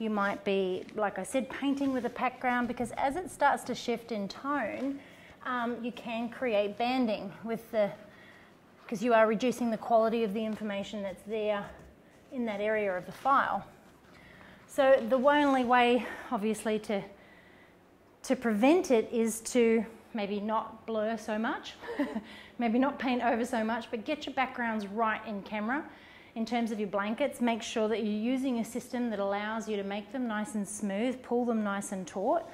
You might be, like I said, painting with a background, because as it starts to shift in tone, you can create banding with because you are reducing the quality of the information that's there in that area of the file. So the only way, obviously, to prevent it is to maybe not blur so much, maybe not paint over so much, but get your backgrounds right in camera. In terms of your blankets, make sure that you're using a system that allows you to make them nice and smooth, pull them nice and taut.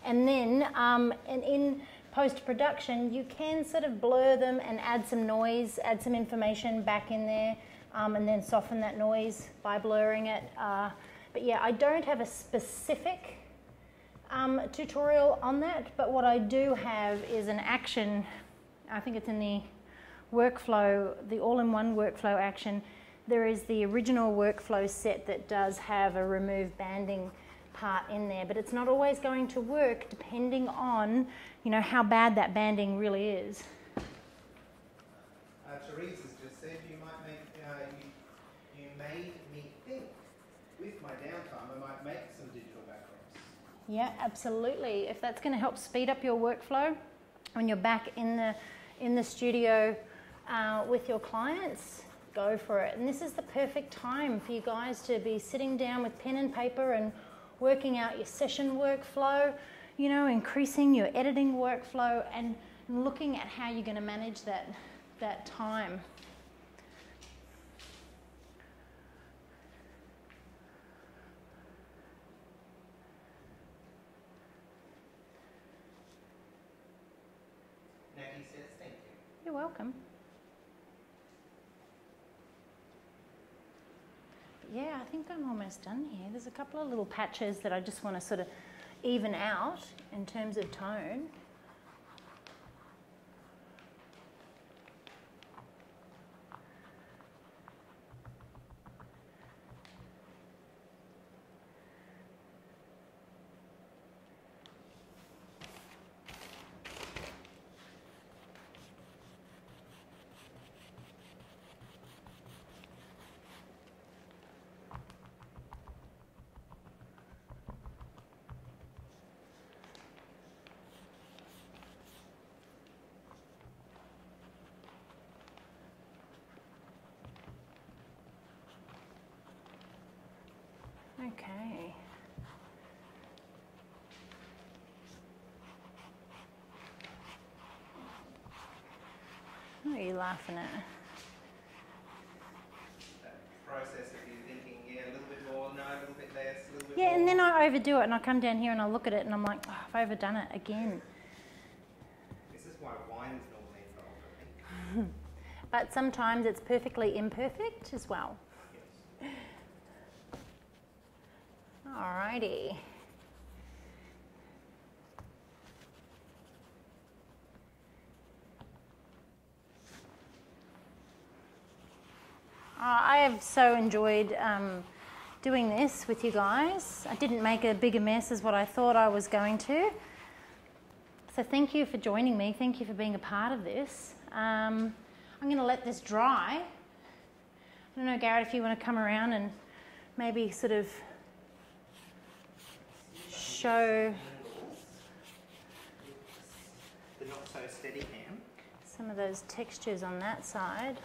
And then and in post-production, you can sort of blur them and add some noise, add some information back in there, and then soften that noise by blurring it. But yeah, I don't have a specific tutorial on that, but what I do have is an action. I think it's in the workflow, the all-in-one workflow action. There is the original workflow set that does have a remove banding part in there, but it's not always going to work depending on, you know, how bad that banding really is. Therese has just said you might make, you made me think with my downtime I might make some digital backdrops. Yeah, absolutely. If that's going to help speed up your workflow when you're back in the studio with your clients, go for it. And this is the perfect time for you guys to be sitting down with pen and paper and working out your session workflow, you know, increasing your editing workflow and looking at how you're going to manage that time. Natty says thank you. You're welcome. Yeah, I think I'm almost done here. There's a couple of little patches that I just want to sort of even out in terms of tone. Okay. What are you laughing at? That process of you thinking, yeah, a little bit more, no, a little bit less, a little bit Yeah, more. and then I overdo it and I come down here and I look at it and I'm like, oh, I've overdone it again. This is why wine's normally involved, I think. But sometimes it's perfectly imperfect as well. Yes. Alrighty. I have so enjoyed doing this with you guys. I didn't make a bigger mess as what I thought I was going to. So thank you for joining me. Thank you for being a part of this. I'm going to let this dry. I don't know, Garrett, if you want to come around and maybe sort of show The not so steady hand. some of those textures on that side.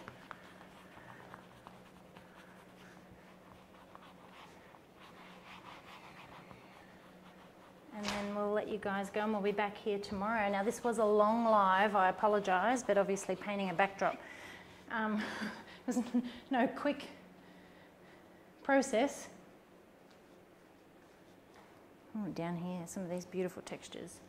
And then we'll let you guys go and we'll be back here tomorrow. Now this was a long live, I apologise, but obviously painting a backdrop was no quick process. Oh, down here, some of these beautiful textures.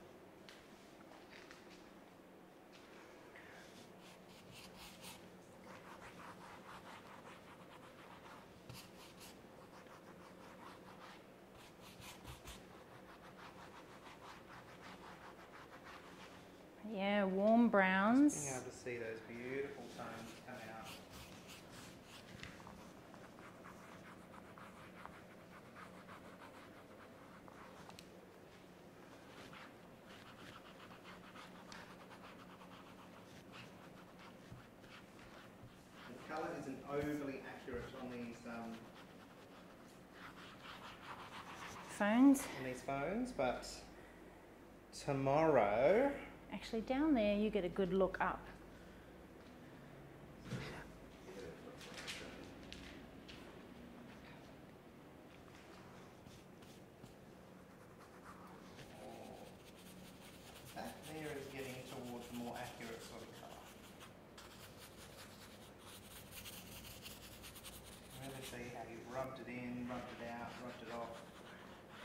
Yeah, warm browns. Being able to see those beautiful tones come out. The colour isn't overly accurate on these phones. on these phones, but tomorrow... Actually, down there you get a good look up. That there is getting towards a more accurate sort of colour. Really see how you've rubbed it in, rubbed it out, rubbed it off.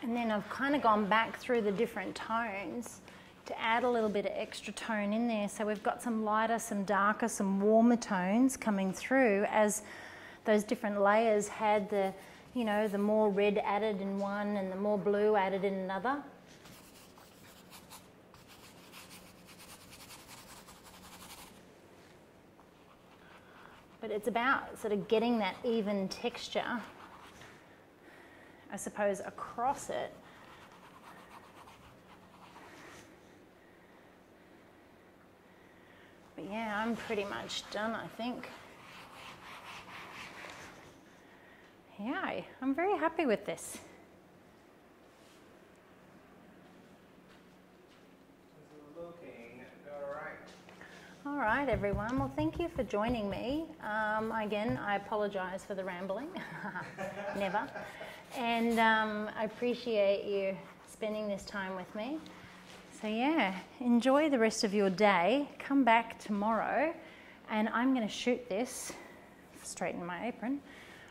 And then I've kind of gone back through the different tones to add a little bit of extra tone in there. So we've got some lighter, some darker, some warmer tones coming through as those different layers had the, you know, the more red added in one and the more blue added in another. But it's about sort of getting that even texture, I suppose, across it. But yeah, I'm pretty much done, I think. Yeah, I'm very happy with this. Looking great. All right, everyone. Well, thank you for joining me. Again, I apologise for the rambling. Never. And I appreciate you spending this time with me. So yeah, enjoy the rest of your day. Come back tomorrow and I'm going to shoot this, straighten my apron.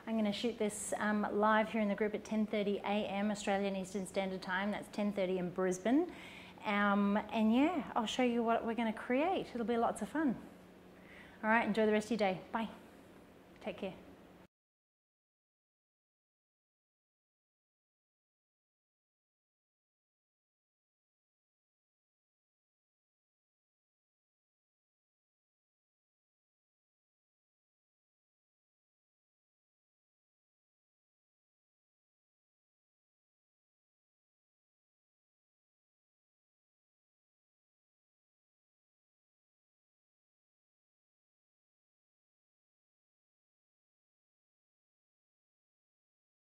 I'm going to shoot this live here in the group at 10:30 a.m. Australian Eastern Standard Time. That's 10:30 in Brisbane. And yeah, I'll show you what we're going to create. It'll be lots of fun. All right, enjoy the rest of your day. Bye. Take care.